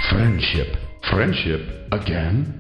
Friendship. Friendship again?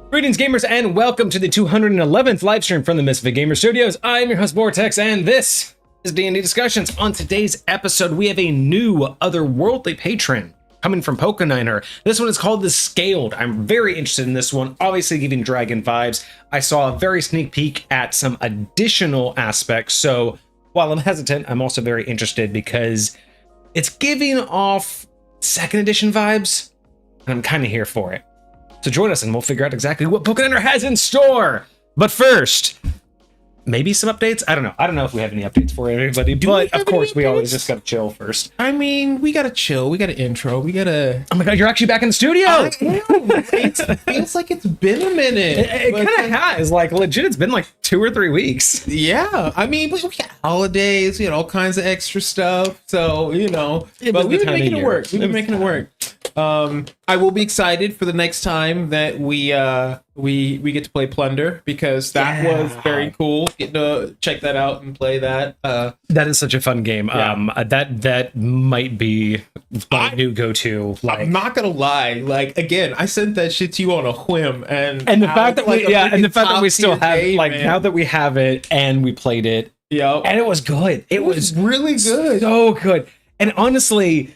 Greetings, gamers, and welcome to the 211th live stream from the Misfit Gamer Studios. I'm your host, Vortex, and this is D&D Discussions. On today's episode, we have a new otherworldly patron coming from Pokeniner. This one is called the Scaled. I'm very interested in this one, obviously giving dragon vibes. I saw a very sneak peek at some additional aspects, so while I'm hesitant, I'm also very interested because it's giving off second edition vibes, and I'm kind of here for it. So join us and we'll figure out exactly what Pokeniner has in store. But first, maybe some updates? I don't know. I don't know if we have any updates for everybody, but of course we always just gotta chill first. I mean, we gotta chill. We gotta intro. We gotta... Oh my god, you're actually back in the studio! It feels like it's been a minute. It kind of has. Like, legit, it's been like 2 or 3 weeks. Yeah. I mean, we had holidays. We had all kinds of extra stuff. So, you know. Yeah, but we've been making it work. We've been making it work. I will be excited for the next time that we get to play Plunder, because that was very cool. Getting to check that out and play that. That is such a fun game. Yeah. That might be my new go-to. Like, I'm not gonna lie. Like, again, I sent that shit to you on a whim, and the fact that we still have game, like man. now that we have it and we played it, and it was good. It was really good, so good. And honestly,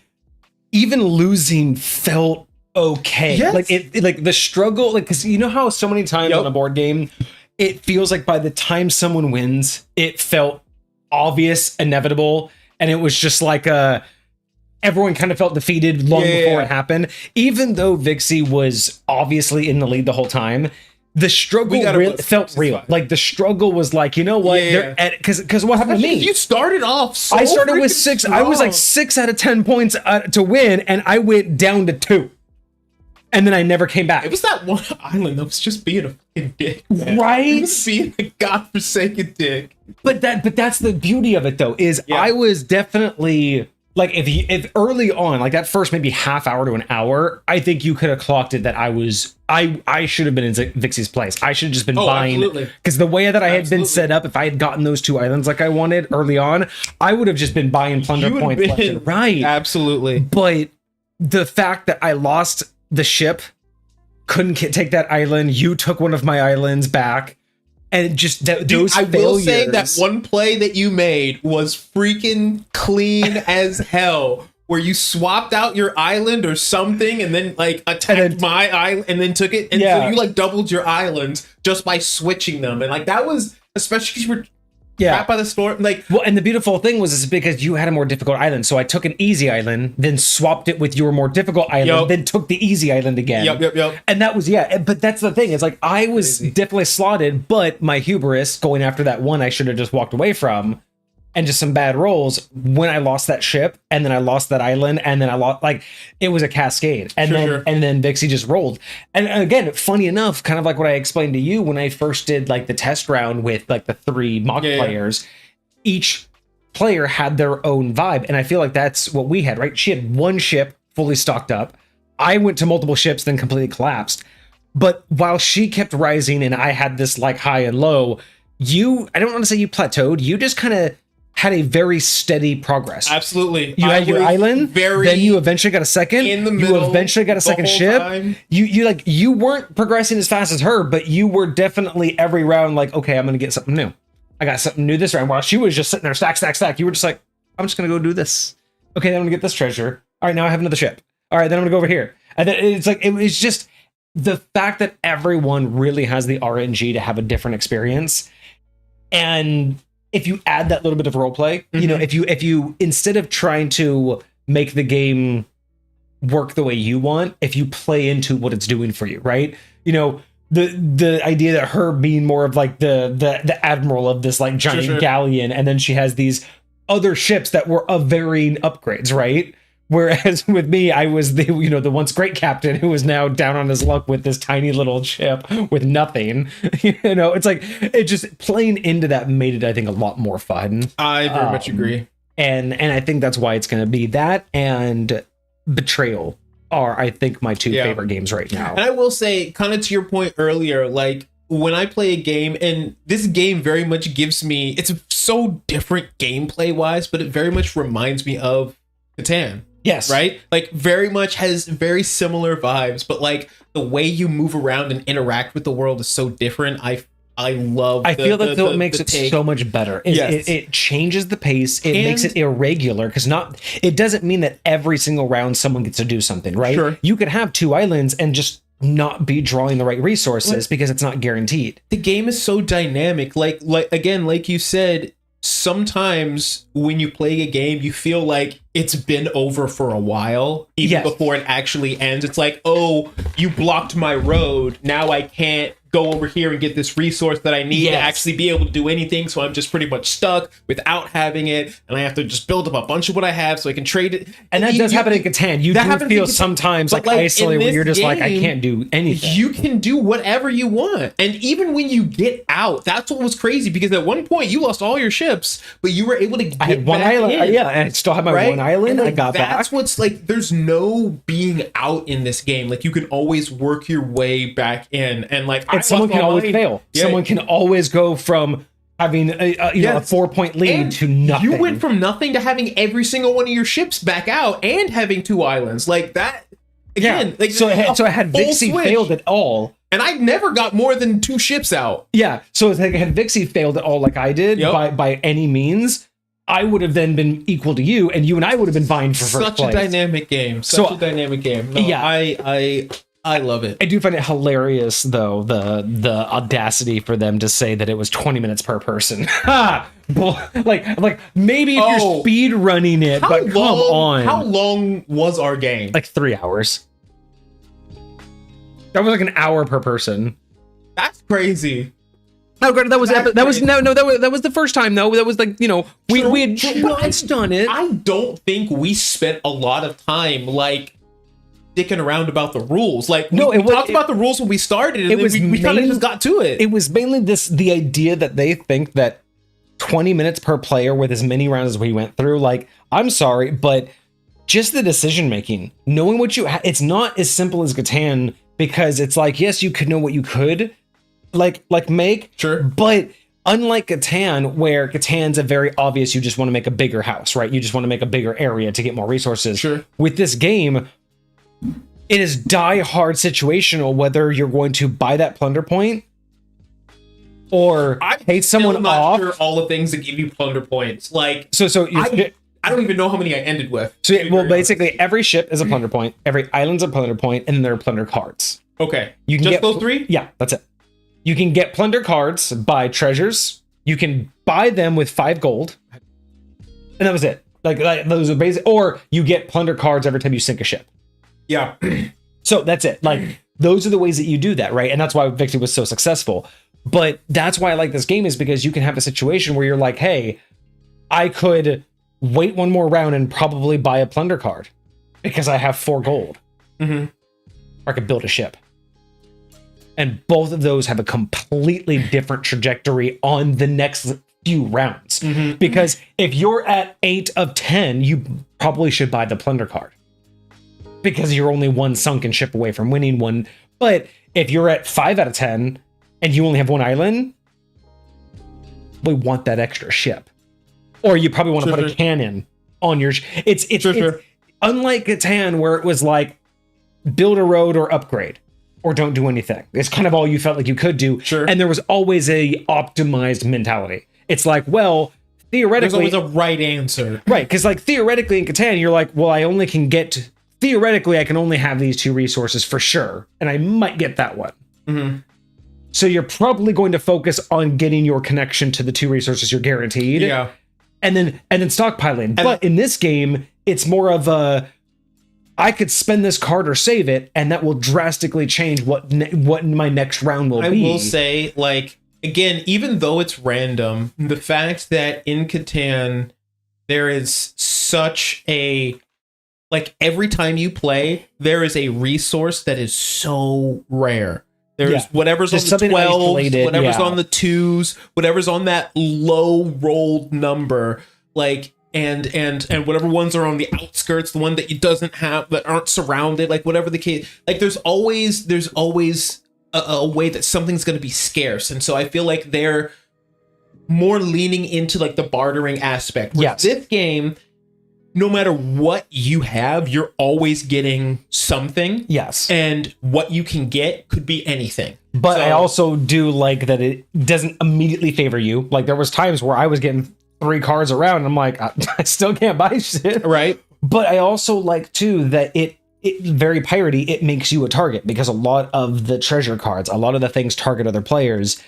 even losing felt okay. Yes. Like it like the struggle, like, because you know how so many times on a board game, it feels like by the time someone wins, it felt obvious, inevitable, and it was just like everyone kind of felt defeated long before it happened. Even though Vixie was obviously in the lead the whole time, the struggle felt real. Like the struggle was like, you know what? Because what happened to me? You started off. I started with 6. Strong. I was like 6 out of 10 points to win, and I went down to 2, and then I never came back. It was that one island that was just being a fucking dick, man. Right? It was being a godforsaken dick. But that's the beauty of it, though. Is I was definitely. Like if early on, like that first maybe half hour to an hour, I think you could have clocked it that I should have been in Vixie's place. I should have just been buying, because the way that I had been set up, if I had gotten those 2 islands like I wanted early on, I would have just been buying plunder points left and right. Absolutely. But the fact that I lost the ship, couldn't take that island, you took one of my islands back. And just those failures. I will say that one play that you made was freaking clean as hell, where you swapped out your island or something and then like attacked my island and then took it. And so you like doubled your islands just by switching them. And like that was, especially because you were trapped by the storm. Like, well, and the beautiful thing was is because you had a more difficult island. So I took an easy island, then swapped it with your more difficult island, then took the easy island again. Yep. And that was, but that's the thing. It's like, I was definitely slotted, but my hubris going after that one I should have just walked away from, and just some bad rolls, when I lost that ship, and then I lost that island, and then I lost, like, it was a cascade. And then Vixie just rolled. And again, funny enough, kind of like what I explained to you when I first did like the test round with like the 3 mock players, each player had their own vibe. And I feel like that's what we had, right? She had 1 ship fully stocked up. I went to multiple ships, then completely collapsed. But while she kept rising and I had this like high and low, I don't want to say you plateaued, you just kind of had a very steady progress. Absolutely. You had your island, then you eventually got a second. In the middle, you eventually got a second ship. Time. You weren't progressing as fast as her, but you were definitely every round like, okay, I'm gonna get something new. I got something new this round. While she was just sitting there, stack. You were just like, I'm just gonna go do this. Okay, then I'm gonna get this treasure. All right, now I have another ship. All right, then I'm gonna go over here. And then it's like, it was just the fact that everyone really has the RNG to have a different experience. And if you add that little bit of role play, you know, if you instead of trying to make the game work the way you want, if you play into what it's doing for you, right? You know, the idea that her being more of like the admiral of this like giant galleon, and then she has these other ships that were of varying upgrades, right? Whereas with me, I was the once great captain who was now down on his luck with this tiny little ship with nothing. You know, it's like, it just playing into that made it, I think, a lot more fun. I very much agree. And I think that's why it's going to be that and Betrayal are, I think, my 2 favorite games right now. And I will say, kind of to your point earlier, like when I play a game, and this game very much gives me, it's so different gameplay wise, but it very much reminds me of Catan. Yes. Right? Like very much has very similar vibes, but like the way you move around and interact with the world is so different. I love I feel that it makes it so much better. It changes the pace. It makes it irregular, because it doesn't mean that every single round someone gets to do something, right? Sure. You could have 2 islands and just not be drawing the right resources because it's not guaranteed. The game is so dynamic. Like again, like you said, sometimes when you play a game, you feel like it's been over for a while, even before it actually ends. It's like, oh, you blocked my road. Now I can't go over here and get this resource that I need to actually be able to do anything. So I'm just pretty much stuck without having it. And I have to just build up a bunch of what I have so I can trade it. And that does happen in Catan. You do feel sometimes like isolated where you're just like, I can't do anything. You can do whatever you want. And even when you get out, that's what was crazy, because at one point you lost all your ships, but you were able to get I had one island. in. And I still have my one island. island. And I got back. that's what's like, there's no being out in this game. Like you can always work your way back in, and like someone can always fail. Yeah. Someone can always go from having a 4-point lead to nothing. You went from nothing to having every single one of your ships back out and having 2 islands like that. Again, like so I had Vixie failed at all. And I never got more than 2 ships out. Yeah, so if I had Vixie failed at all like I did by any means, I would have then been equal to you, and you and I would have been vying for first place. Such a dynamic game. Such a dynamic game. No, yeah, I love it. I do find it hilarious though, the audacity for them to say that it was 20 minutes per person. like maybe if you're speed running it, but come on. How long was our game? Like 3 hours. That was like an hour per person. That's crazy. Oh, God, that was the first time though. That was like, we had just done it. I don't think we spent a lot of time like dicking around about the rules. Like we talked about the rules when we started, and we kind of just got to it. It was mainly the idea that they think that 20 minutes per player with as many rounds as we went through. Like, I'm sorry, but just the decision making, knowing what it's not as simple as Catan. Because it's like, yes, you could know what you could like make. Sure. But unlike Catan, where Catan's a very obvious, you just want to make a bigger house, right? You just want to make a bigger area to get more resources. Sure. With this game, it is die-hard situational whether you're going to buy that plunder point or pay someone off. Sure all the things that give you plunder points. Like I don't even know how many I ended with. So, basically, every ship is a plunder point, every island's a plunder point, and then there are plunder cards. Okay. You can just get those 3? Yeah, that's it. You can get plunder cards, buy treasures. You can buy them with 5 gold. And that was it. Like those are basic. Or you get plunder cards every time you sink a ship. Yeah. So that's it. Like, those are the ways that you do that, right? And that's why Victory was so successful. But that's why I like this game, is because you can have a situation where you're like, hey, I could wait one more round and probably buy a plunder card because I have 4 gold. Mm-hmm. Or I could build a ship. And both of those have a completely different trajectory on the next few rounds. Mm-hmm. Because if you're at 8 of 10, you probably should buy the plunder card. Because you're only 1 sunken ship away from winning one. But if you're at 5 out of 10 and you only have 1 island, we want that extra ship. Or you probably want to put a cannon on your... It's unlike Catan, where it was like, build a road or upgrade, or don't do anything. It's kind of all you felt like you could do. Sure. And there was always a optimized mentality. It's like, well, theoretically... There's always a right answer. Right, because like theoretically in Catan, you're like, well, I only can get... Theoretically, I can only have these 2 resources for sure, and I might get that one. Mm-hmm. So you're probably going to focus on getting your connection to the 2 resources you're guaranteed. Yeah. And then stockpiling. But in this game, it's more of a, I could spend this card or save it, and that will drastically change what my next round will be. I will say, like, again, even though it's random, the fact that in Catan there is such a, like, every time you play, there is a resource that is so rare. There's whatever's just on the 12s, isolated, whatever's on the 2s, whatever's on that low rolled number, like, and whatever ones are on the outskirts, the one that you doesn't have, that aren't surrounded, like whatever the case, like there's always a way that something's going to be scarce. And so I feel like they're more leaning into like the bartering aspect. With this game, no matter what you have, you're always getting something. Yes. And what you can get could be anything. But I also do like that it doesn't immediately favor you. Like, there was times where I was getting 3 cards around and I'm like, I still can't buy shit. Right. But I also like too that it very piratey, it makes you a target, because a lot of the treasure cards, a lot of the things target other players,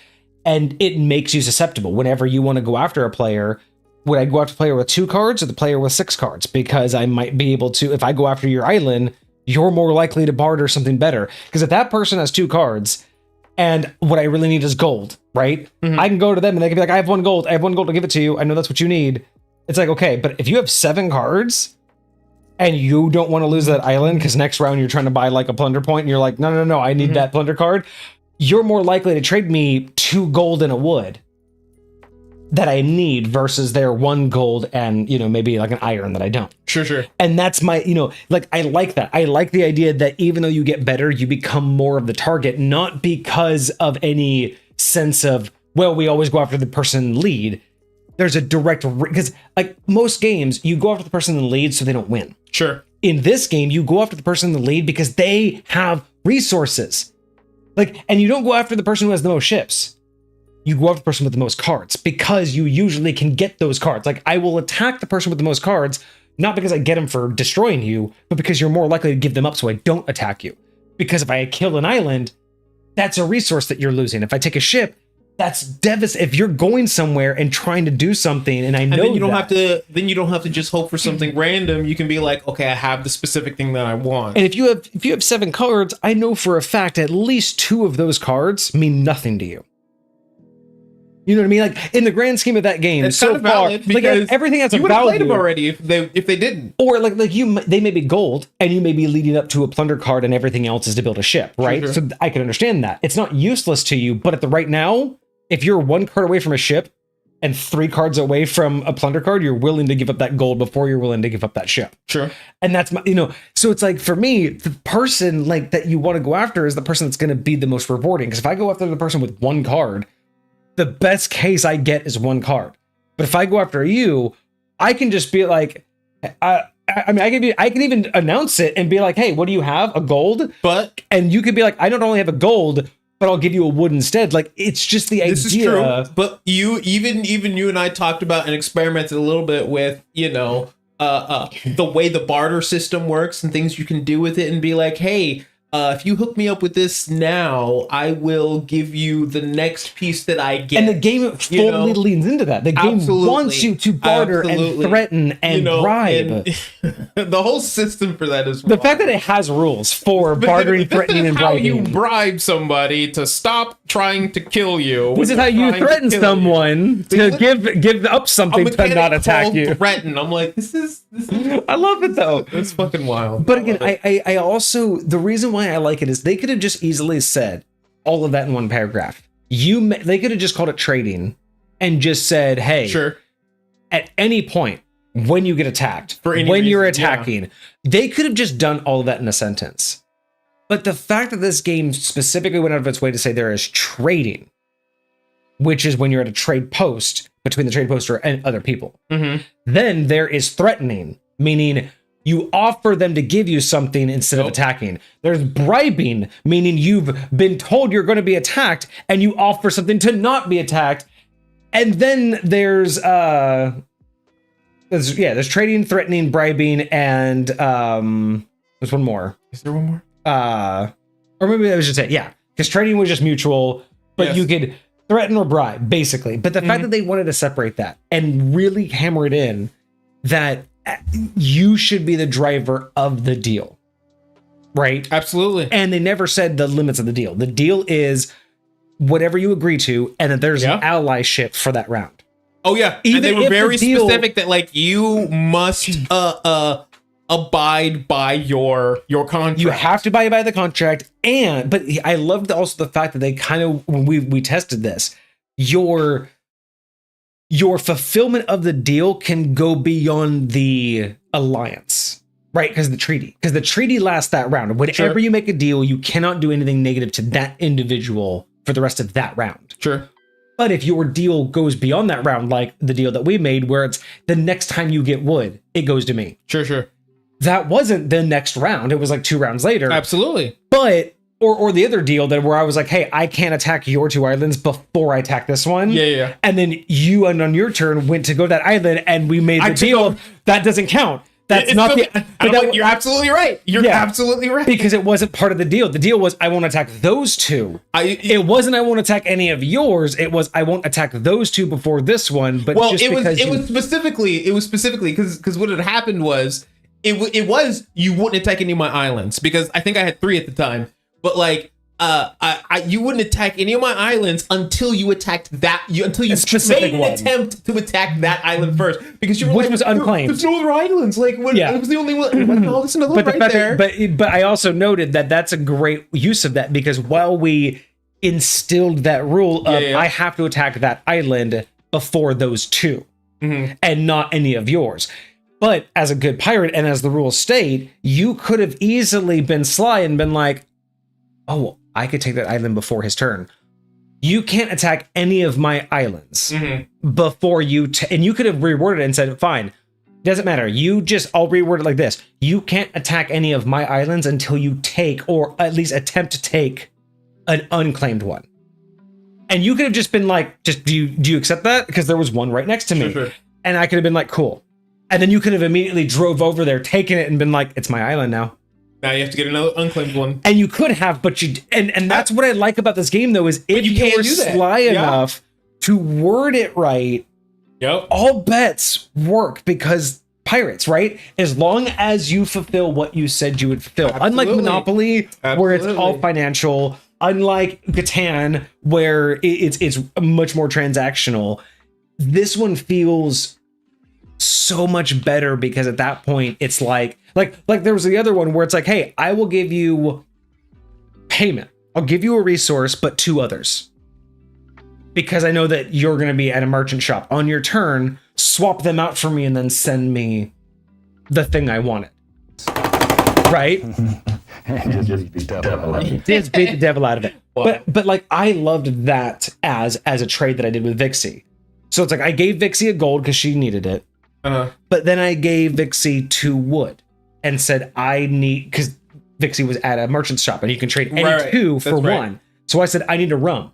and it makes you susceptible. Whenever you want to go after a player, would I go after a player with 2 cards or the player with 6 cards? Because I might be able to, if I go after your island, you're more likely to barter something better. Because if that person has 2 cards and what I really need is gold, right? Mm-hmm. I can go to them and they can be like, I have 1 gold. I have 1 gold to give it to you. I know that's what you need. It's like, okay, but if you have 7 cards and you don't want to lose that island because next round you're trying to buy like a plunder point and you're like, no, I need that plunder card, you're more likely to trade me 2 gold and a wood that I need versus their 1 gold and, maybe like an iron that I don't. Sure. And that's my, like, I like that. I like the idea that even though you get better, you become more of the target, not because of any sense of, well, we always go after the person in the lead. There's a direct, because like most games, you go after the person in the lead so they don't win. Sure. In this game, you go after the person in the lead because they have resources. Like, and you don't go after the person who has the most ships. You go after the person with the most cards because you usually can get those cards. Like, I will attack the person with the most cards, not because I get them for destroying you, but because you're more likely to give them up so I don't attack you. Because if I kill an island, that's a resource that you're losing. If I take a ship, that's devastating. If you're going somewhere and trying to do something, and I know then you don't have to just hope for something random. You can be like, okay, I have the specific thing that I want. And if you have 7 cards, I know for a fact at least 2 of those cards mean nothing to you. You know what I mean? Like, in the grand scheme of that game, it's so kind of valid far, like everything has a value. You would have played them already if they didn't. Or like they may be gold, and you may be leading up to a plunder card, and everything else is to build a ship, right? Sure. So I can understand that it's not useless to you, but at the right now, if you're 1 card away from a ship and 3 cards away from a plunder card, you're willing to give up that gold before you're willing to give up that ship. Sure. And that's my, so it's like, for me, the person like that you want to go after is the person that's going to be the most rewarding. Because if I go after the person with 1 card, the best case I get is 1 card. But if I go after you, I can just be like, I can even announce it and be like, hey, what do you have? A gold? And you could be like, I don't only have a gold, but I'll give you a wood instead. Like, it's just the idea. This is true. But even you and I talked about and experimented a little bit with, the way the barter system works and things you can do with it, and be like, hey, if you hook me up with this now, I will give you the next piece that I get. And the game fully leans into that. The game wants you to barter and threaten and bribe. And the whole system for that is the fact that it has rules for bartering, threatening, and bribing. How you bribe somebody to stop trying to kill you. This is how you threaten someone to give up something to not attack you. Threaten. I'm like, this is I love it though. It's fucking wild. But again, I also, the reason why I like it is they could have just easily said all of that in 1 paragraph. They could have just called it trading and just said, hey, sure, at any point when you get attacked, you're attacking, they could have just done all of that in a sentence. But the fact that this game specifically went out of its way to say there is trading, which is when you're at a trade post between the trade poster and other people. Mm-hmm. Then there is threatening, meaning you offer them to give you something instead of attacking. There's bribing, meaning you've been told you're going to be attacked and you offer something to not be attacked. And then there's trading, threatening, bribing, and there's one more. Is there one more? Or maybe I should say, because trading was just mutual, but you could threaten or bribe, basically. But the fact that they wanted to separate that and really hammer it in that you should be the driver of the deal, right? Absolutely. And they never said the limits of the deal. The deal is whatever you agree to, and that there's an allyship for that round. Oh yeah, and they were very specific that like you must abide by your contract. You have to abide by the contract, but I loved also the fact that they kind of, when we tested this, your fulfillment of the deal can go beyond the alliance, right? Because the treaty lasts that round. Whenever you make a deal, you cannot do anything negative to that individual for the rest of that round. Sure. But if your deal goes beyond that round, like the deal that we made, where it's the next time you get wood, it goes to me. Sure. That wasn't the next round. It was like 2 rounds later. Absolutely. But or the other deal that where I was like, hey, I can't attack your 2 islands before I attack this one. Yeah. And then you, and on your turn, went to go to that island, and we made the deal. That doesn't count. That's not you're absolutely right. You're absolutely right. Because it wasn't part of the deal. The deal was I won't attack those 2. It wasn't I won't attack any of yours. It was I won't attack those 2 before this one. But it was specifically because what had happened was it was you wouldn't attack any of my islands, because I think I had 3 at the time. But like you wouldn't attack any of my islands until you attacked until you made an attempt to attack that island first, because you were which was unclaimed. There's no other islands. Like it was the only one. Oh, there's another one right there. But I also noted that that's a great use of that, because while we instilled that rule of I have to attack that island before those two and not any of yours. But as a good pirate and as the rules state, you could have easily been sly and been like, oh, I could take that island before his turn. You can't attack any of my islands before you, and you could have reworded it and said, fine, doesn't matter. I'll reword it like this. You can't attack any of my islands until you take, or at least attempt to take, an unclaimed one. And you could have just been like, do you accept that? Because there was one right next to me. Sure. And I could have been like, cool. And then you could have immediately drove over there, taken it, and been like, it's my island now. Now you have to get another unclaimed one. And you could have, but you, and that's what I like about this game, though, is if you were sly enough to word it right, all bets work, because pirates, right? As long as you fulfill what you said you would fulfill. Absolutely. Unlike Monopoly, where it's all financial, unlike Catan, where it's much more transactional, this one feels so much better, because at that point it's like there was the other one where it's like, hey, I will give you payment. I'll give you a resource, but 2 others. Because I know that you're going to be at a merchant shop. On your turn, swap them out for me and then send me the thing I wanted. Right? Just beat the devil out of it. Just beat the devil out of it. Wow. But like, I loved that as a trade that I did with Vixie. So it's like, I gave Vixie a gold because she needed it. But then I gave Vixie 2 wood and said, I need, because Vixie was at a merchant shop and you can trade any 2 for 1. So I said, I need a rum.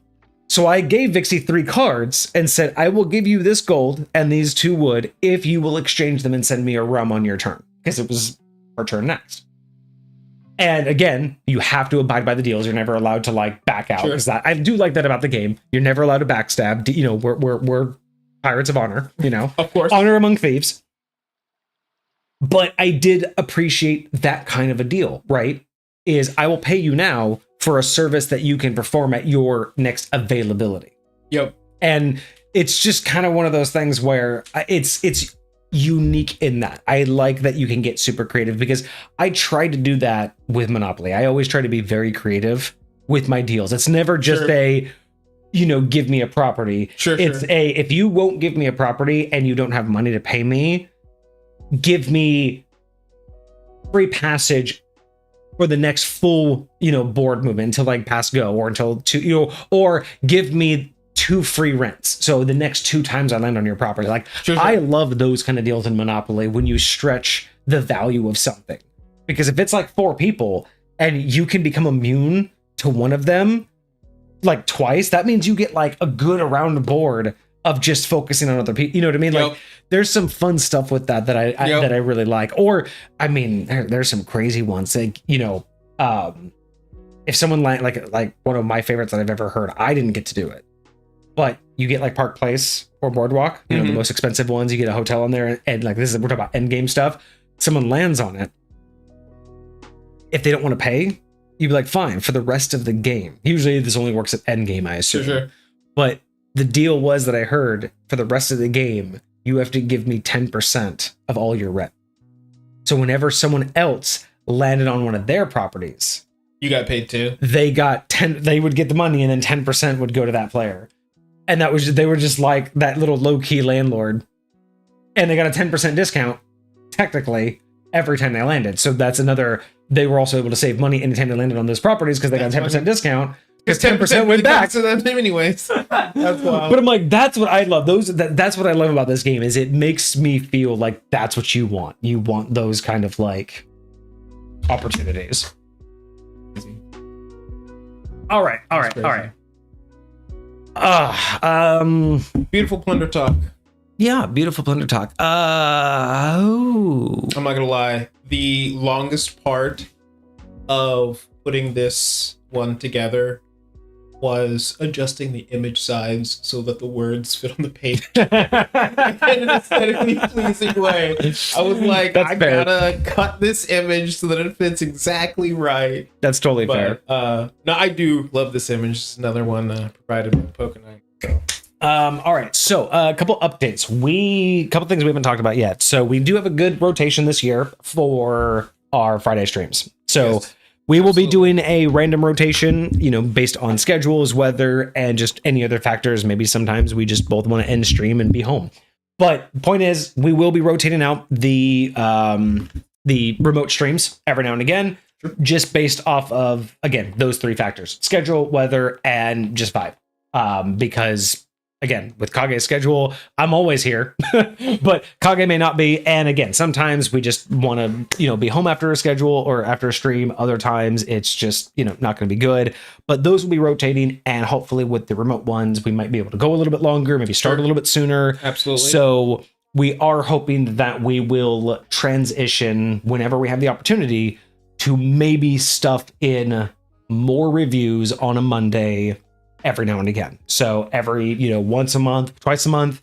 So I gave Vixie 3 cards and said, I will give you this gold and these 2 wood if you will exchange them and send me a rum on your turn, because it was her turn next. And again, you have to abide by the deals. You're never allowed to like back out, because I do like that about the game. You're never allowed to backstab. You know, we're pirates of honor, you know, of course, honor among thieves. But I did appreciate that kind of a deal, right? Is I will pay you now for a service that you can perform at your next availability. Yep. And it's just kind of one of those things where it's unique in that. I like that you can get super creative, because I try to do that with Monopoly. I always try to be very creative with my deals. It's never just give me a property. It's if you won't give me a property and you don't have money to pay me, give me free passage for the next full, board movement until like pass go, or until or give me 2 free rents. So the next 2 times I land on your property. Like, I love those kind of deals in Monopoly when you stretch the value of something. Because if it's like 4 people and you can become immune to one of them like twice, that means you get like a good around board of just focusing on other people. You know what I mean? Yep. Like, there's some fun stuff with that I that I really like. Or I mean, there's some crazy ones. Like, if someone like one of my favorites that I've ever heard, I didn't get to do it, but you get like Park Place or Boardwalk, the most expensive ones. You get a hotel in there, and like we're talking about end game stuff. Someone lands on it. If they don't want to pay, you'd be like, fine, for the rest of the game. Usually this only works at end game, I assume. But the deal was that I heard, for the rest of the game, you have to give me 10% of all your rent. So whenever someone else landed on one of their properties, you got paid too. They got 10. They would get the money, and then 10% would go to that player. And they were just like that little low key landlord, and they got a 10% discount technically every time they landed. So that's another. They were also able to save money anytime they landed on those properties, because they got a 10% discount. Because 10% went back to them anyways. That's wild. But I'm like, that's what I love. That's what I love about this game, is it makes me feel like that's what you want. You want those kind of like opportunities. All right. Beautiful plunder talk. Yeah, beautiful plunder talk. I'm not gonna lie. The longest part of putting this one together was adjusting the image size so that the words fit on the page in an aesthetically pleasing way. I was like, gotta cut this image so that it fits exactly right. That's totally fair. No, I do love this image. It's another one provided by Pokeniner. So. All right, so a couple updates. Couple things we haven't talked about yet. So we do have a good rotation this year for our Friday streams. So We will be doing a random rotation, based on schedules, weather, and just any other factors. Maybe sometimes we just both want to end stream and be home. But point is, we will be rotating out the remote streams every now and again, just based off of, again, those three factors: schedule, weather, and just vibe. Because again, with Kage's schedule, I'm always here, but Kage may not be. And again, sometimes we just want to, be home after a schedule or after a stream. Other times it's just, not going to be good. But those will be rotating. And hopefully with the remote ones, we might be able to go a little bit longer, maybe start a little bit sooner. Absolutely. So we are hoping that we will transition whenever we have the opportunity to maybe stuff in more reviews on a Monday every now and again. So every, once a month, twice a month,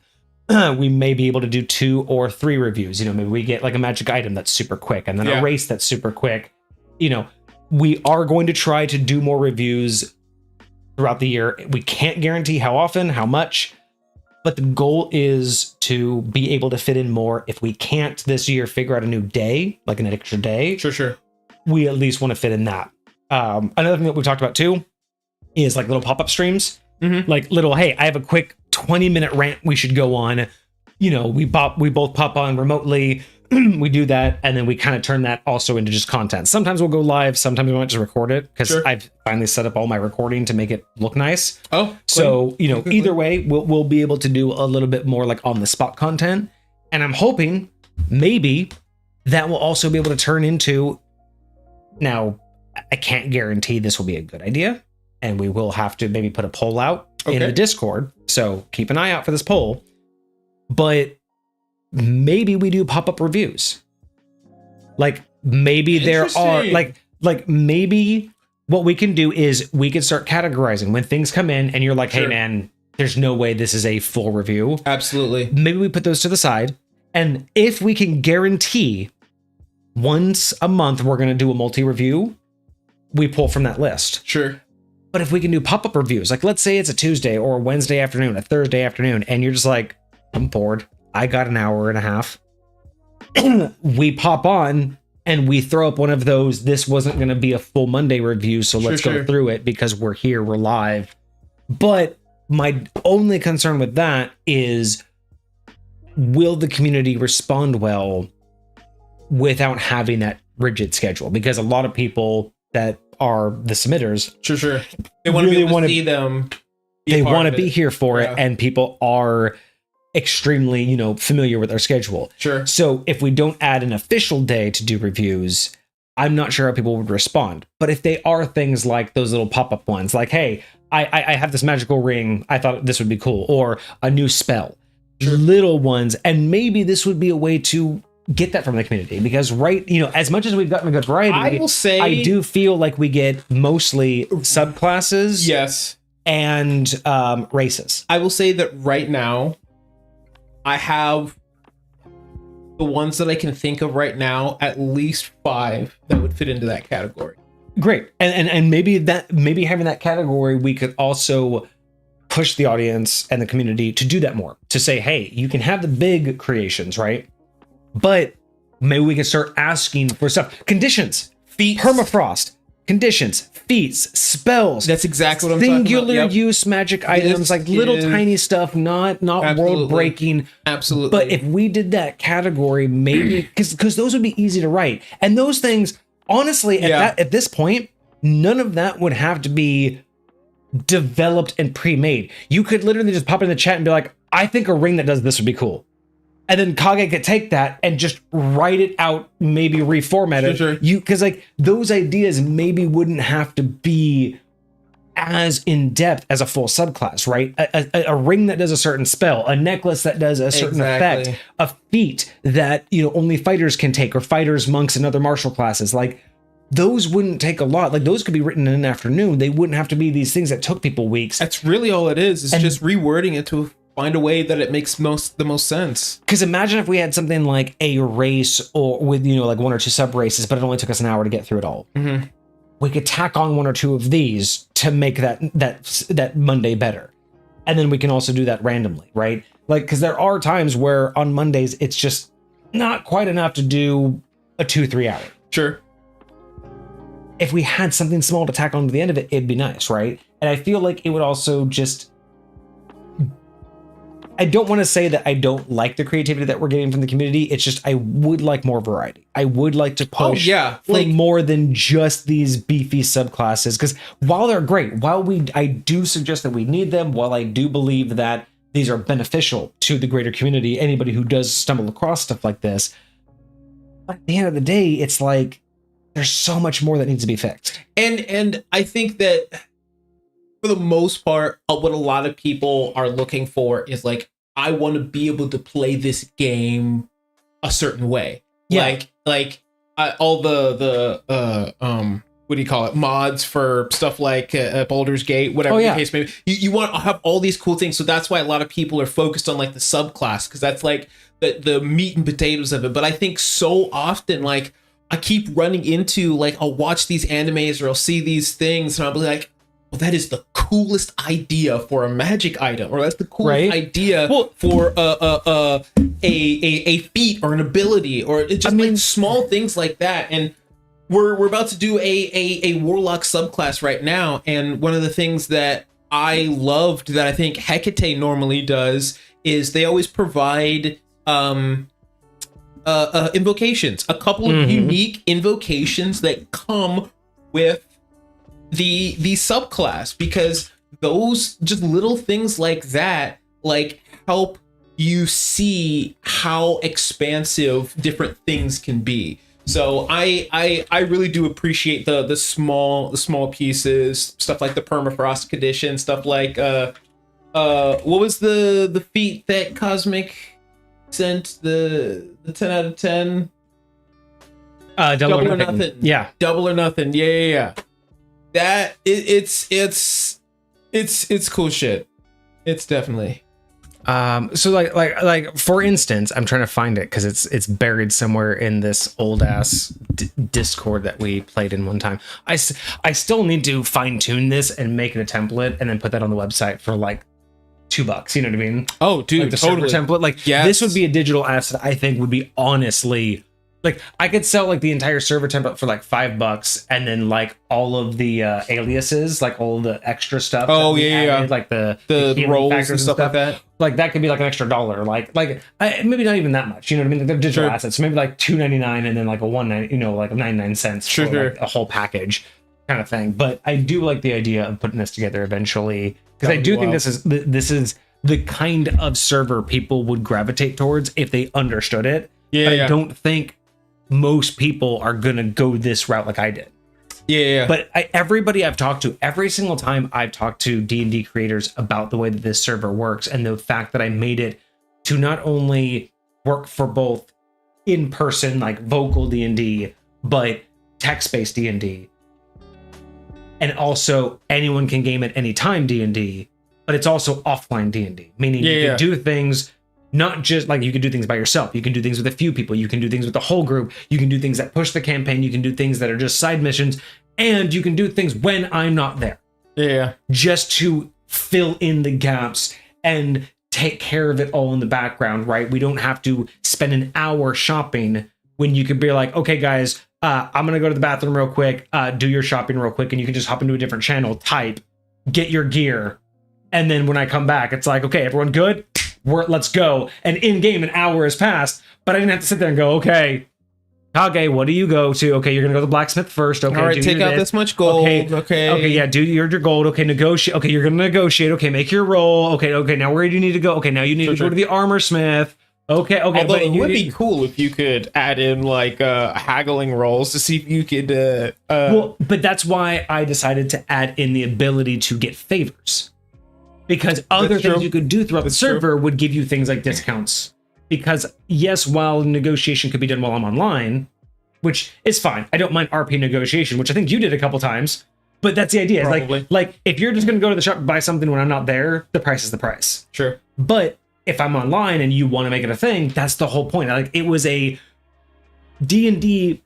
we may be able to do 2 or 3 reviews. Maybe we get like a magic item that's super quick and then a race that's super quick. We are going to try to do more reviews throughout the year. We can't guarantee how often, how much, but the goal is to be able to fit in more. If we can't this year figure out a new day, like an extra day, sure, we at least want to fit in that. Another thing that we've talked about too is like little pop-up streams, like little, hey, I have a quick 20-minute rant we should go on. We both pop on remotely. We do that, and then we kind of turn that also into just content. Sometimes we'll go live, sometimes we might just record it, because I've finally set up all my recording to make it look nice. Oh, so either way, we'll be able to do a little bit more like on the spot content, and I'm hoping maybe that will also be able to turn into. Now, I can't guarantee this will be a good idea, and we will have to maybe put a poll out in the Discord. So keep an eye out for this poll. But maybe we do pop-up reviews. Like maybe there are like maybe what we can do is we can start categorizing when things come in and you're like, hey man, there's no way this is a full review. Absolutely. Maybe we put those to the side. And if we can guarantee once a month we're going to do a multi-review, we pull from that list. Sure. But if we can do pop-up reviews, like let's say it's a Tuesday or a Wednesday afternoon, a Thursday afternoon, and you're just like, I'm bored. I got an hour and a half. We pop on and we throw up one of those. This wasn't going to be a full Monday review, so let's go through it because we're here, we're live. But my only concern with that is, will the community respond well without having that rigid schedule? Because a lot of people that are the submitters, they want really to see them. They want to be here for it, and people are extremely, familiar with our schedule. Sure. So if we don't add an official day to do reviews, I'm not sure how people would respond. But if they are things like those little pop-up ones, like, hey, I have this magical ring, I thought this would be cool, or a new spell, little ones, and maybe this would be a way to get that from the community, because as much as we've gotten a good variety, I will say I do feel like we get mostly subclasses, and races. I will say that right now I have the ones that I can think of right now, at least 5 that would fit into that category. Great. And maybe having that category, we could also push the audience and the community to do that more, to say, hey, you can have the big creations, right? But maybe we can start asking for stuff. Conditions, feats, permafrost, conditions, feats, spells. That's exactly what I'm talking about. Singular use magic items, like little tiny stuff, not world breaking. Absolutely. But if we did that category, maybe because those would be easy to write. And those things, honestly, at this point, none of that would have to be developed and pre-made. You could literally just pop in the chat and be like, I think a ring that does this would be cool. And then Kage could take that and just write it out, maybe reformat it. Because like those ideas maybe wouldn't have to be as in depth as a full subclass, right? A ring that does a certain spell, a necklace that does a certain effect, a feat that only fighters can take, or fighters, monks, and other martial classes. Like those wouldn't take a lot. Like those could be written in an afternoon. They wouldn't have to be these things that took people weeks. That's really all it is. It's just rewording it to find a way that it makes the most sense. Because imagine if we had something like a race, or with like 1 or 2 sub races, but it only took us an hour to get through it all. Mm-hmm. We could tack on 1 or 2 of these to make that Monday better, and then we can also do that randomly, right? Like, because there are times where on Mondays it's just not quite enough to do a 2-3 hour. Sure. if we had something small to tack on to the end of it, it'd be nice, right? And I feel like it would also just, I don't want to say that I don't like the creativity that we're getting from the community. It's just, I would like more variety. I would like to push for more than just these beefy subclasses. Because while they're great, I do suggest that we need them, while I do believe that these are beneficial to the greater community, anybody who does stumble across stuff like this, at the end of the day, it's like, there's so much more that needs to be fixed. And I think that for the most part, what a lot of people are looking for is like, I want to be able to play this game a certain way. Yeah. All the what do you call it? Mods for stuff like Baldur's Gate, whatever the case may be. You want to have all these cool things. So that's why a lot of people are focused on like the subclass, because that's like the meat and potatoes of it. But I think so often, like, I keep running into, like, I'll watch these animes or I'll see these things and I'll be like, well, that is the coolest idea for a magic item, or that's the coolest idea for a feat or an ability, or it's just like small things like that. And we're about to do a warlock subclass right now, and one of the things that I loved that I think Hecate normally does is they always provide invocations, a couple of unique invocations that come with the subclass, because those just little things like that like help you see how expansive different things can be. So I really do appreciate the small pieces, stuff like the permafrost condition, stuff like what was the feat that Cosmic sent, the 10 out of 10? Double or nothing. Yeah. Double or nothing. Yeah. That it's cool shit. It's definitely. So like for instance, I'm trying to find it because it's buried somewhere in this old ass Discord that we played in one time. I still need to fine tune this and make it a template and then put that on the website for like $2. You know what I mean? Oh, dude, like the totally. server template. Like, this would be a digital asset. I think would be honestly, like, I could sell like the entire server template for like $5, and then like all of the aliases, like all of the extra stuff. Oh yeah, like the roles and stuff like that. Like that could be like an extra $1. Like maybe not even that much. You know what I mean? Like, they're digital assets, so maybe like $2.99 and then like a 1.9, you know, like 99 cents for like a whole package kind of thing. But I do like the idea of putting this together eventually, because I do think this is the kind of server people would gravitate towards if they understood it. Yeah, but I don't think most people are gonna go this route like I did. Yeah. But everybody I've talked to, every single time I've talked to D&D creators about the way that this server works, and the fact that I made it to not only work for both in-person, like vocal D&D, but text-based D&D, and also anyone can game at any time D&D, but it's also offline D&D, meaning you can do things. Not just like you can do things by yourself. You can do things with a few people. You can do things with the whole group. You can do things that push the campaign. You can do things that are just side missions. And you can do things when I'm not there. Yeah. Just to fill in the gaps and take care of it all in the background, right? We don't have to spend an hour shopping when you could be like, okay, guys, I'm going to go to the bathroom real quick, do your shopping real quick. And you can just hop into a different channel, type, get your gear. And then when I come back, it's like, okay, everyone good? Let's go. And in game, an hour has passed, but I didn't have to sit there and go, okay, Kage, what do you go to? Okay, you're gonna go to the blacksmith first. Okay, all right, take out this much gold. Okay, yeah, do your gold. Okay, negotiate. Okay, you're gonna negotiate. Okay, make your roll. Okay, now where do you need to go? Okay, now you need to go to the armor smith. Okay. Although it would be cool if you could add in like haggling rolls to see if you could. Well, but that's why I decided to add in the ability to get favors. Because other things you could do throughout the server would give you things like discounts. Because yes, while negotiation could be done while I'm online, which is fine. I don't mind RP negotiation, which I think you did a couple times. But that's the idea. Like if you're just going to go to the shop and buy something when I'm not there, the price is the price. Sure. But if I'm online and you want to make it a thing, that's the whole point. Like, it was a D&D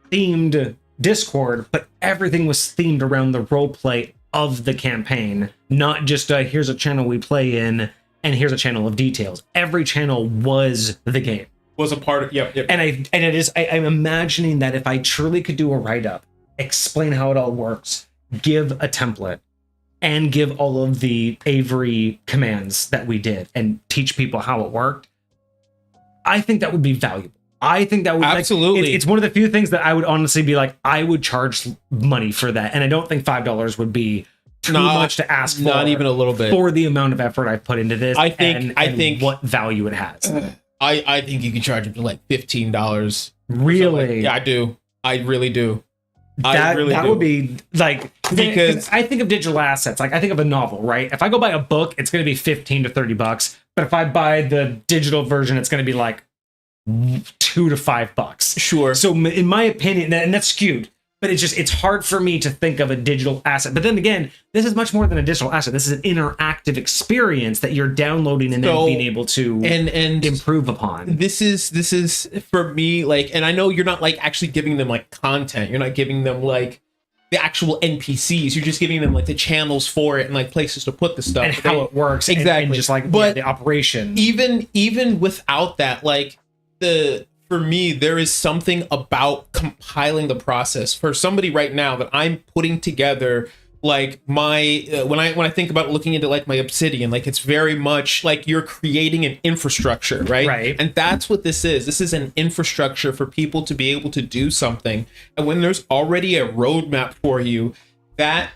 themed Discord, but everything was themed around the roleplay of the campaign, not just here's a channel we play in and here's a channel of details. Every channel was the game, was a part of. Yep. And I'm imagining that if I truly could do a write-up explain how it all works, give a template, and give all of the Avery commands that we did and teach people how it worked, I think that would be valuable. I think that would absolutely. It's one of the few things that I would honestly be like, I would charge money for that, and I don't think $5 would be too much to ask for. Not even a little bit for the amount of effort I've put into this. I think what value it has. I think you can charge up to like $15. Really? Yeah, I do. I really do. That would be like, because I think of digital assets, like I think of a novel, right? If I go buy a book, it's going to be $15 to $30, but if I buy the digital version, it's going to be like $2 to $5. Sure. So in my opinion, and that's skewed, but it's hard for me to think of a digital asset. But then again, this is much more than a digital asset. This is an interactive experience that you're downloading and then being able to and improve upon. This is for me, like, and I know you're not like actually giving them like content. You're not giving them like the actual NPCs. You're just giving them like the channels for it and like places to put the stuff and how it works. Exactly. And just like the operation. Even without that, like for me, there is something about compiling the process for somebody right now that I'm putting together. Like my when I think about looking into like my Obsidian, like it's very much like you're creating an infrastructure, right? Right. And that's what this is. This is an infrastructure for people to be able to do something. And when there's already a roadmap for you, that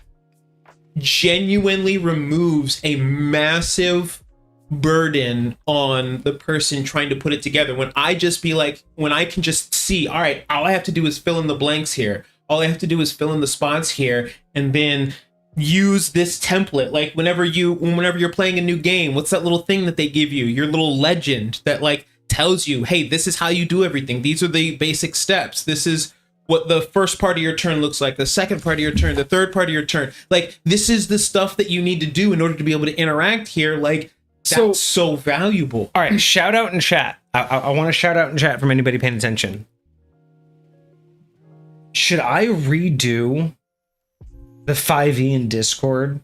genuinely removes a massive burden on the person trying to put it together. When I can just see, all right, all I have to do is fill in the blanks here. All I have to do is fill in the spots here and then use this template. Like whenever you're playing a new game, what's that little thing that they give you? Your little legend that like tells you, hey, this is how you do everything. These are the basic steps. This is what the first part of your turn looks like, the second part of your turn, the third part of your turn. Like this is the stuff that you need to do in order to be able to interact here. Like that's so valuable. All right, shout out in chat. I want to shout out in chat from anybody paying attention. Should I redo the 5e in Discord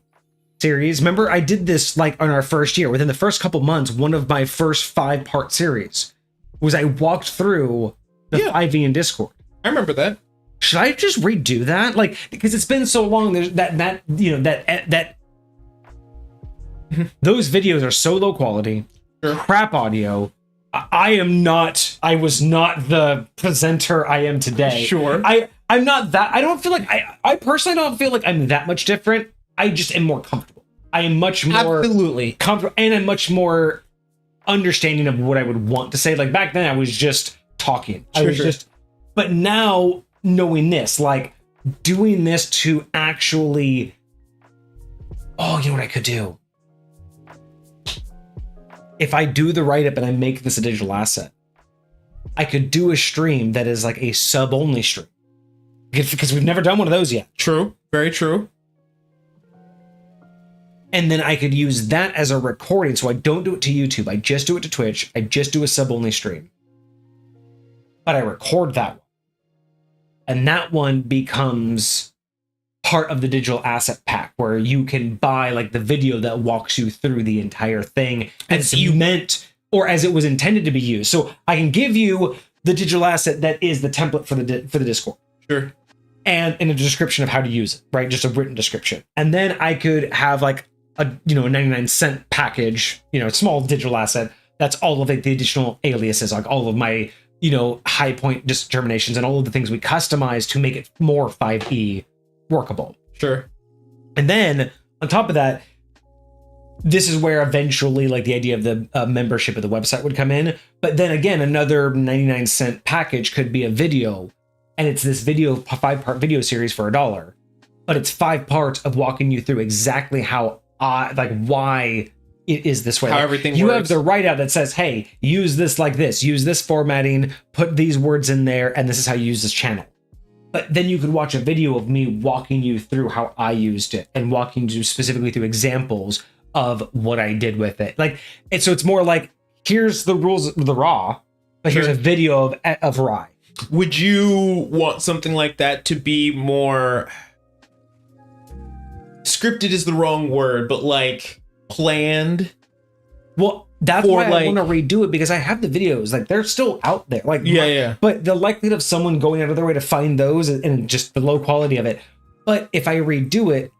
series? Remember, I did this like on our first year. Within the first couple months, one of my first 5-part series was I walked through the 5e in Discord. I remember that. Should I just redo that? Like, because it's been so long. There's that those videos are so low quality, crap audio. I was not the presenter I am today. Sure. I'm not that. I don't feel like I personally don't feel like I'm that much different. I just am more comfortable. I am much more absolutely comfortable, and I'm much more understanding of what I would want to say. Like back then, I was just talking. But now knowing this, like doing this to actually, you know what I could do? If I do the write-up and I make this a digital asset, I could do a stream that is like a sub-only stream. Because we've never done one of those yet. True. Very true. And then I could use that as a recording. So I don't do it to YouTube. I just do it to Twitch. I just do a sub-only stream. But I record that one. And that one becomes part of the digital asset pack where you can buy like the video that walks you through the entire thing as you meant or as it was intended to be used. So I can give you the digital asset that is the template for the Discord. Sure. And in a description of how to use it, right? Just a written description. And then I could have like a 99-cent package, small digital asset. That's all of the additional aliases, like all of my, high point determinations and all of the things we customize to make it more 5e workable. Sure. And then on top of that, this is where eventually like the idea of the membership of the website would come in. But then again, another 99-cent package could be a video. And it's this 5-part video series for $1. But it's 5 parts of walking you through exactly how, why it is this way. How everything you works. have the write-out that says, hey, use this like this, use this formatting, put these words in there, and this is how you use this channel. But then you could watch a video of me walking you through how I used it and walking you specifically through examples of what I did with it. So it's more like, here's the rules of the raw, but here's a video of rye. Would you want something like that to be more scripted is the wrong word, but like planned Well, that's For, why I like- want to redo it, because I have the videos. Like, they're still out there. Like, Yeah. But the likelihood of someone going out of their way to find those and just the low quality of it. But if I redo it,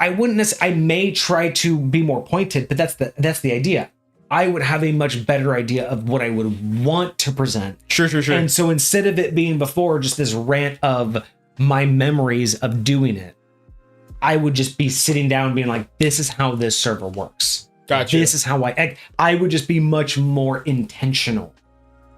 I wouldn't necessarily, I may try to be more pointed, but that's the idea. I would have a much better idea of what I would want to present. Sure. And so instead of it being before just this rant of my memories of doing it, I would just be sitting down being like, this is how this server works. Gotcha. This is how I would just be much more intentional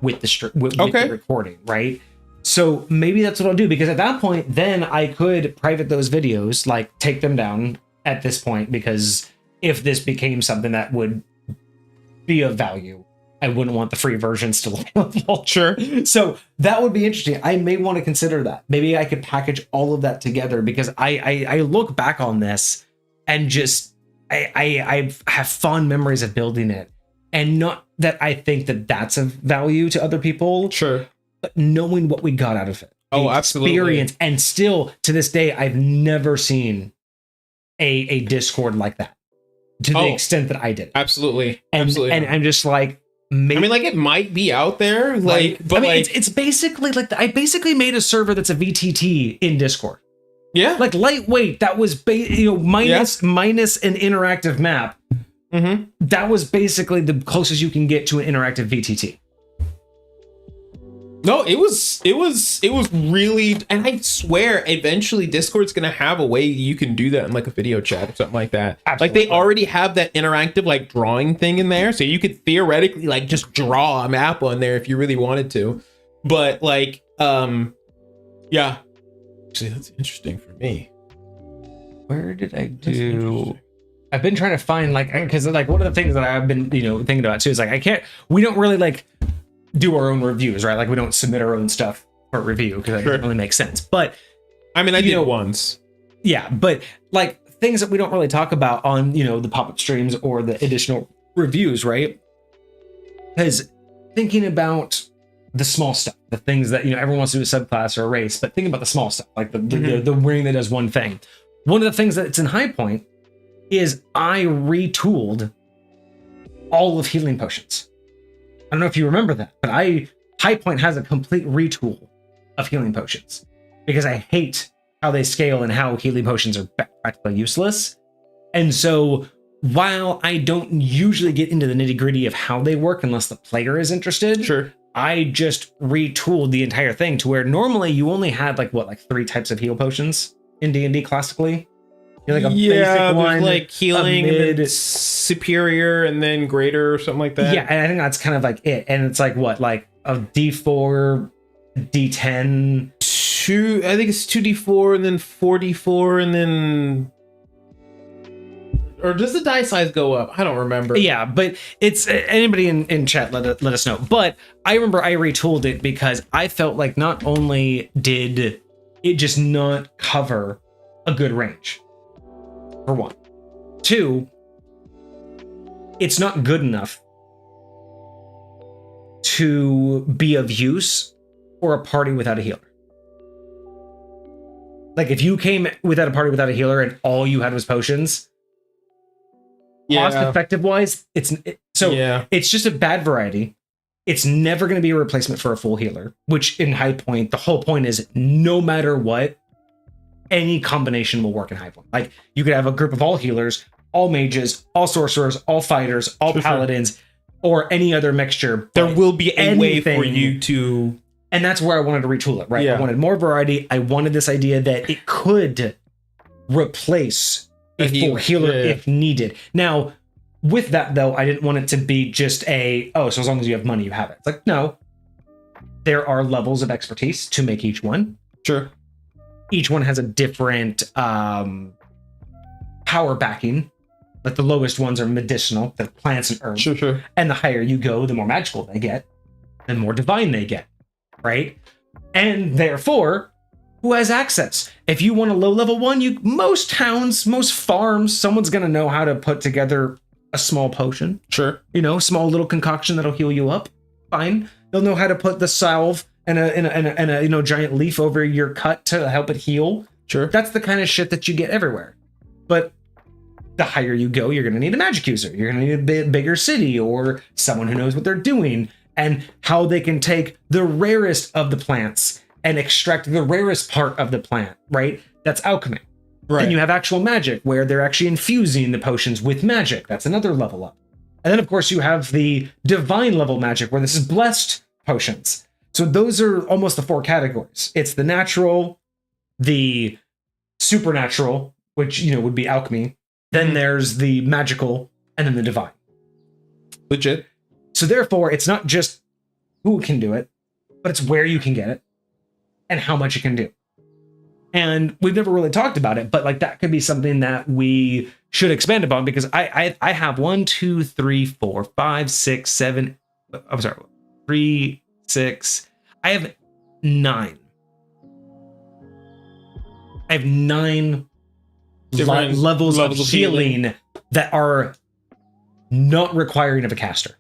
with the with the recording, right? So maybe that's what I'll do, because at that point, then I could private those videos, like take them down at this point, because if this became something that would be of value, I wouldn't want the free version still available. Sure. So that would be interesting. I may want to consider that. Maybe I could package all of that together, because I look back on this and just I have fond memories of building it, and not that I think that that's of value to other people. Sure. But knowing what we got out of it. Oh, the absolutely. Experience, and still to this day, I've never seen a Discord like that to the extent that I did. Absolutely. And I'm just like, maybe, I mean, like, it might be out there, like, right? but I mean, like, it's basically like I basically made a server that's a VTT in Discord, yeah, like lightweight. That was minus an interactive map. mm-hmm. That was basically the closest you can get to an interactive VTT. No, it was really, and I swear eventually Discord's gonna have a way you can do that in like a video chat or something like that. Absolutely. Like, they already have that interactive like drawing thing in there, so you could theoretically like just draw a map on there if you really wanted to. But like, yeah, actually that's interesting for me. Where did I do? I've been trying to find, like, because like one of the things that I've been thinking about too is like we don't really like do our own reviews, right? Like, we don't submit our own stuff for review, because that doesn't really make sense. But I mean, I did once. Yeah, but like things that we don't really talk about on the pop-up streams or the additional reviews, right? Because thinking about the small stuff, the things that everyone wants to do a subclass or a race, but thinking about the small stuff, like the ring that does one thing. One of the things that's in High Point is I retooled all of healing potions. I don't know if you remember that, but High Point has a complete retool of healing potions, because I hate how they scale and how healing potions are practically useless. And so while I don't usually get into the nitty-gritty of how they work unless the player is interested, Sure. I just retooled the entire thing to where normally you only had like 3 types of heal potions in D&D classically. You're like a basic one, like healing, a and mid, then superior, and then greater, or something like that. Yeah, and I think that's kind of like it. And it's like like a D4, D10. I think it's 2d4 and then 4d4 and then, or does the die size go up? I don't remember. Yeah, but it's anybody in chat let us know. But I remember I retooled it because I felt like not only did it just not cover a good range, for one. 2, it's not good enough to be of use for a party without a healer. Like, if you came without a party without a healer and all you had was potions, cost effective wise, it's just a bad variety. It's never going to be a replacement for a full healer, which in High Point, the whole point is no matter what, any combination will work in High Point. Like, you could have a group of all healers, all mages, all sorcerers, all fighters, all paladins, or any other mixture. There will be a way for anything. you to... And that's where I wanted to retool it, right? Yeah. I wanted more variety. I wanted this idea that it could replace a full healer if needed. Now, with that, though, I didn't want it to be just so as long as you have money, you have it. It's like, no. There are levels of expertise to make each one. Sure. Each one has a different power backing. Like, the lowest ones are medicinal, the plants and herbs. Sure. And the higher you go, the more magical they get, the more divine they get, right? And therefore, who has access? If you want a low level one, most towns, most farms, someone's gonna know how to put together a small potion. Sure. Small little concoction that'll heal you up. Fine. They'll know how to put the salve and a giant leaf over your cut to help it heal. Sure. That's the kind of shit that you get everywhere. But the higher you go, you're going to need a magic user. You're going to need a bigger city or someone who knows what they're doing and how they can take the rarest of the plants and extract the rarest part of the plant, right? That's alchemy. Right. And you have actual magic where they're actually infusing the potions with magic. That's another level up. And then, of course, you have the divine level magic where this is blessed potions. So those are almost the 4 categories. It's the natural, the supernatural, which, would be alchemy. Then there's the magical, and then the divine. Legit. So therefore, it's not just who can do it, but it's where you can get it and how much it can do. And we've never really talked about it, but like that could be something that we should expand upon because I have 1, 2, 3, 4, 5, 6, 7. I'm sorry, 3, 6. I have 9. I have 9 levels of healing that are not requiring of a caster.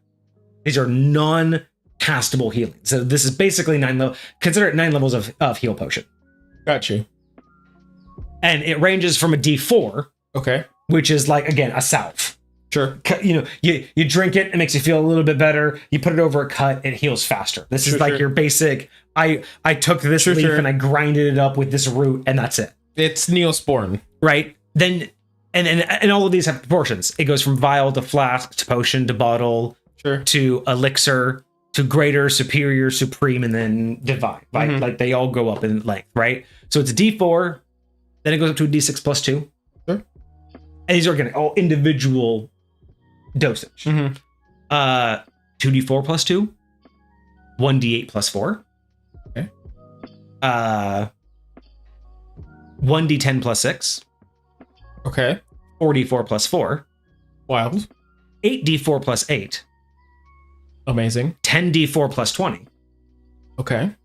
These are non-castable healing. So this is basically consider it 9 levels of heal potion. Got you. And it ranges from a D4, okay, which is like, again, a salve. Sure. You drink it, it makes you feel a little bit better. You put it over a cut, it heals faster. This is like your basic, I took this leaf and I grinded it up with this root and that's it. It's Neosporin. Right? Then, and all of these have proportions. It goes from vial to flask to potion to bottle to elixir to greater, superior, supreme, and then divine. Right? Mm-hmm. Like they all go up in length, right? So it's a D4, then it goes up to a D6 plus 2. Sure. And these are getting all individual dosage. Mm-hmm. 2d4 plus 2, 1d8 plus 4, okay, 1d10 plus 6, okay, 4d4 plus 4, wild, 8d4 plus 8, amazing, 10d4 plus 20, okay,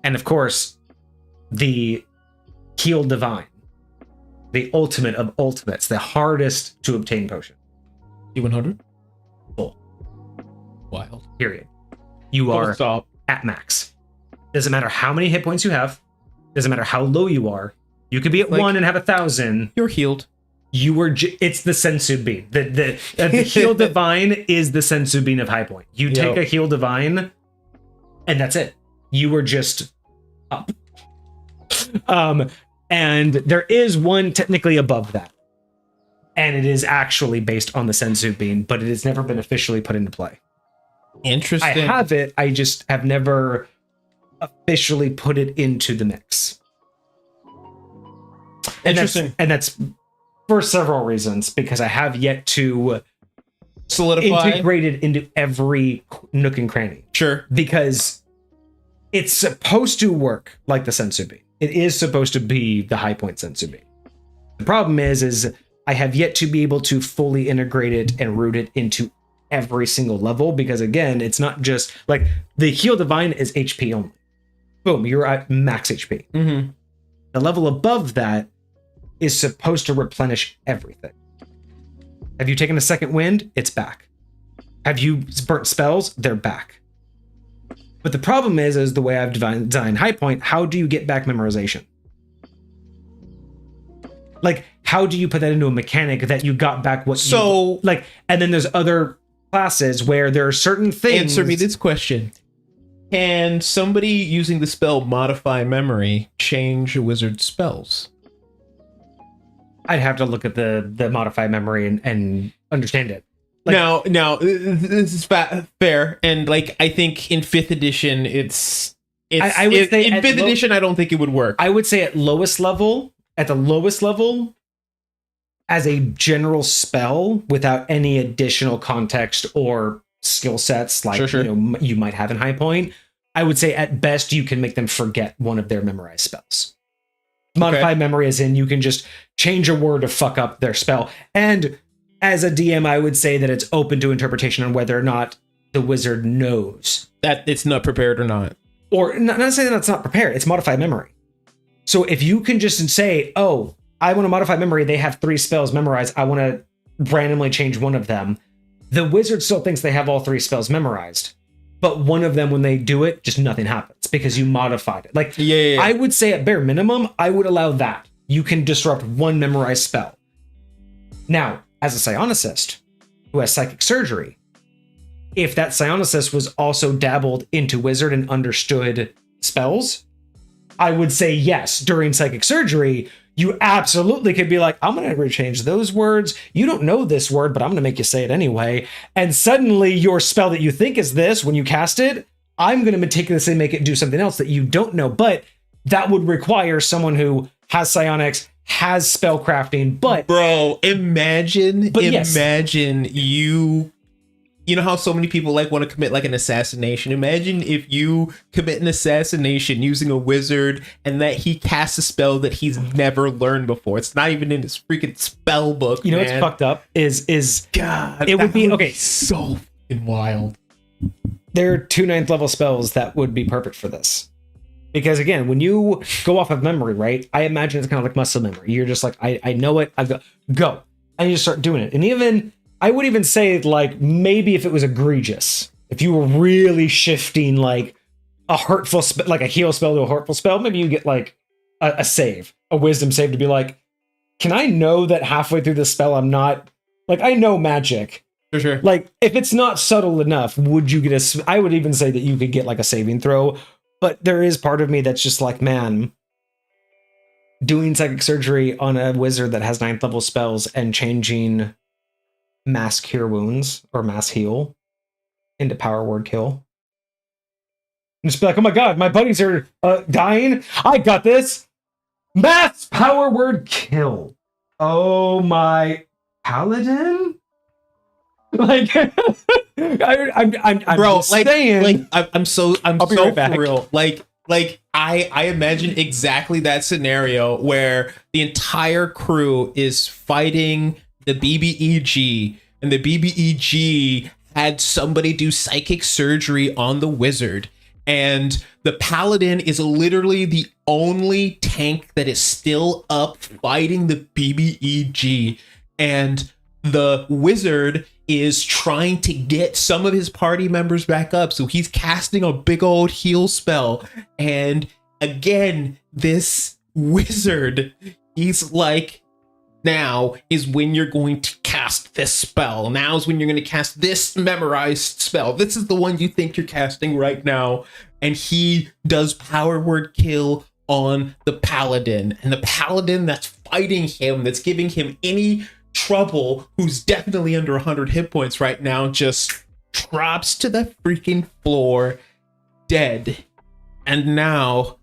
and of course the Heal Divine, the ultimate of ultimates, the hardest to obtain potion. D100? Full. Wild. Period. You are at max. Doesn't matter how many hit points you have. Doesn't matter how low you are. You could be at 1 and have 1,000. You're healed. You were. It's the Sensu Bean. The Heal Divine is the Sensu Bean of High Point. You take a Heal Divine, and that's it. You were just up. And there is one technically above that. And it is actually based on the Sensu Bean, but it has never been officially put into play. Interesting. I have it, I just have never officially put it into the mix. Interesting. And that's for several reasons, because I have yet to solidify, integrate it into every nook and cranny. Sure. Because it's supposed to work like the Sensu Bean. It is supposed to be the High Point Sensu Bean. The problem is I have yet to be able to fully integrate it and root it into every single level, because again, it's not just like the Heal Divine is HP only. Boom, you're at max HP. Mm-hmm. The level above that is supposed to replenish everything. Have you taken a second wind? It's back. Have you burnt spells? They're back. But the problem is the way I've designed High Point, how do you get back memorization? Like, how do you put that into a mechanic that you got back what you... Like, and then there's other classes where there are certain things... Answer me this question. Can somebody using the spell Modify Memory change a wizard's spells? I'd have to look at the Modify Memory and understand it. Like, now, this is fair, and like I think in 5th edition, I would say in 5th edition, I don't think it would work. I would say at the lowest level, as a general spell without any additional context or skill sets like you might have in High Point, I would say at best you can make them forget one of their memorized spells. Modify Memory as in you can just change a word to fuck up their spell. And as a DM, I would say that it's open to interpretation on whether or not the wizard knows that it's not prepared or not. Or not saying that it's not prepared, it's Modify Memory. So if you can just say, oh, I want to Modify Memory, they have 3 spells memorized, I want to randomly change one of them, the wizard still thinks they have all 3 spells memorized. But one of them, when they do it, just nothing happens because you modified it. Like, I would say at bare minimum, I would allow that. You can disrupt one memorized spell. Now, as a psionicist who has psychic surgery, if that psionicist was also dabbled into wizard and understood spells, I would say yes. During psychic surgery, you absolutely could be like, I'm going to change those words. You don't know this word, but I'm going to make you say it anyway. And suddenly your spell that you think is this, when you cast it, I'm going to meticulously make it do something else that you don't know. But that would require someone who has psionics, has spellcrafting, but... Bro, imagine you know how so many people like want to commit like an assassination? Imagine if you commit an assassination using a wizard and that he casts a spell that he's never learned before. It's not even in his freaking spell book. You know what's fucked up is God, it would be okay. So fucking wild. There are 2 9th level spells that would be perfect for this. Because again, when you go off of memory, right? I imagine it's kind of like muscle memory. You're just like, I know it. I go. And you just start doing it. And even I would even say, like, maybe if it was egregious, if you were really shifting like a hurtful like a heal spell to a hurtful spell, maybe you get like a save, a wisdom save to be like, can I know that halfway through the spell I'm not like, I know magic. For sure. Like, if it's not subtle enough, would you get I would even say that you could get like a saving throw. But there is part of me that's just like, man, doing psychic surgery on a wizard that has 9th level spells and changing mass cure wounds or mass heal into power word kill. And just be like, oh my god, my buddies are dying. I got this. Mass power word kill. Oh my paladin. Like, I'm bro, like, saying, I'm so right back. for real. Like I imagine exactly that scenario where the entire crew is fighting the BBEG, and the BBEG had somebody do psychic surgery on the wizard, and the paladin is literally the only tank that is still up fighting the BBEG, and the wizard is trying to get some of his party members back up, so he's casting a big old heal spell. And again, this wizard, he's like, now is when you're going to cast this spell. Now is when you're going to cast this memorized spell. This is the one you think you're casting right now. And he does power word kill on the paladin. And the paladin that's fighting him, that's giving him any trouble, who's definitely under 100 hit points right now, just drops to the freaking floor dead. And now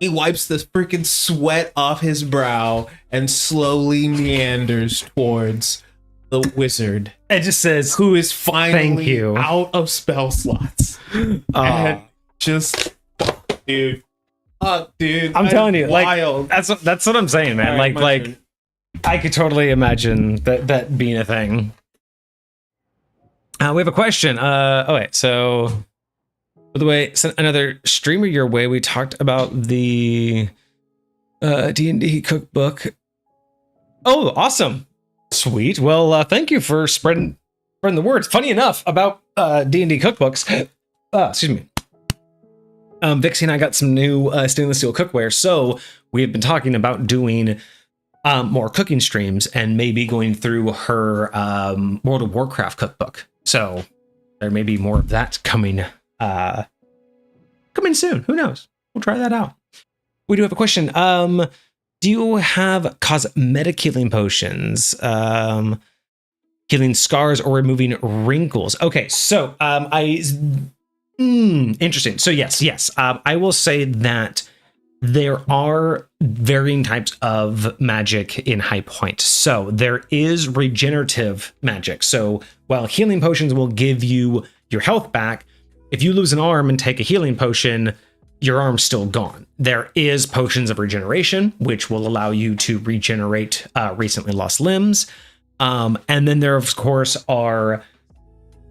he wipes the freaking sweat off his brow and slowly meanders towards the wizard. It just says, who is finally you. out of spell slots. And just dude, I'm telling you, wild. like that's what I'm saying, man. Right, like I could totally imagine that being a thing. We have a question. So by the way, sent another streamer your way. We talked about the D&D cookbook. Oh, awesome. Sweet. Well, thank you for spreading the words. Funny enough about D&D cookbooks. Excuse me. Vixie and I got some new stainless steel cookware. So we have been talking about doing more cooking streams and maybe going through her World of Warcraft cookbook. So there may be more of that coming soon. Who knows? We'll try that out. We do have a question. Do you have cosmetic healing potions? Healing scars or removing wrinkles? Okay, so interesting. So yes. I will say that there are varying types of magic in High Point. So there is regenerative magic. So while healing potions will give you your health back, if you lose an arm and take a healing potion, your arm's still gone. There is potions of regeneration, which will allow you to regenerate recently lost limbs. And then there, of course, are...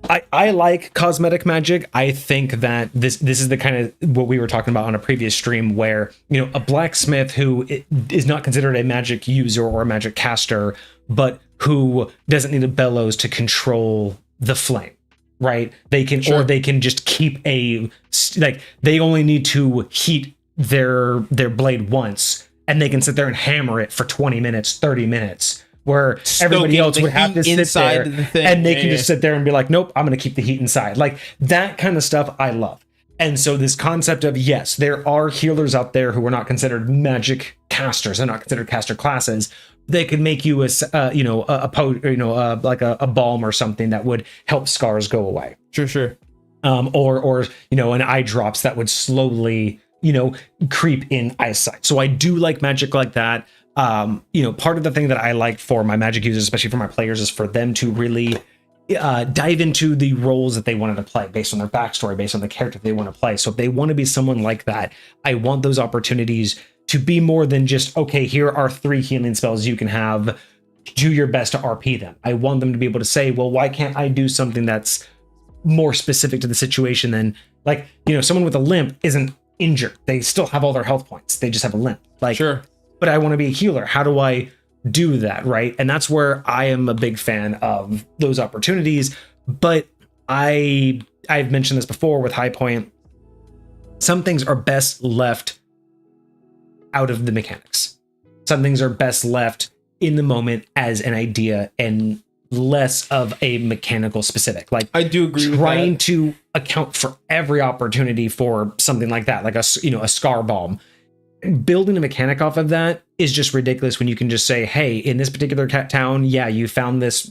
I like cosmetic magic. I think that this is the kind of what we were talking about on a previous stream where, you know, a blacksmith who is not considered a magic user or a magic caster, but who doesn't need a bellows to control the flame, right? They can, or they can just keep they only need to heat their blade once and they can sit there and hammer it for 20 minutes, 30 minutes, where everybody else would have to sit there and they can just sit there and be like, nope, I'm going to keep the heat inside. Like that kind of stuff I love. And so this concept of, yes, there are healers out there who are not considered magic casters. They're not considered caster classes. They could make you like a balm or something that would help scars go away. Sure. Or an eye drops that would slowly, creep in eyesight. So I do like magic like that. Part of the thing that I like for my magic users, especially for my players, is for them to really dive into the roles that they wanted to play based on their backstory, based on the character they want to play. So if they want to be someone like that, I want those opportunities to be more than just, okay, here are 3 healing spells you can have, do your best to RP them. I want them to be able to say, well, why can't I do something that's more specific to the situation than, like, someone with a limp isn't injured. They still have all their health points. They just have a limp. Like, sure. But I want to be a healer. How do I do that, right? And that's where I am a big fan of those opportunities. But I've mentioned this before with High Point. Some things are best left out of the mechanics. Some things are best left in the moment as an idea and less of a mechanical specific. Like, I do agree with trying that. to account for every opportunity for something like that, like a scar balm. Building a mechanic off of that is just ridiculous when you can just say, hey, in this particular town, yeah, you found this,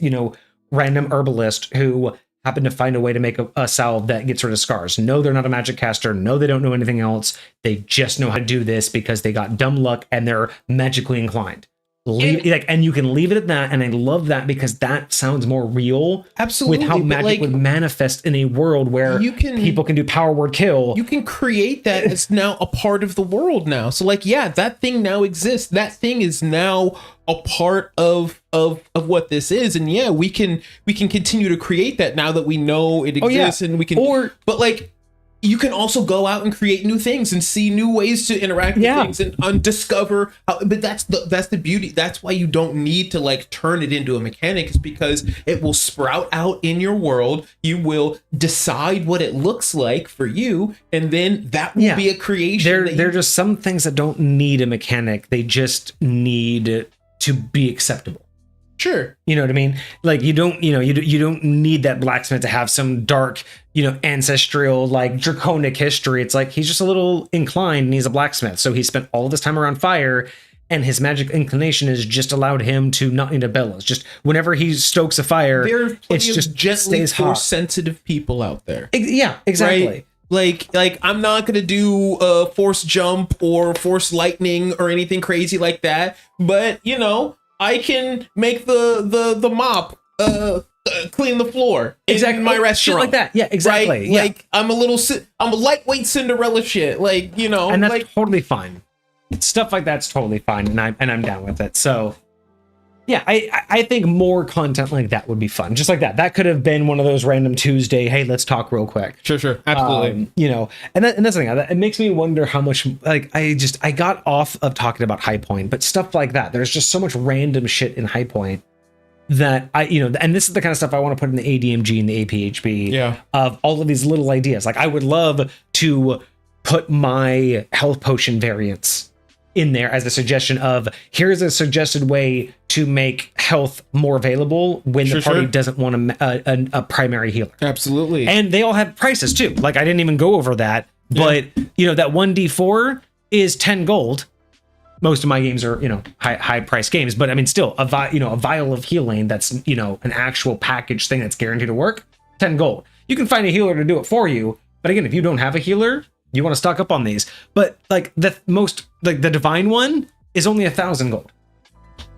random herbalist who happened to find a way to make a salve that gets rid of scars. No, they're not a magic caster. No, they don't know anything else. They just know how to do this because they got dumb luck and they're magically inclined. And you can leave it at that, and I love that because that sounds more real. Absolutely, with how magic would manifest in a world where people can do power word kill. You can create that as now a part of the world now. So that thing now exists. That thing is now a part of what this is, and we can continue to create that now that we know it exists, and we can. You can also go out and create new things and see new ways to interact with things and discover how, but that's the beauty. That's why you don't need to turn it into a mechanic, is because it will sprout out in your world. You will decide what it looks like for you, and then that will be a creation. There are just some things that don't need a mechanic. They just need to be acceptable. Sure. You know what I mean? Like, you don't need that blacksmith to have some dark, ancestral, draconic history. It's like, he's just a little inclined and he's a blacksmith. So he spent all this time around fire, and his magic inclination has just allowed him to not need a bellows. Just whenever he stokes a fire, it's just gently stays hot. Sensitive people out there. Yeah, exactly. Right? Like I'm not going to do a force jump or force lightning or anything crazy like that. But, I can make the mop clean the floor in my restaurant. Shit like that. Yeah, exactly. Right? Yeah. Like I'm a lightweight Cinderella shit. And that's totally fine. Stuff like that's totally fine, and I'm down with it. So yeah, I think more content like that would be fun. Just like that. That could have been one of those random Tuesday, hey, let's talk real quick. Sure. Absolutely. And that's the thing. It makes me wonder how much, I got off of talking about High Point, but stuff like that. There's just so much random shit in High Point that and this is the kind of stuff I want to put in the ADMG and the APHB of all of these little ideas. Like, I would love to put my health potion variants in there as a suggestion of, here's a suggested way to make health more available when the party doesn't want a primary healer. Absolutely. And they all have prices too. Like, I didn't even go over that, but that 1d4 is 10 gold. Most of my games are, high price games, but I mean, still a vial of healing that's, an actual package thing that's guaranteed to work, 10 gold. You can find a healer to do it for you. But again, if you don't have a healer, you want to stock up on these. But the divine one is only 1,000 gold.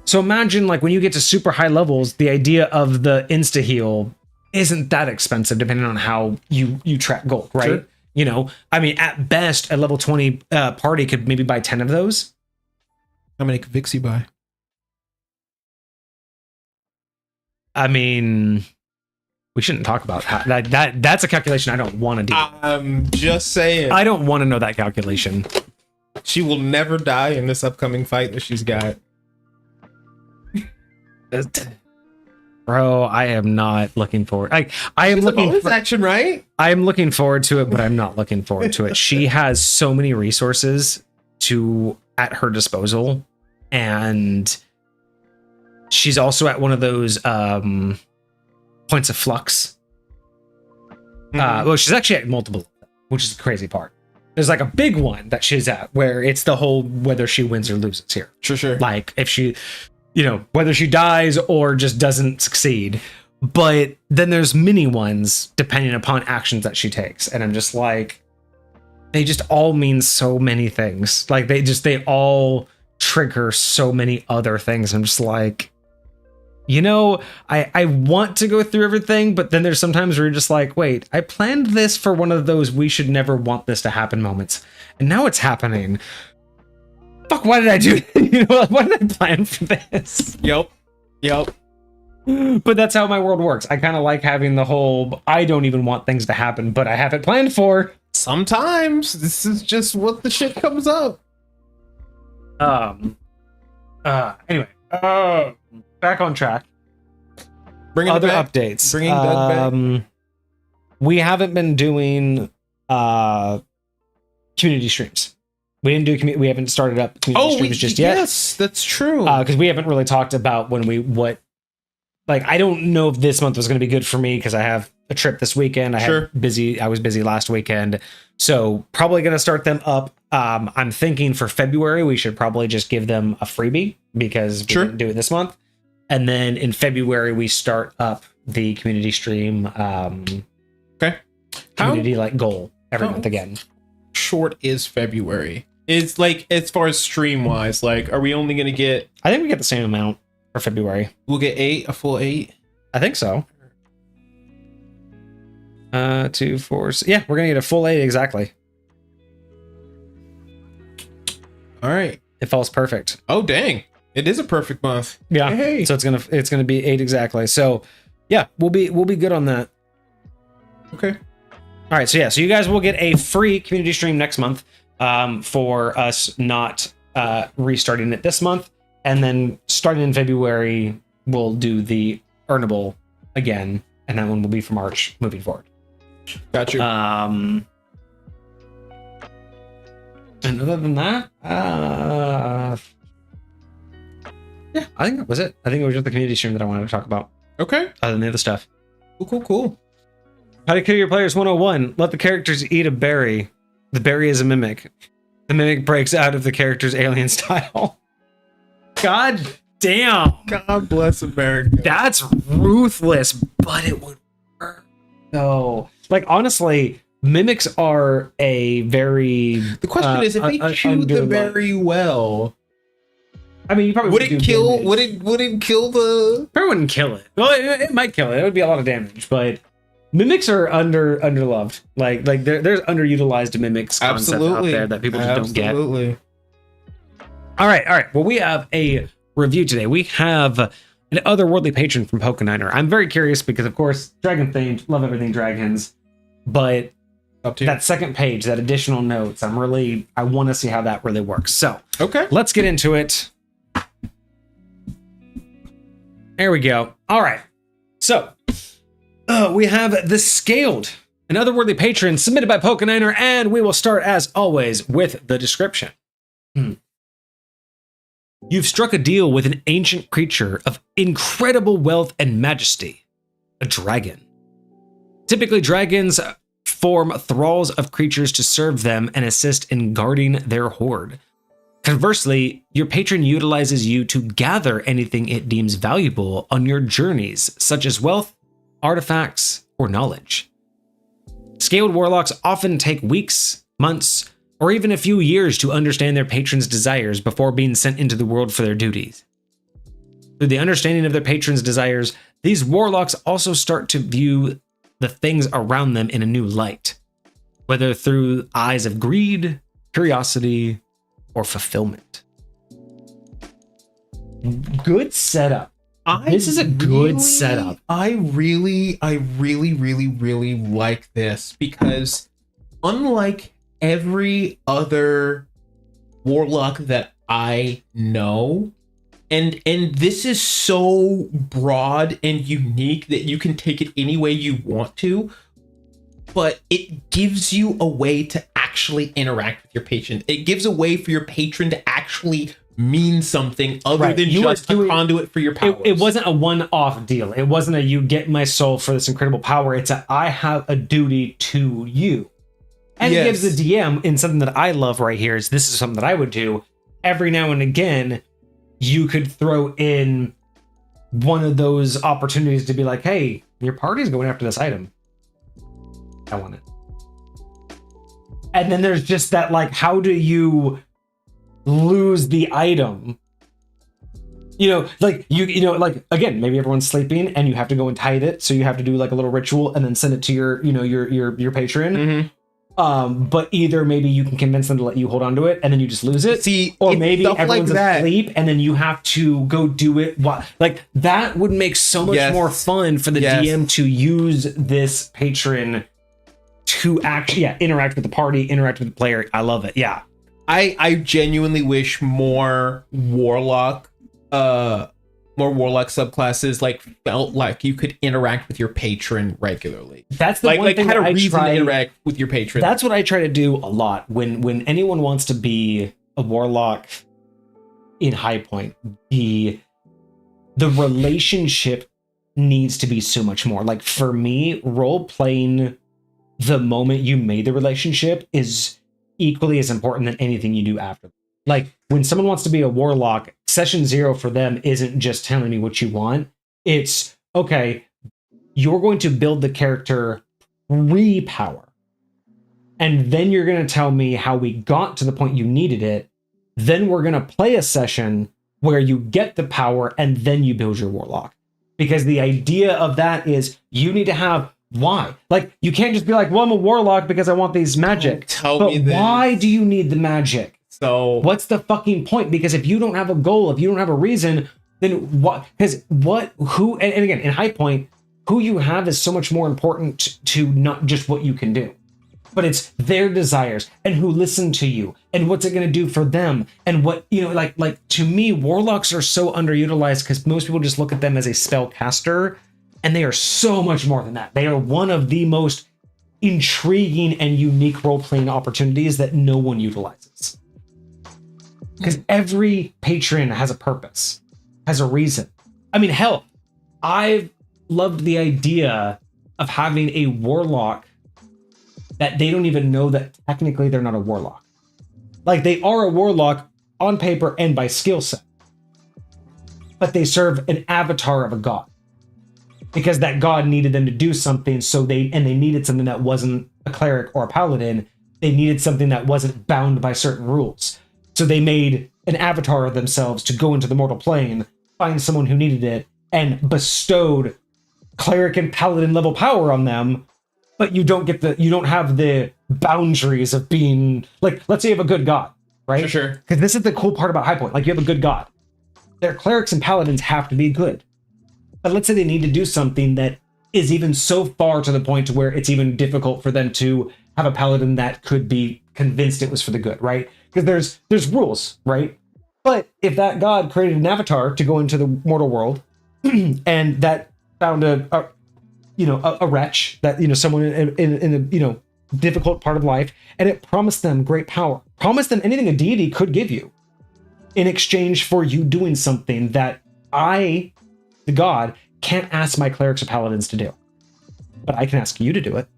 So imagine, when you get to super high levels, the idea of the insta heal isn't that expensive, depending on how you track gold, right? Sure. I mean, at best, a level 20 party could maybe buy 10 of those. How many could Vixie buy? I mean, we shouldn't talk about that. That's a calculation I don't want to do. I'm just saying. I don't want to know that calculation. She will never die in this upcoming fight that she's got. Bro, I am not looking forward. I am looking for action, right? I am looking forward to it, but I'm not looking forward to it. She has so many resources to at her disposal, and she's also at one of those points of flux. Well, she's actually at multiple, which is the crazy part. There's like a big one that she's at where it's the whole whether she wins or loses here. Sure. Like if she, whether she dies or just doesn't succeed. But then there's mini ones depending upon actions that she takes. And I'm just like, they just all mean so many things. Like they all trigger so many other things. I'm just like, I want to go through everything, but then there's sometimes where you're just like, wait, I planned this for one of those we should never want this to happen moments. And now it's happening. Fuck, why did I do that? Why did I plan for this? Yep. But that's how my world works. I kind of like having the whole, I don't even want things to happen, but I have it planned for. Sometimes this is just what the shit comes up. Anyway, back on track. Bringing other updates. Bringing Doug back. We haven't been doing community streams. We haven't started up community streams just yet. Yes, that's true. Because we haven't really talked about I don't know if this month was going to be good for me because I have a trip this weekend. I was busy last weekend. So probably going to start them up. I'm thinking for February, we should probably just give them a freebie because we didn't do it this month. And then in February, we start up the community stream. Community goal every month again. Short is February? It's like, as far as stream wise, like, are we only going to get? I think we get the same amount for February. We'll get a full 8. I think so. 2, 4. Yeah, we're gonna get a full 8 exactly. All right, it falls perfect. Oh dang, it is a perfect month. Yeah. Hey. So it's gonna be 8 exactly. So yeah, we'll be good on that. Okay. All right. So yeah, so you guys will get a free community stream next month for us not restarting it this month, and then starting in February we'll do the earnable again, and that one will be for March moving forward. Got you. And other than that, yeah, I think that was it. I think it was just the community stream that I wanted to talk about. Okay. Other than the other stuff. Cool. How to kill your players 101. Let the characters eat a berry. The berry is a mimic. The mimic breaks out of the character's alien style. God damn. God bless America. That's ruthless, but it would work. No. Like, honestly, mimics are a very... The question is, if they chew the berry well... I mean, you probably would it kill the... Probably wouldn't kill it. Well, it might kill it. It would be a lot of damage, but mimics are underloved. Like there's underutilized mimics concept out there that people just don't get. Absolutely. All right. Well, we have a review today. We have an otherworldly patron from Pokeniner. I'm very curious because, of course, dragon themed, love everything dragons, but that second page, that additional notes, I want to see how that really works. So, okay, let's get into it. There we go. All right. So, we have The Scaled, an otherworldly patron submitted by Pokeniner, and we will start, as always, with the description. You've struck a deal with an ancient creature of incredible wealth and majesty, a dragon. Typically, dragons form thralls of creatures to serve them and assist in guarding their hoard. Conversely, your patron utilizes you to gather anything it deems valuable on your journeys, such as wealth, artifacts, or knowledge. Scaled warlocks often take weeks, months, or even a few years to understand their patron's desires before being sent into the world for their duties. Through the understanding of their patron's desires, these warlocks also start to view the things around them in a new light, whether through eyes of greed, curiosity, or fulfillment. Good setup. This is a good setup. I really like this because unlike every other warlock that I know, and this is so broad and unique that you can take it any way you want to, but it gives you a way to actually actually interact with your patron. It gives a way for your patron to actually mean something other than just a conduit for your powers. It wasn't a one-off deal. It wasn't a you get my soul for this incredible power. It's a I have a duty to you. And it gives the DM, in something that I love right here, is this is something that I would do. Every now and again, you could throw in one of those opportunities to be like, hey, your party's going after this item. I want it. And then there's just that, like, how do you lose the item? You know, like, like, again, maybe everyone's sleeping and you have to go and tide it. So you have to do like a little ritual and then send it to your, your patron. Mm-hmm. But either maybe you can convince them to let you hold on to it and then you just lose it. Or maybe everyone's asleep and then you have to go do it. Like, that would make so much more fun for the DM to use this patron to actually interact with the party, interact with the player. I love it. Yeah. I genuinely wish more warlock subclasses like felt like you could interact with your patron regularly. That's the one thing had a reason to interact with your patron. That's what I try to do a lot when anyone wants to be a warlock in High Point. The relationship needs to be so much more. Like, for me, role playing the moment you made the relationship is equally as important than anything you do after. Like, when someone wants to be a warlock, session 0 for them isn't just telling me what you want. It's, okay, you're going to build the character pre-power. And then you're going to tell me how we got to the point you needed it. Then we're going to play a session where you get the power and then you build your warlock. Because the idea of that is you need to have why. Like, you can't just be like, well, I'm a warlock because I want these magic. But why do you need the magic? So what's the fucking point? Because if you don't have a goal, if you don't have a reason, then what? Because who, and again, in High Point, who you have is so much more important to not just what you can do, but it's their desires and who listen to you and what's it going to do for them. And what, like to me, warlocks are so underutilized because most people just look at them as a spellcaster, and they are so much more than that. They are one of the most intriguing and unique role-playing opportunities that no one utilizes. Because every patron has a purpose, has a reason. I mean, hell, I've loved the idea of having a warlock that they don't even know that technically they're not a warlock. Like, they are a warlock on paper and by skill set, but they serve an avatar of a god because that god needed them to do something. So they needed something that wasn't a cleric or a paladin. They needed something that wasn't bound by certain rules. So they made an avatar of themselves to go into the mortal plane, find someone who needed it, and bestowed cleric and paladin level power on them. But you don't have the boundaries of being, like, let's say you have a good god, right? Sure. Because this is the cool part about High Point. Like, you have a good god. Their clerics and paladins have to be good. But let's say they need to do something that is even so far to the point to where it's even difficult for them to have a paladin that could be convinced it was for the good, right? Because there's rules, right? But if that god created an avatar to go into the mortal world, and that found a wretch, that, someone in a difficult part of life, and it promised them great power, promised them anything a deity could give you in exchange for you doing something that I, the god, can't ask my clerics or paladins to do, but I can ask you to do it.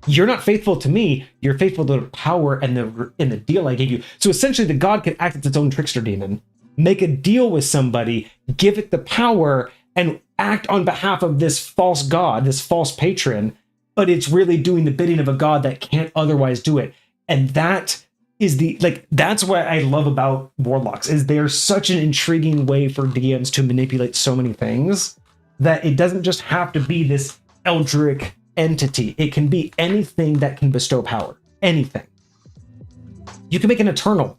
You're not faithful to me. You're faithful to the power and the deal I gave you. So essentially, the god can act as its own trickster demon, make a deal with somebody, give it the power, and act on behalf of this false god, this false patron. But it's really doing the bidding of a god that can't otherwise do it. And that is that's what I love about warlocks, is they're such an intriguing way for DMs to manipulate so many things that it doesn't just have to be this eldritch entity. It can be anything that can bestow power. Anything. You can make an eternal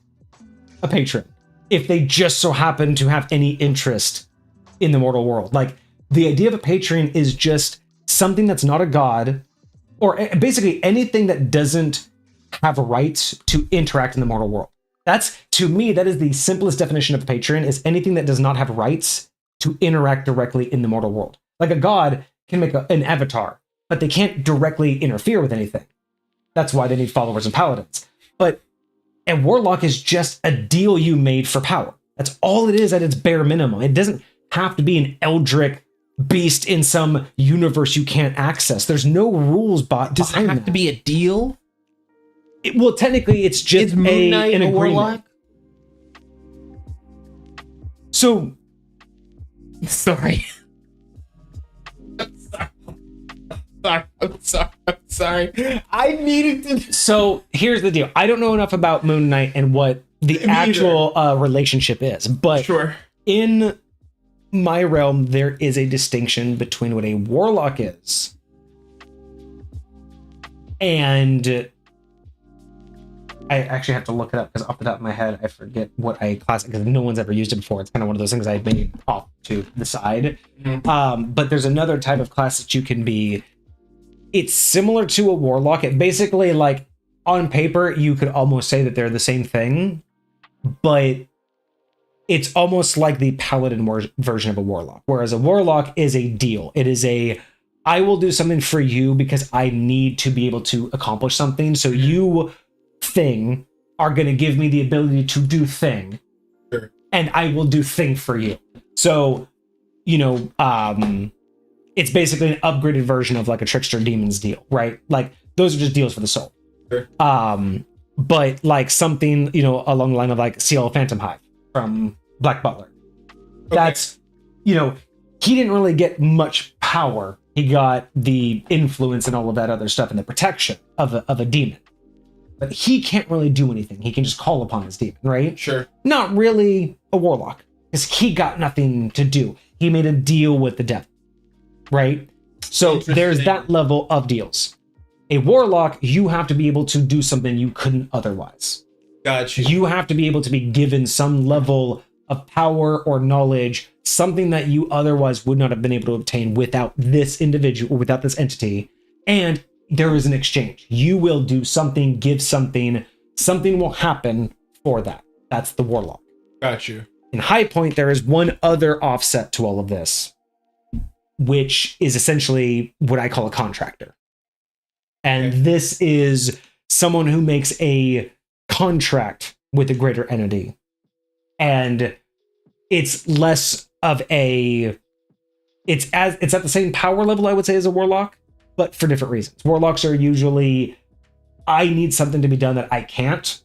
a patron if they just so happen to have any interest in the mortal world. Like, the idea of a patron is just something that's not a god, or basically anything that doesn't have rights to interact in the mortal world. That's, to me, that is the simplest definition of a patron, is anything that does not have rights to interact directly in the mortal world. Like, a god can make an avatar, but they can't directly interfere with anything. That's why they need followers and paladins. But a warlock is just a deal you made for power. That's all it is at its bare minimum. It doesn't have to be an eldritch beast in some universe you can't access. There's no rules behind Does it have to be a deal? Well, technically, it's just Is Moon Knight an a agreement. warlock? So, Sorry. I'm sorry. I needed to. So here's the deal. I don't know enough about Moon Knight and what the actual relationship is, but Sure. in my realm, there is a distinction between what a warlock is and I actually have to look it up because off the top of my head, I forget what I classic because no one's ever used it before. It's kind of one of those things I made off to the side. But there's another type of class that you can be. It's similar to a warlock. It basically, like, on paper, you could almost say that they're the same thing, but it's almost like the paladin version of a warlock. Whereas a warlock is a deal. It is I will do something for you because I need to be able to accomplish something. So you, thing, are going to give me the ability to do thing. Sure. And I will do thing for you. So, it's basically an upgraded version of like a trickster demon's deal, right? Like those are just deals for the soul. Sure. But like something, along the line of like CL Phantom Hive from Black Butler. Okay. That's, he didn't really get much power. He got the influence and all of that other stuff and the protection of a demon. But he can't really do anything. He can just call upon his demon, right? Sure. Not really a warlock, because he got nothing to do. He made a deal with the devil, right? So there's that level of deals. A warlock, you have to be able to do something you couldn't otherwise. Gotcha. You have to be able to be given some level of power or knowledge, something that you otherwise would not have been able to obtain without this individual, without this entity. And there is an exchange. You will do something, give something, something will happen for that. That's the warlock. Got you. In High Point, there is one other offset to all of this, which is essentially what I call a contractor. And this is someone who makes a contract with a greater entity. And it's less of it's at the same power level, I would say, as a warlock, but for different reasons. Warlocks are usually, I need something to be done that I can't.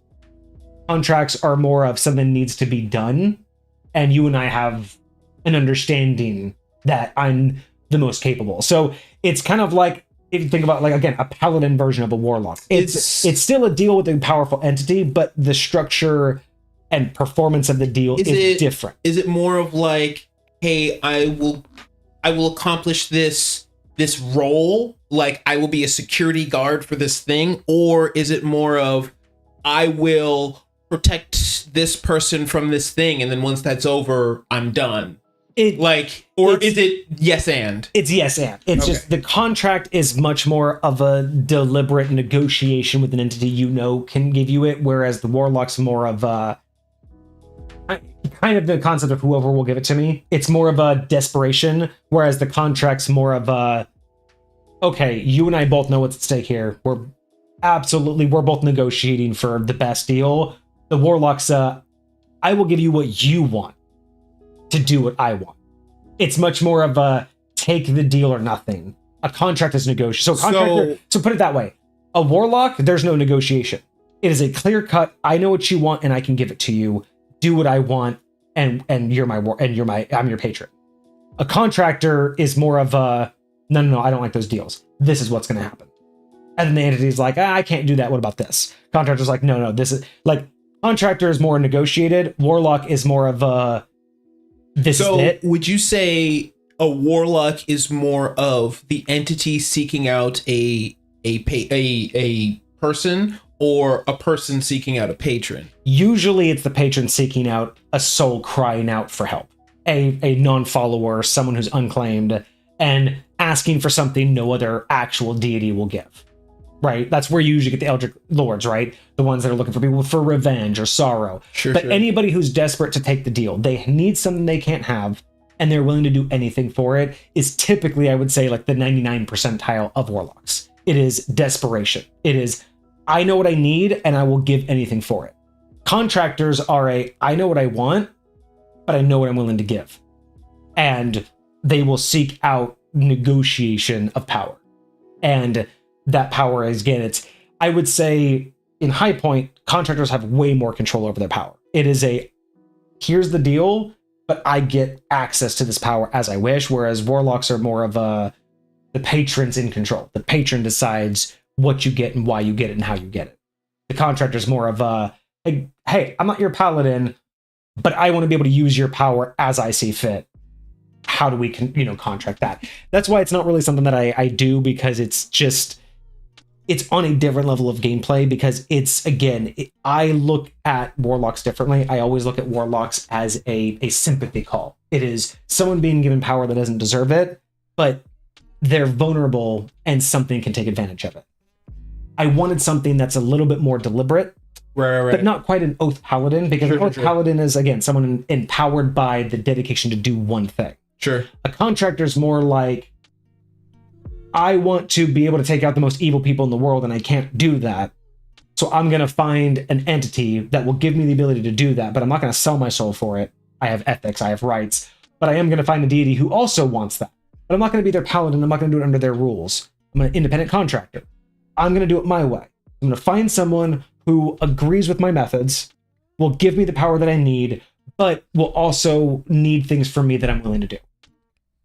Contracts are more of something needs to be done, and you and I have an understanding that I'm the most capable. So it's kind of like, if you think about, like, again, a paladin version of a warlock. It's still a deal with a powerful entity, but the structure and performance of the deal is different. Is it more of like, hey, I will accomplish this role, like I will be a security guard for this thing, or is it more of I will protect this person from this thing, and then once that's over, I'm done? Is it yes and? It's yes and. It's just the contract is much more of a deliberate negotiation with an entity can give you it, whereas the warlock's more of kind of the concept of whoever will give it to me. It's more of a desperation, whereas the contract's more of okay, you and I both know what's at stake here. We're both negotiating for the best deal. The warlock's I will give you what you want to do what I want. It's much more of a take the deal or nothing. A contract is negotiation. So put it that way. A warlock, there's no negotiation. It is a clear cut. I know what you want and I can give it to you. Do what I want, and I'm your patron. A contractor is more of a no, I don't like those deals. This is what's going to happen. And then the entity's like, I can't do that. What about this? Contractor's like, no, this is like, contractor is more negotiated. Warlock is more of a this is it. Would you say a warlock is more of the entity seeking out a person, or a person seeking out a patron? Usually it's the patron seeking out a soul crying out for help. A non-follower, someone who's unclaimed, and asking for something no other actual deity will give. Right? That's where you usually get the Eldritch Lords, right? The ones that are looking for people for revenge or sorrow. Sure. Anybody who's desperate to take the deal, they need something they can't have, and they're willing to do anything for it, is typically, I would say, like the 99 percentile of warlocks. It is desperation. It is, I know what I need and I will give anything for it. Contractors are I know what I want, but I know what I'm willing to give. And they will seek out negotiation of power. And that power is, again, I would say in High Point, contractors have way more control over their power. It is here's the deal, but I get access to this power as I wish, whereas warlocks are more of the patron's in control. The patron decides what you get and why you get it and how you get it. The contractor's more of hey, I'm not your paladin, but I want to be able to use your power as I see fit. How do we contract that? That's why it's not really something that I do, because it's on a different level of gameplay, because I look at warlocks differently. I always look at warlocks as a sympathy call. It is someone being given power that doesn't deserve it, but they're vulnerable and something can take advantage of it. I wanted something that's a little bit more deliberate, right. But not quite an Oath Paladin, because Oath Paladin is, again, someone empowered by the dedication to do one thing. Sure. A contractor's more like, I want to be able to take out the most evil people in the world, and I can't do that. So I'm going to find an entity that will give me the ability to do that, but I'm not going to sell my soul for it. I have ethics, I have rights, but I am going to find a deity who also wants that. But I'm not going to be their paladin, I'm not going to do it under their rules. I'm an independent contractor. I'm going to do it my way. I'm going to find someone who agrees with my methods, will give me the power that I need, but will also need things from me that I'm willing to do.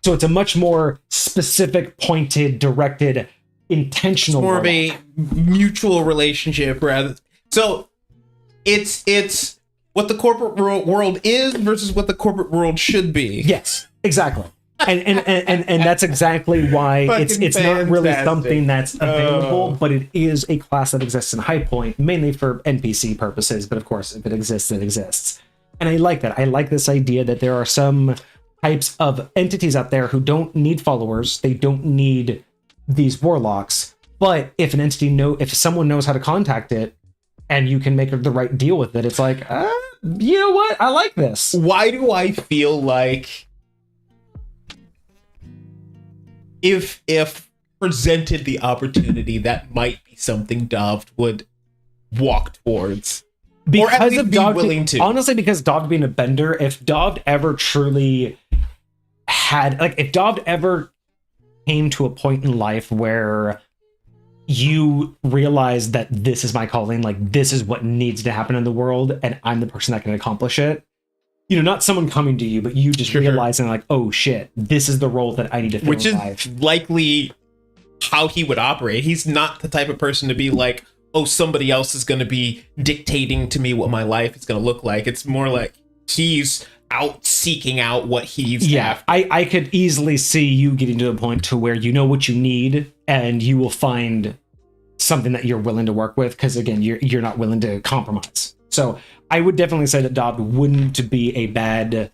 So it's a much more specific, pointed, directed, intentional. It's more of a mutual relationship, rather. So it's what the corporate world is versus what the corporate world should be. Yes, exactly. And that's exactly why it's not really something that's available, but it is a class that exists in High Point, mainly for NPC purposes. But of course, if it exists, it exists. And I like that. I like this idea that there are some types of entities out there who don't need followers. They don't need these warlocks. But if if someone knows how to contact it, and you can make the right deal with it, it's like, you know what? I like this. Why do I feel like if presented the opportunity, that might be something Dovd would walk towards? Because or at least of be Dovd, willing to. Honestly, because Dovd being a bender, if Dovd ever truly if Dovd ever came to a point in life where you realize that this is my calling, like this is what needs to happen in the world, and I'm the person that can accomplish it. Not someone coming to you, but you just realizing like, oh shit, this is the role that I need to fill in life. Which is likely how he would operate. He's not the type of person to be like, oh, somebody else is going to be dictating to me what my life is going to look like. It's more like he's out seeking out what he's after. I could easily see you getting to a point to where you know what you need, and you will find something that you're willing to work with, because again, you're not willing to compromise. So I would definitely say that Dovd wouldn't be a bad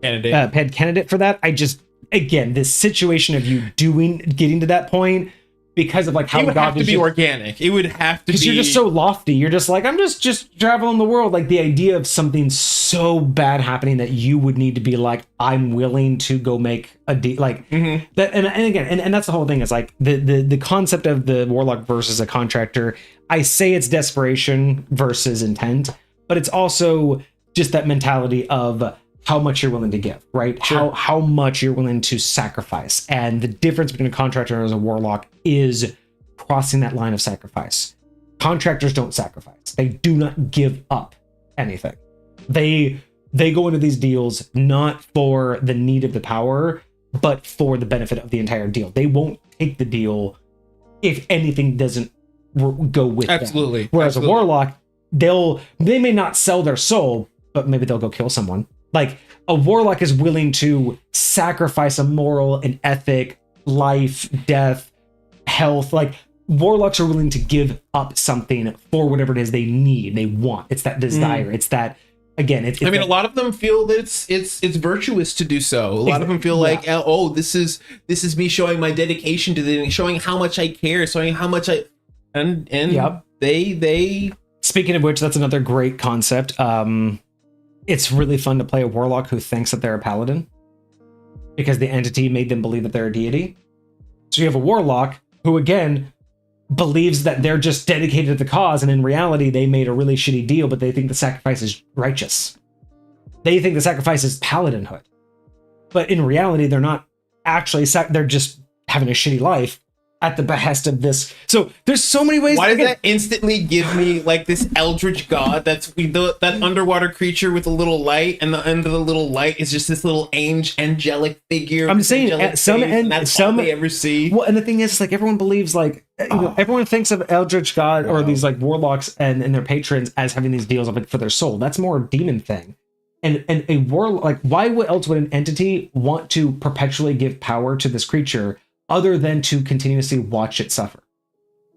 candidate for that. I just, again, this situation of you getting to that point, because of like how it would have to be organic. It would have to be, because you're just so lofty. You're just like, I'm just traveling the world. Like the idea of something so bad happening that you would need to be like, I'm willing to go make a deal, like that. And again, and that's the whole thing. Is like the concept of the warlock versus a contractor. I say it's desperation versus intent, but it's also just that mentality of how much you're willing to give, right? Sure. How much you're willing to sacrifice. And the difference between a contractor and a warlock is crossing that line of sacrifice. Contractors don't sacrifice. They do not give up anything. They go into these deals not for the need of the power, but for the benefit of the entire deal. They won't take the deal if anything doesn't go with Absolutely. them. Whereas a warlock, they may not sell their soul, but maybe they'll go kill someone. Like a warlock is willing to sacrifice a moral, an ethic, life, death, health. Like warlocks are willing to give up something for whatever it is they need, they want. It's that desire. It's that, again, it's I mean, a lot of them feel that it's virtuous to do so. A lot of them feel like, oh, this is me showing my dedication to the, showing how much I care, showing how much I, and they. Speaking of which, that's another great concept. It's really fun to play a warlock who thinks that they're a paladin because the entity made them believe that they're a deity. So you have a warlock who, again, believes that they're just dedicated to the cause, and in reality, they made a really shitty deal, but they think the sacrifice is righteous. They think the sacrifice is paladinhood. But in reality, they're not actually, they're just having a shitty life at the behest of this. So there's so many ways. Why does that instantly give me like this eldritch god that underwater creature with a little light, and the end of the little light is just this little angelic figure? I'm saying some they ever see. Well, and the thing is, like, everyone believes, like, everyone thinks of eldritch god or these like warlocks and their patrons as having these deals of, like, for their soul. That's more a demon thing. And a warlock, like, why else would an entity want to perpetually give power to this creature other than to continuously watch it suffer?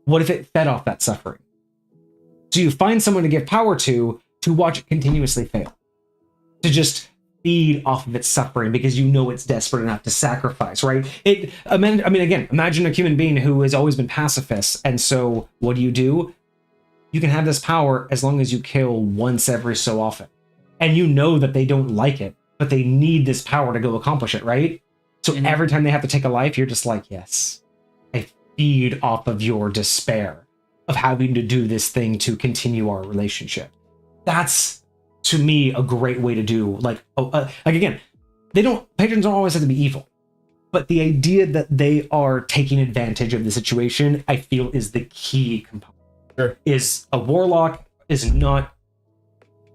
What if it fed off that suffering? So you find someone to give power to watch it continuously fail, to just feed off of its suffering because you know it's desperate enough to sacrifice, right? Imagine a human being who has always been pacifist, and so what do? You can have this power as long as you kill once every so often. And you know that they don't like it, but they need this power to go accomplish it, right? So every time they have to take a life, you're just like, yes, I feed off of your despair of having to do this thing to continue our relationship. That's, to me, a great way to do, like again, patrons don't always have to be evil, but the idea that they are taking advantage of the situation, I feel, is the key component. Sure. Is a warlock is not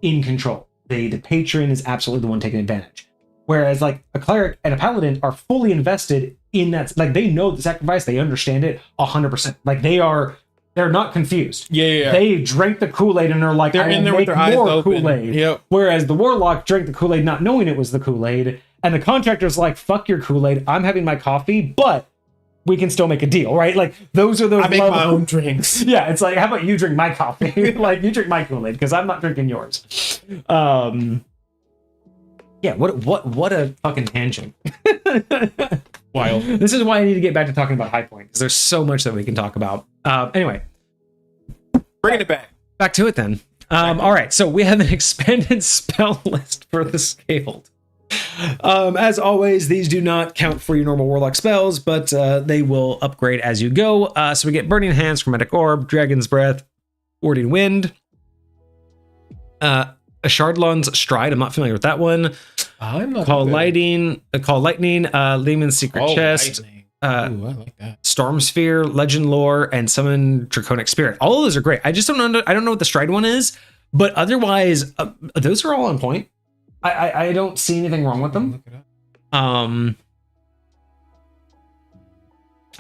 in control. The patron is absolutely the one taking advantage. Whereas, like, a cleric and a paladin are fully invested in that. Like, they know the sacrifice, they understand it 100%. Like, they're not confused. Yeah. They drank the Kool-Aid and they're like, they're in there with their eyes open. Kool-Aid. Yep. Whereas the warlock drank the Kool-Aid not knowing it was the Kool-Aid, and the contractor's like, fuck your Kool-Aid, I'm having my coffee, but we can still make a deal, right? Like, those are those. I make my own drinks. Yeah, it's like, how about you drink my coffee? Like, you drink my Kool-Aid because I'm not drinking yours. Yeah, what a fucking tangent. Wild. This is why I need to get back to talking about High Point, because there's so much that we can talk about. Anyway, bringing it back. Back to it then. All right, so we have an expanded spell list for the Scaled. As always, these do not count for your normal warlock spells, but they will upgrade as you go. So we get Burning Hands, Chromatic Orb, Dragon's Breath, Warding Wind, Ashardlon's Stride. I'm not familiar with that one. I'm not. Call Lightning, Lehman's Secret Chest, Ooh, I like that. Storm Sphere, Legend Lore, and Summon Draconic Spirit. All of those are great. I just don't know. I don't know what the Stride one is, but otherwise, those are all on point. I don't see anything wrong with them. I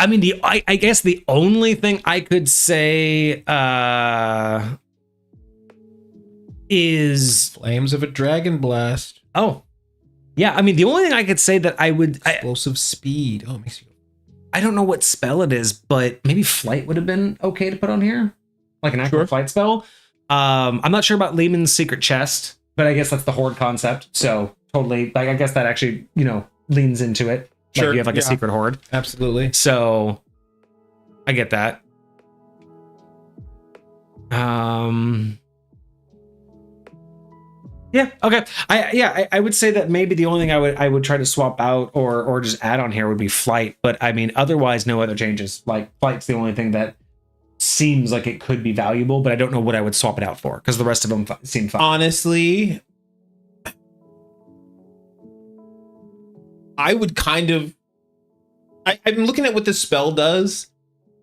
mean, I guess the only thing I could say is Flames of a Dragon Blast. Oh, yeah. I mean, the only thing I could say that I would Explosive Speed. Oh, it makes you. I don't know what spell it is, but maybe Flight would have been okay to put on here, like an actual flight spell. I'm not sure about Lehman's Secret Chest, but I guess that's the Horde concept. So totally, like, I guess that actually, leans into it. Like, you have like a secret Horde. Absolutely. So I get that. Yeah. Okay. I would say that maybe the only thing I would try to swap out or just add on here would be Flight. But I mean, otherwise, no other changes. Like, Flight's the only thing that seems like it could be valuable, but I don't know what I would swap it out for because the rest of them seem fine. Honestly, I would kind of. I'm looking at what this spell does,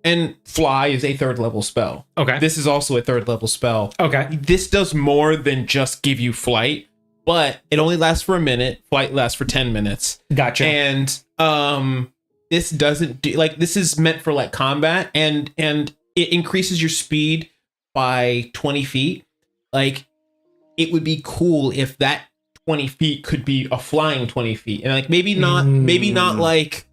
and Fly is a 3rd level spell. Okay. This is also a 3rd level spell. Okay. This does more than just give you Flight, but it only lasts for a minute. Flight lasts for 10 minutes. Gotcha. And this doesn't do, like, this is meant for like combat, and it increases your speed by 20 feet. Like, it would be cool if that 20 feet could be a flying 20 feet, and like maybe not like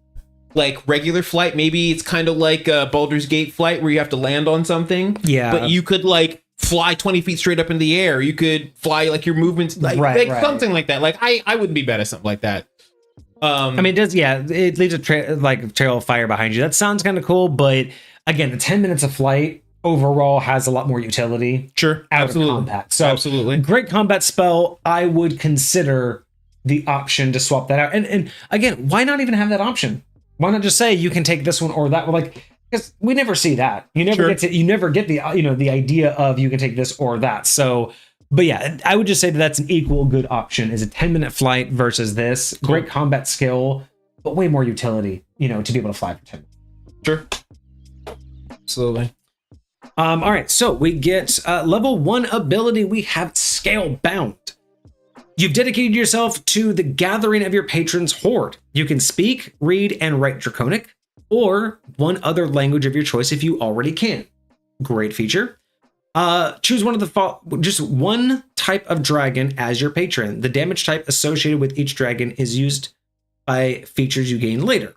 regular flight. Maybe it's kind of like a Baldur's Gate flight where you have to land on something. Yeah. But you could like fly 20 feet straight up in the air. You could fly like your movements, like something like that. Like I would be bad at something like that. I mean, it does. Yeah, it leaves a trail of fire behind you. That sounds kind of cool, but again, the 10 minutes of flight overall has a lot more utility. Sure, out of combat. So absolutely, great combat spell. I would consider the option to swap that out. And again, why not even have that option? Why not just say you can take this one or that one? Like, because we never see that. You never get the the idea of you can take this or that. So, but yeah, I would just say that that's an equal good option. Is a 10-minute flight versus this. Cool. Great combat skill, but way more utility. To be able to fly for 10 minutes. Sure. Absolutely. All right, so we get level 1 ability. We have Scale Bound. You've dedicated yourself to the gathering of your patron's horde. You can speak, read, and write Draconic, or one other language of your choice if you already can. Great feature. Choose one of just one type of dragon as your patron. The damage type associated with each dragon is used by features you gain later.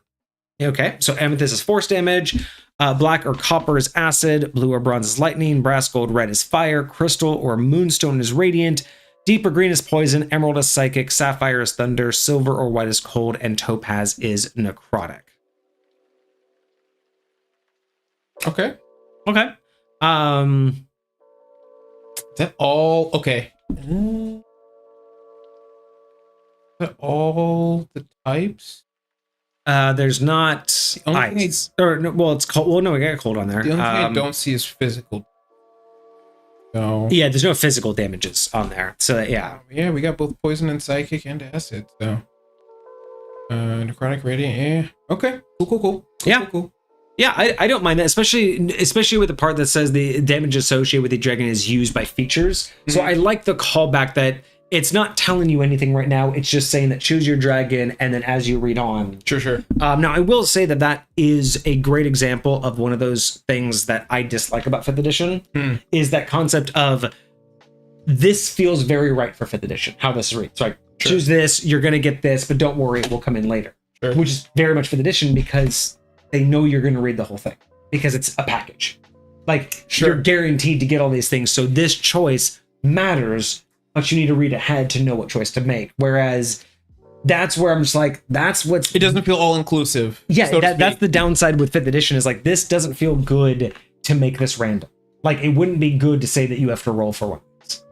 Okay, so Amethyst is force damage, black or copper is acid, blue or bronze is lightning, brass, gold, red is fire, crystal or moonstone is radiant, deep or green is poison, emerald is psychic, sapphire is thunder, silver or white is cold, and topaz is necrotic. Okay. Okay. Is that all? Okay. Is that all the types? There's not ice. Or no, well, it's cold. Well, no, we got cold on there. The only thing I don't see is physical. No. Yeah, there's no physical damages on there. So yeah. Yeah, we got both poison and psychic and acid. So necrotic, radiant. Yeah. Okay. Cool. Yeah. Cool. Yeah, I don't mind that, especially with the part that says the damage associated with the dragon is used by features. Mm-hmm. So I like the callback that it's not telling you anything right now. It's just saying that choose your dragon, and then as you read on. Sure. Now, I will say that is a great example of one of those things that I dislike about 5th edition, is that concept of this feels very right for 5th edition, how this reads. So choose this, you're going to get this, but don't worry, it will come in later. Sure. Which is very much 5th edition because they know you're going to read the whole thing because it's a package. You're guaranteed to get all these things. So this choice matters, but you need to read ahead to know what choice to make. Whereas that's where I'm just like, it doesn't feel all inclusive. Yeah, so that's the downside with 5th edition is this doesn't feel good to make this random. It wouldn't be good to say that you have to roll for once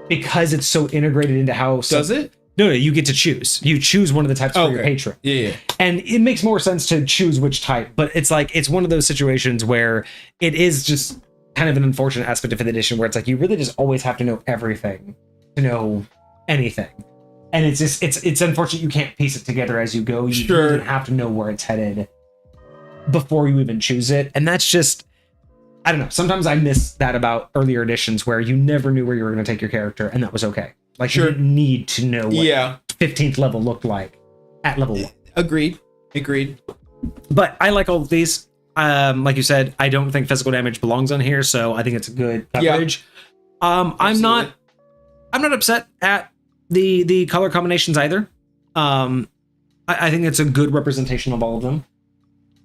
because it's so integrated into how. Does it? No, you get to choose. You choose one of the types for your patron. Yeah. And it makes more sense to choose which type, but it's it's one of those situations where it is just kind of an unfortunate aspect of 5th edition where it's you really just always have to know everything to know anything. And it's unfortunate you can't piece it together as you go. You really have to know where it's headed before you even choose it. And that's just, I don't know. Sometimes I miss that about earlier editions where you never knew where you were going to take your character, and that was okay. You didn't need to know what 15th level looked like at level 1. Agreed. But I like all of these. Like you said, I don't think physical damage belongs on here, so I think it's a good coverage. Yeah. I'm not upset at the color combinations either. I think it's a good representation of all of them.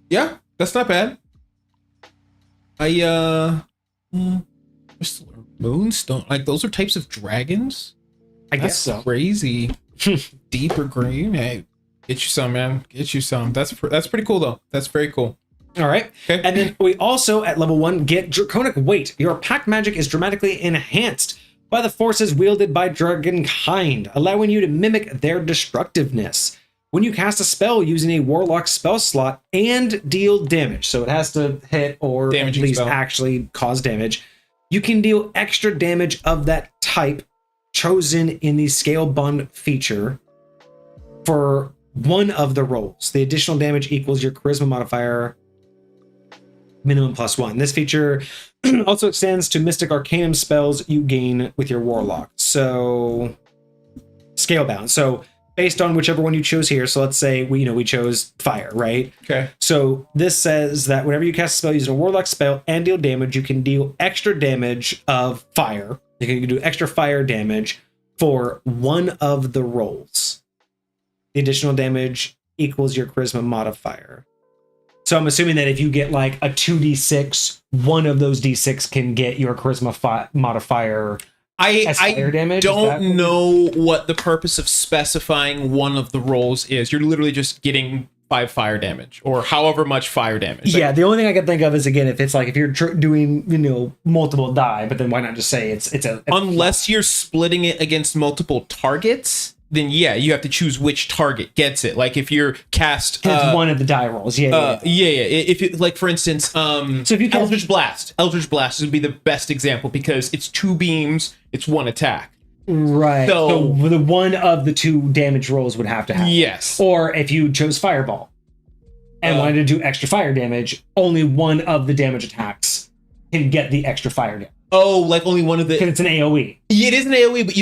Yeah, that's not bad. Moonstone, those are types of dragons. I guess so. Crazy. Deeper green. Hey, get you some, man. Get you some. That's pretty cool though. That's very cool. All right. Okay. And then we also at level 1 get Draconic Weight. Your pact magic is dramatically enhanced by the forces wielded by Dragonkind, allowing you to mimic their destructiveness. When you cast a spell using a Warlock spell slot and deal damage, so it has to hit or at least actually cause damage, you can deal extra damage of that type chosen in the Scale Bound feature for one of the rolls. The additional damage equals your charisma modifier minimum +1. This feature also extends to Mystic Arcanum spells you gain with your Warlock. So Scale Bound. So based on whichever one you chose here, so let's say we chose fire, right? Okay. So this says that whenever you cast a spell using a Warlock spell and deal damage, you can deal extra damage of fire. You can do extra fire damage for one of the rolls. The additional damage equals your charisma modifier. So I'm assuming that if you get a 2d6, one of those d6 can get your charisma modifier. I damage. Don't know what the purpose of specifying one of the rolls is. You're literally just getting 5 fire damage or however much fire damage. Yeah, the only thing I can think of is, again, if it's if you're doing multiple die, but then why not just say it's a unless you're splitting it against multiple targets, then yeah, you have to choose which target gets it. Like if you're cast it's one of the die rolls. Yeah. If you like, for instance, so if you Eldritch Blast would be the best example because it's 2 beams, it's 1 attack. Right. So the one of the 2 damage rolls would have to happen. Yes. Or if you chose Fireball and wanted to do extra fire damage, only one of the damage attacks can get the extra fire damage. Oh, like only one of the... Because it's an AoE. Yeah, it is an AoE, but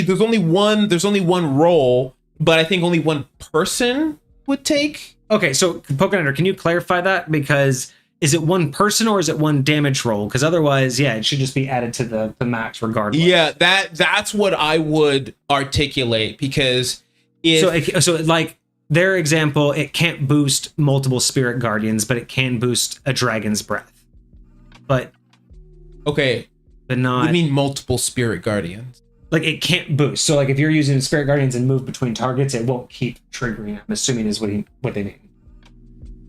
there's only one roll, but I think only one person would take. Okay, so Pokeniner, can you clarify that? Because is it one person or is it one damage roll? Because otherwise, yeah, it should just be added to the max regardless. Yeah, that's what I would articulate, because if... So like, their example, it can't boost multiple Spirit Guardians, but it can boost a Dragon's Breath. But... Okay. But not... What do you mean multiple Spirit Guardians? Like, it can't boost. So, like, if you're using Spirit Guardians and move between targets, it won't keep triggering. I'm assuming is what they mean.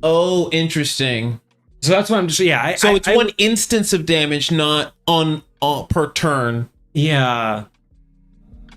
Oh, interesting. So that's what I'm just... Yeah. It's one instance of damage, not on per turn. Yeah.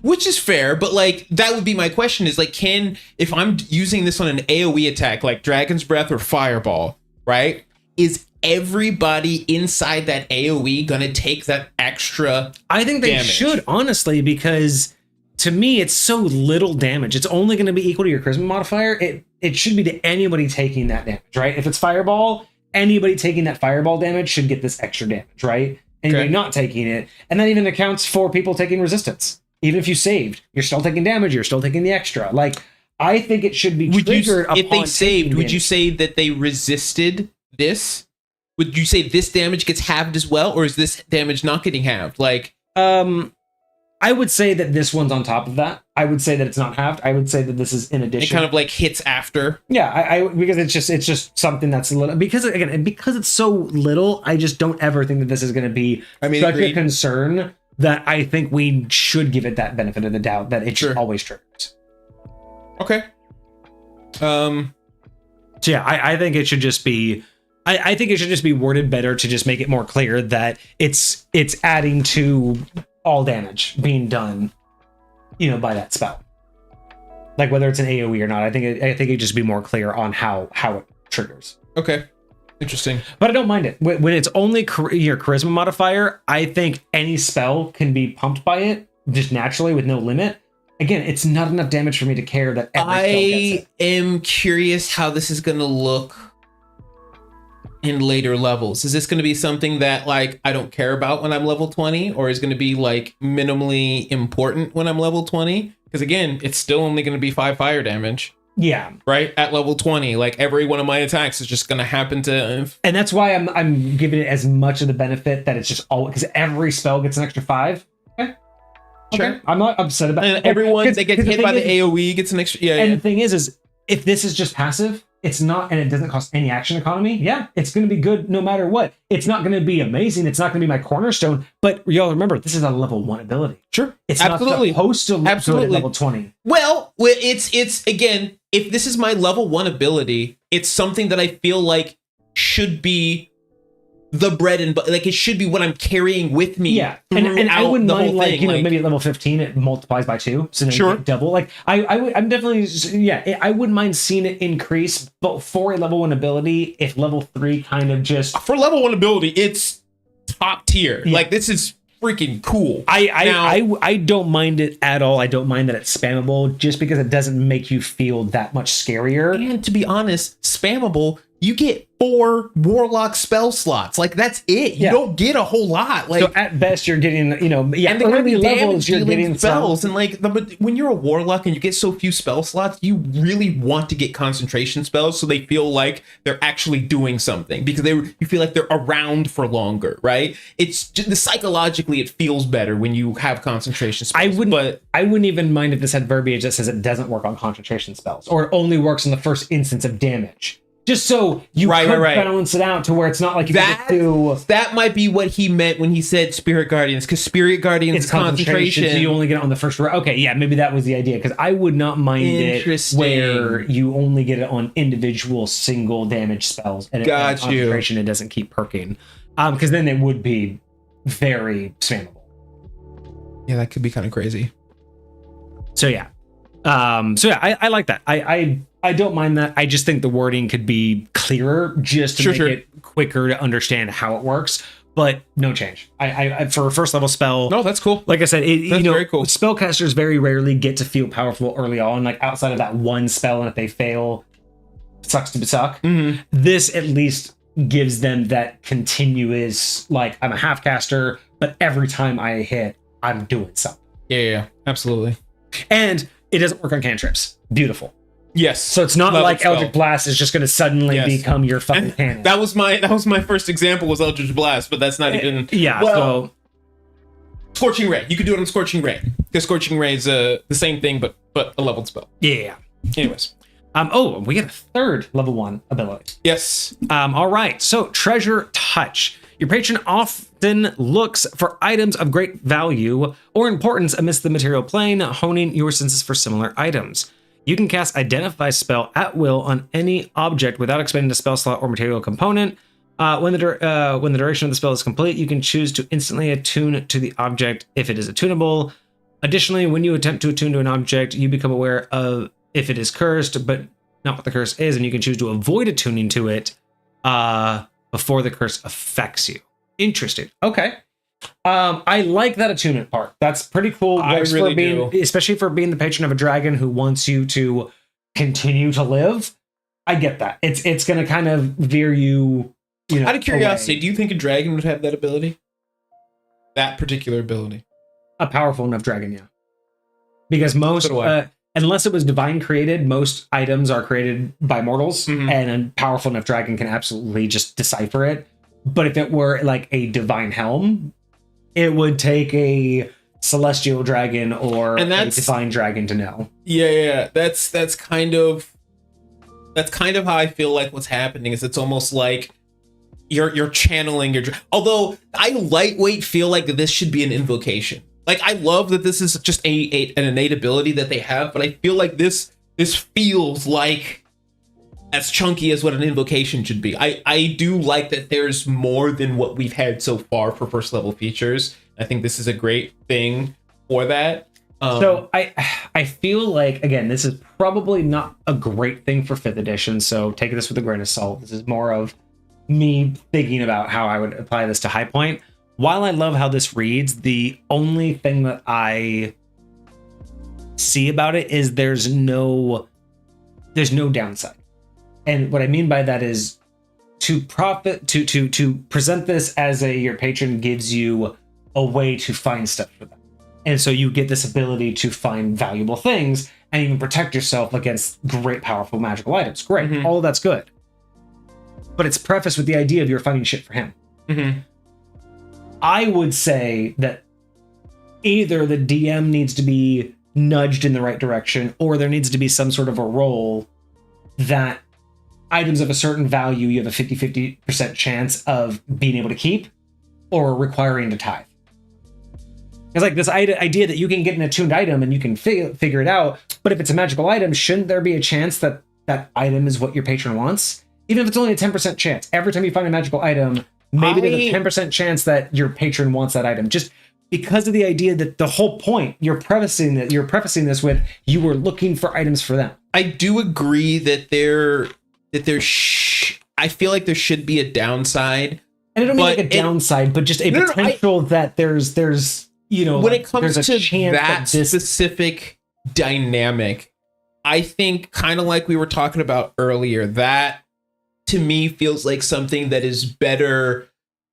Which is fair, but, like, that would be my question is, like, if I'm using this on an AoE attack, like Dragon's Breath or Fireball, right? Is everybody inside that AoE gonna take that extra I think they damage? should, honestly, because to me it's so little damage. It's only going to be equal to your charisma modifier. It should be to anybody taking that damage, right? If it's Fireball, anybody taking that Fireball damage should get this extra damage, right? Anybody not taking it, and that even accounts for people taking resistance. Even if you saved, you're still taking damage, you're still taking the extra. Like, I think it should be triggered if they saved, would you say that they resisted this? Would you say this damage gets halved as well, or is this damage not getting halved? Like, I would say that this one's on top of that. I would say that it's not halved. I would say that this is in addition. It kind of like hits after. Yeah, I because it's just something that's a little, because it's so little. I just don't ever think that this is going to be such a concern that I think we should give it that benefit of the doubt that it just always triggers. Okay. So yeah, I think it should just be. I think it should just be worded better to just make it more clear that it's adding to all damage being done, by that spell. Like whether it's an AoE or not, I think it just be more clear on how it triggers. Okay, interesting. But I don't mind it when it's only your charisma modifier. I think any spell can be pumped by it just naturally with no limit. Again, it's not enough damage for me to care that every spell gets it. am curious how this is going to look in later levels. Is this going to be something that like I don't care about when I'm level 20, or is going to be like minimally important when I'm level 20? Because again, it's still only going to be 5 fire damage. Yeah. Right at level 20, like every one of my attacks is just going to happen to. And that's why I'm giving it as much of the benefit that it's just all, because every spell gets an extra 5. Okay. Sure. I'm not upset about it. And everyone that gets hit by the AoE gets an extra. Yeah. And the thing is if this is just passive, it's not, and it doesn't cost any action economy. Yeah, it's going to be good no matter what. It's not going to be amazing. It's not going to be my cornerstone. But y'all remember, this is a level 1 ability. Sure, it's absolutely not supposed to look good at level 20. Well, it's again, if this is my level 1 ability, it's something that I feel like should be the bread and butter. Like it should be what I'm carrying with me. Yeah, and I wouldn't mind like maybe at level 15 it multiplies by 2, so then you get double. Like I'm definitely I wouldn't mind seeing it increase, but for a level 1 ability, if level 3 kind of just for level 1 ability, it's top tier. Yeah. Like this is freaking cool. I don't mind it at all. I don't mind that it's spammable, just because it doesn't make you feel that much scarier. And to be honest, spammable. You get 4 warlock spell slots. Like that's it. You don't get a whole lot. Like so at best you're getting, and the early levels you're getting spells. And like when you're a warlock and you get so few spell slots, you really want to get concentration spells so they feel like they're actually doing something, because you feel like they're around for longer, right? It's just psychologically it feels better when you have concentration spells. I wouldn't even mind if this had verbiage that says it doesn't work on concentration spells, or it only works in the first instance of damage. Just so you could balance it out to where it's not like you get to... That might be what he meant when he said Spirit Guardians, because Spirit Guardians concentration. So you only get it on the first round. Okay, yeah, maybe that was the idea, because I would not mind it where you only get it on individual single damage spells. And concentration, it doesn't keep perking. Because then it would be very spammable. Yeah, that could be kind of crazy. So yeah. So yeah, I like that. I don't mind that. I just think the wording could be clearer just to make it quicker to understand how it works. But no change. I for a first level spell. No, that's cool. Like I said, Very cool. Spellcasters very rarely get to feel powerful early on. Like outside of that one spell, and if they fail, it sucks to suck. Mm-hmm. This at least gives them that continuous. Like I'm a half caster, but every time I hit, I'm doing something. Yeah, absolutely. And it doesn't work on cantrips. Beautiful. Yes. So it's not like Eldritch Blast is just going to suddenly become your fucking cannon. That was my first example was Eldritch Blast, but that's not even so Scorching Ray. You could do it on Scorching Ray because Scorching Ray is the same thing, but a leveled spell. Yeah. Anyways. We get a third level 1 ability. Yes. All right. So Treasure Touch. Your patron often looks for items of great value or importance amidst the material plane, honing your senses for similar items. You can cast Identify spell at will on any object without expending a spell slot or material component. When the duration of the spell is complete, you can choose to instantly attune to the object if it is attunable. Additionally, when you attempt to attune to an object, you become aware of if it is cursed, but not what the curse is, and you can choose to avoid attuning to it before the curse affects you. Interesting. Okay. I like that attunement part. That's pretty cool. I really do. Especially for being the patron of a dragon who wants you to continue to live. I get that. It's going to kind of veer you, out of curiosity, away. Do you think a dragon would have that ability? That particular ability? A powerful enough dragon, yeah. Because most, unless it was divine created, most items are created by mortals, and a powerful enough dragon can absolutely just decipher it. But if it were like a divine helm, it would take a celestial dragon or a divine dragon to know. Yeah. That's kind of how I feel like what's happening is it's almost like you're channeling your. Although I lightweight feel like this should be an invocation. Like I love that this is just an innate ability that they have, but I feel like this feels like as chunky as what an invocation should be. I do like that there's more than what we've had so far for first level features. I think this is a great thing for that. So I feel like, again, this is probably not a great thing for 5th edition, so take this with a grain of salt. This is more of me thinking about how I would apply this to High Point. While I love how this reads, the only thing that I see about it is there's no downside. And what I mean by that is to present this as your patron gives you a way to find stuff for them. And so you get this ability to find valuable things and you can protect yourself against great, powerful magical items. Great. All of that's good. But it's prefaced with the idea of you're finding shit for him. I would say that either the DM needs to be nudged in the right direction or there needs to be some sort of a role that items of a certain value you have a 50-50% chance of being able to keep or requiring to tithe. It's like this idea that you can get an attuned item and you can figure it out, but if it's a magical item, shouldn't there be a chance that that item is what your patron wants? Even if it's only a 10% chance. Every time you find a magical item, maybe there's a 10% chance that your patron wants that item. Just because of the idea that the whole point, you're prefacing this with you were looking for items for them. I do agree that I feel like there should be a downside. And I don't mean like a downside, but just a potential that there's when it comes to that specific dynamic, I think kind of like we were talking about earlier, that to me feels like something that is better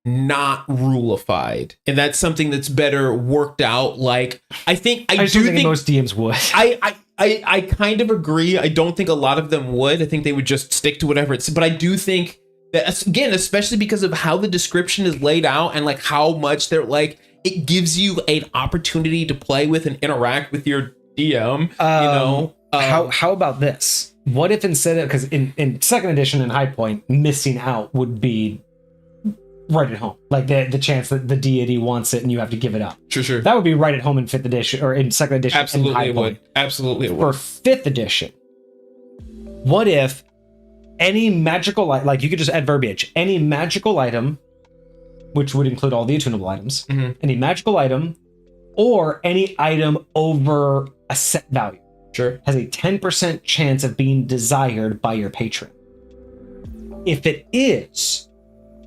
not ruleified, and that's something that's better worked out. Like I think most DMs would. I kind of agree. I don't think a lot of them would. I think they would just stick to whatever it's. But I do think that, again, especially because of how the description is laid out and like how much they're like, it gives you an opportunity to play with and interact with your DM. How about this? What if instead of, because in 2nd edition and High Point, missing out would be right at home, like the chance that the deity wants it and you have to give it up. Sure. That would be right at home in 5th edition or in 2nd edition. Absolutely, it would. Absolutely, it would. For 5th edition, what if any magical like you could just add verbiage, any magical item, which would include all the attunable items, any magical item, or any item over a set value. Sure. has a 10% chance of being desired by your patron. If it is,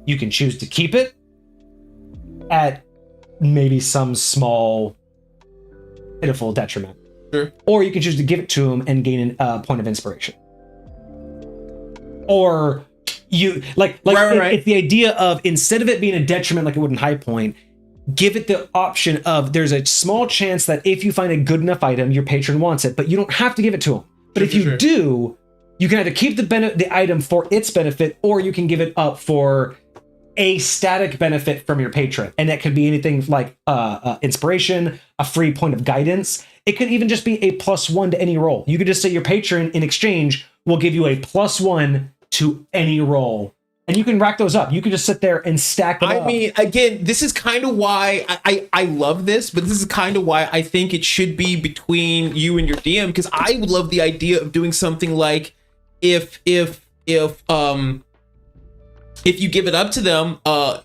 you can choose to keep it at maybe some small, pitiful detriment. Sure. Or you can choose to give it to him and gain a point of inspiration. Or you right. It's the idea of, instead of it being a detriment like it would in High Point, give it the option of, there's a small chance that if you find a good enough item, your patron wants it, but you don't have to give it to him. But if you do, you can either keep the item for its benefit, or you can give it up for a static benefit from your patron. And that could be anything like inspiration, a free point of guidance. It could even just be a +1 to any roll. You could just say your patron in exchange will give you a +1 to any roll. And you can rack those up. You can just sit there and stack them up. I mean, again, this is kind of why I love this, but this is kind of why I think it should be between you and your DM, because I would love the idea of doing something like, if you give it up to them,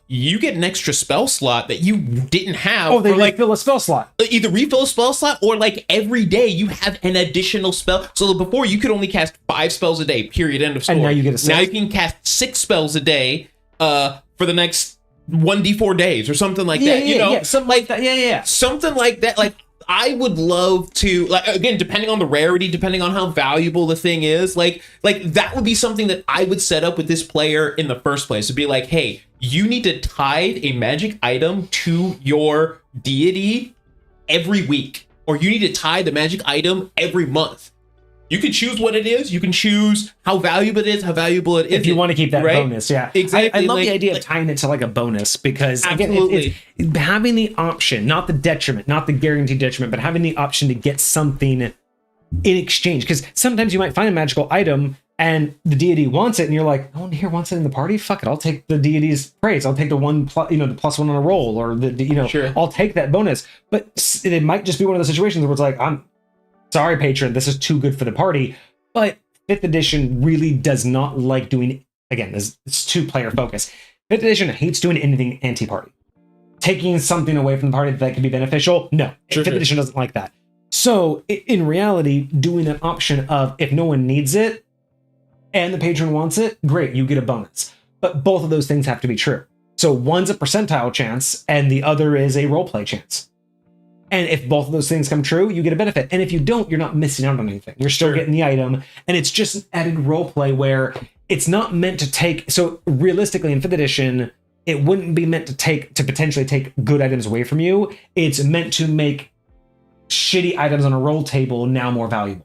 you get an extra spell slot that you didn't have. Oh, they refill a spell slot. Either refill a spell slot, or like every day you have an additional spell. So before you could only cast 5 spells a day, period, end of story. And now you get a 6. Now you can cast 6 spells a day for the next 1d4 days or something like that. Yeah, something like that. Yeah. Something like that. Like, I would love to, like, again, depending on the rarity, depending on how valuable the thing is, like that would be something that I would set up with this player in the first place. To be like, hey, you need to tithe a magic item to your deity every week, or you need to tithe the magic item every month. You can choose what it is. You can choose how valuable it is, If you want to keep that bonus, yeah. Exactly. I love the idea of tying it to like a bonus, because again, it's having the option, not the detriment, not the guaranteed detriment, but having the option to get something in exchange. Because sometimes you might find a magical item and the deity wants it, and you're like, no one here wants it in the party. Fuck it, I'll take the deity's praise. I'll take the the +1 on a roll, or Sure. I'll take that bonus. But it might just be one of those situations where it's like, I'm sorry, patron, this is too good for the party. But 5th edition really does not like doing, again, it's 2-player focus. 5th edition hates doing anything anti-party. Taking something away from the party that could be beneficial, no. 5th edition doesn't like that. So, in reality, doing an option of, if no one needs it, and the patron wants it, great, you get a bonus. But both of those things have to be true. So one's a percentile chance, and the other is a roleplay chance. And if both of those things come true, you get a benefit. And if you don't, you're not missing out on anything. You're still getting the item. And it's just an added roleplay where it's not meant to take... So realistically, in 5th edition, it wouldn't be meant to potentially take good items away from you. It's meant to make shitty items on a roll table now more valuable.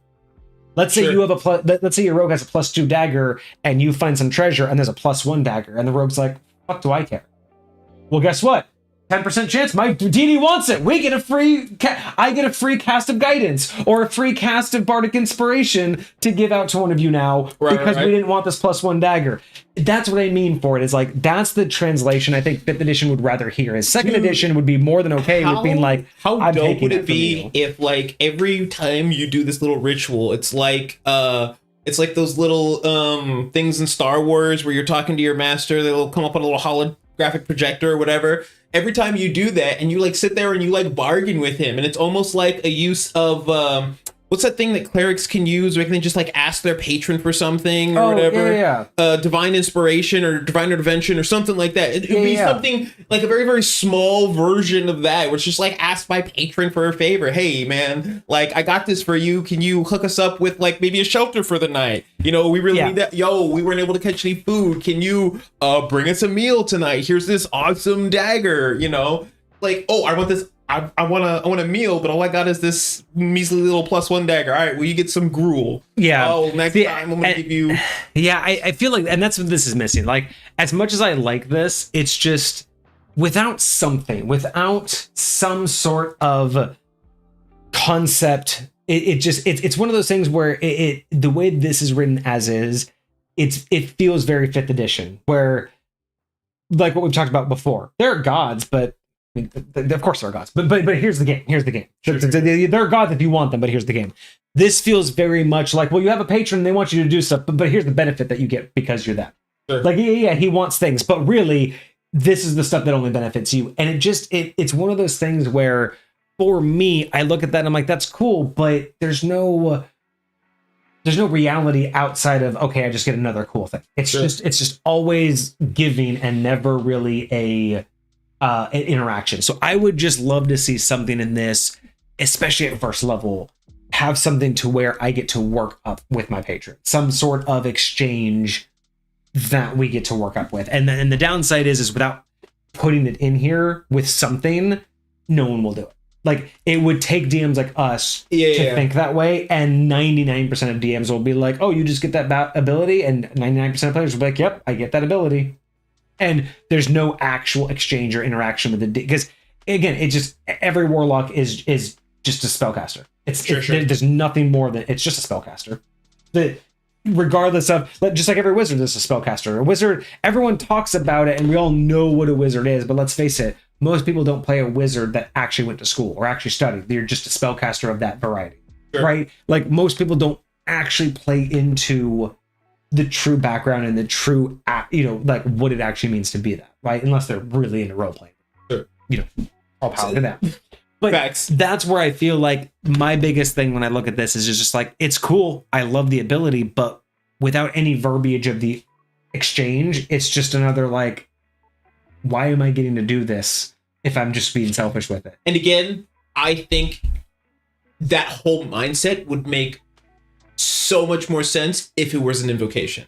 Let's say you have let's say your rogue has a +2 dagger, and you find some treasure, and there's a +1 dagger, and the rogue's like, fuck do I care? Well, guess what? 10% chance my deity wants it. We get a free I get a free cast of guidance, or a free cast of bardic inspiration to give out to one of you now, because we didn't want this +1 dagger. That's what I mean for it. Is like, that's the translation I think 5th edition would rather hear. Is 2nd edition would be more than okay with being like, how dope would it be if, like, every time you do this little ritual, it's like those little things in Star Wars where you're talking to your master, they'll come up on a little holographic projector or whatever. Every time you do that, and you like sit there and you like bargain with him, and it's almost like a use of what's that thing that clerics can use where they can just like ask their patron for something or whatever? Divine inspiration or divine intervention or something like that. It would be something like a very, very small version of that, where it's just like, ask my patron for a favor. Hey man, like, I got this for you. Can you hook us up with like maybe a shelter for the night? We really need that. Yo, we weren't able to catch any food. Can you bring us a meal tonight? Here's this awesome dagger, like, oh, I want this. I want a meal, but all I got is this measly little +1 dagger. All right, well, you get some gruel. Yeah. Oh, next time I'm gonna give you. Yeah, I feel like, and that's what this is missing. Like, as much as I like this, it's just without something, without some sort of concept. It's one of those things where the way this is written as is, it feels very 5th edition, where, like what we've talked about before, there are gods, but. I mean, of course there are gods, but here's the game. Sure. There are gods if you want them, but here's the game. This feels very much like, well, you have a patron, they want you to do stuff, but here's the benefit that you get because you're that. Sure. Like, he wants things, but really, this is the stuff that only benefits you. And it's one of those things where for me, I look at that and I'm like, that's cool, but there's no reality outside of, okay, I just get another cool thing. It's just always giving and never really an interaction. So I would just love to see something in this, especially at first level, have something to where I get to work up with my patron, some sort of exchange that we get to work up with. And then the downside is without putting it in here with something, no one will do it. Like, it would take DMs like us to think that way, and 99% of DMs will be like, oh, you just get that ability, and 99% of players will be like, yep, I get that ability. And there's no actual exchange or interaction with it, because, again, it just, every warlock is just a spellcaster. There's nothing more than, it's just a spellcaster. Regardless of, just like every wizard is a spellcaster. A wizard, everyone talks about it, and we all know what a wizard is, but let's face it, most people don't play a wizard that actually went to school or actually studied. They're just a spellcaster of that variety, right? Like, most people don't actually play into the true background and the true, like what it actually means to be that, right? Unless they're really into role playing. All power to them. But Facts. That's where I feel like my biggest thing when I look at this is just like, it's cool. I love the ability, but without any verbiage of the exchange, it's just another like, why am I getting to do this if I'm just being selfish with it? And again, I think that whole mindset would make so much more sense if it was an invocation.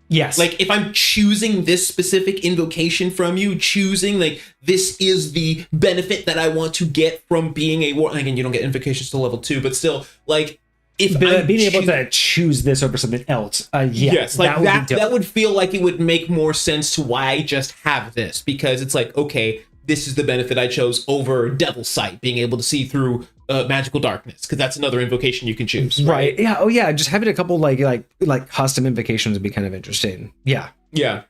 Yes. Like, if I'm choosing this specific invocation from you, choosing like this is the benefit that I want to get from being a war. Again, you don't get invocations to level 2, but still, like, if being able to choose this over something else, yes, like that would feel like it would make more sense to why I just have this, because it's like, okay, this is the benefit I chose over Devil's Sight, being able to see through magical darkness, because that's another invocation you can choose. Right? Yeah. Oh yeah. Just having a couple like custom invocations would be kind of interesting. Yeah. Yeah.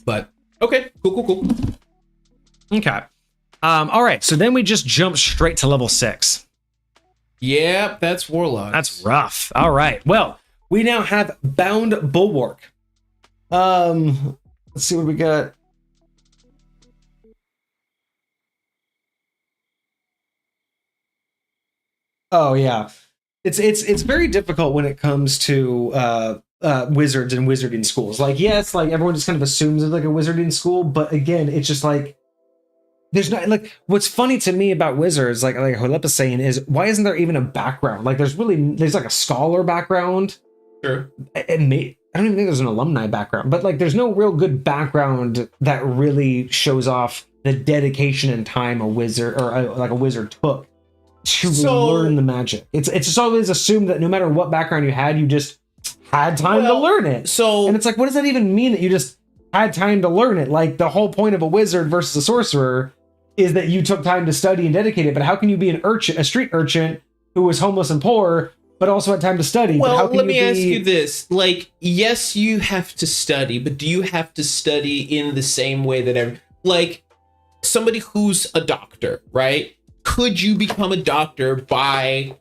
But okay, cool. Okay. All right. So then we just jump straight to level 6. Yeah, that's Warlock. That's rough. All right. Well, we now have Bound Bulwark. Let's see what we got. Oh yeah, it's very difficult when it comes to wizards and wizarding schools. Like, yes, like everyone just kind of assumes it's like a wizarding school, but again, it's just like, there's not, like, what's funny to me about wizards, like Holep is saying, is why isn't there even a background? Like, there's like a scholar background. Sure. And I don't even think there's an alumni background, but like, there's no real good background that really shows off the dedication and time a wizard or a wizard took to learn the magic. It's just always assumed that no matter what background you had, you just had time to learn it. So, and it's like, what does that even mean that you just had time to learn it? Like, the whole point of a wizard versus a sorcerer is that you took time to study and dedicate it. But how can you be a street urchin who was homeless and poor, but also had time to study? Well, but how can let me ask you this. Like, yes, you have to study, but do you have to study in the same way that like somebody who's a doctor, right? Could you become a doctor by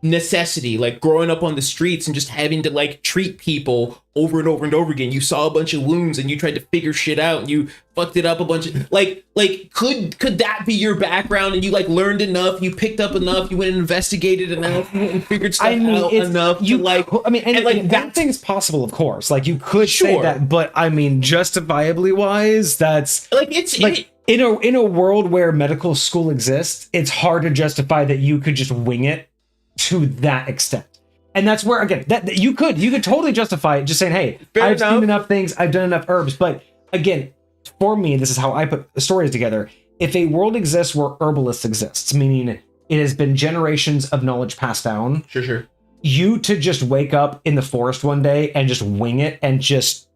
necessity, like growing up on the streets and just having to like treat people over and over and over again? You saw a bunch of wounds and you tried to figure shit out and you fucked it up a bunch of like could that be your background, and you like learned enough, you picked up enough, you went and investigated enough, you went and figured stuff out enough you to like, I mean, and like that thing's possible, of course, like you could say that, but I mean, justifiably wise, that's like, it's like in a world where medical school exists, it's hard to justify that you could just wing it to that extent. And that's where, again, that you could totally justify it just saying, hey, I've seen enough things, I've done enough herbs. But again, for me, this is how I put the stories together. If a world exists where herbalists exists, meaning it has been generations of knowledge passed down, sure, you to just wake up in the forest one day and just wing it and just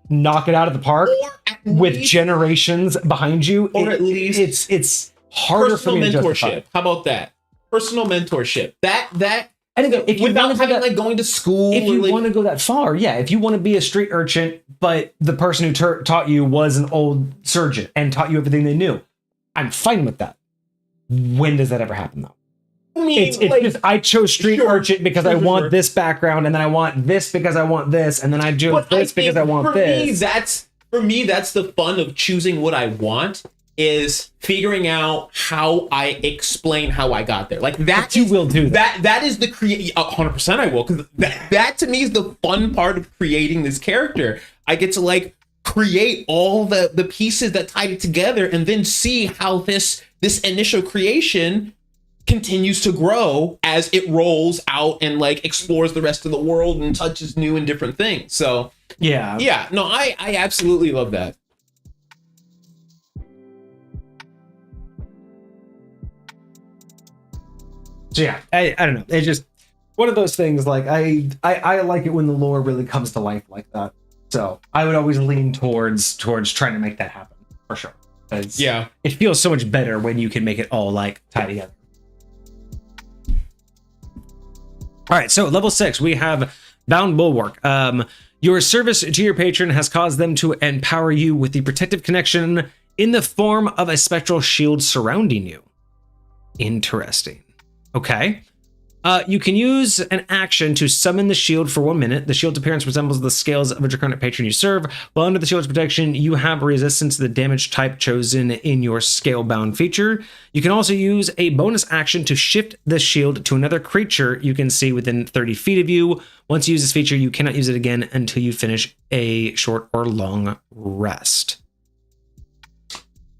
knock it out of the park with generations behind you, or at least it's harder for me to justify. How about that? Personal mentorship. That and if you without having like going to school. If you want to go that far, yeah. If you want to be a street urchin, but the person who taught you was an old surgeon and taught you everything they knew, I'm fine with that. When does that ever happen, though? I mean, it's like, just I chose street urchin because I want this background, and then I want this because I want this, and then I do this because I want this. For me, that's the fun of choosing what I want. is figuring out how I explain how I got there. Like that, you will do that. That is the 100% I will, because that to me is the fun part of creating this character. I get to like create all the pieces that tied it together, and then see how this initial creation continues to grow as it rolls out and like explores the rest of the world and touches new and different things. So yeah, no, I absolutely love that. So yeah, I don't know. It's just one of those things. Like I like it when the lore really comes to life like that. So I would always lean towards trying to make that happen for sure. Yeah, it feels so much better when you can make it all like tie together. All right, so level 6, we have Bound Bulwark. Your service to your patron has caused them to empower you with the protective connection in the form of a spectral shield surrounding you. Interesting. Okay. You can use an action to summon the shield for 1 minute. The shield's appearance resembles the scales of a draconic patron you serve. While under the shield's protection, you have resistance to the damage type chosen in your scale-bound feature. You can also use a bonus action to shift the shield to another creature you can see within 30 feet of you. Once you use this feature, you cannot use it again until you finish a short or long rest.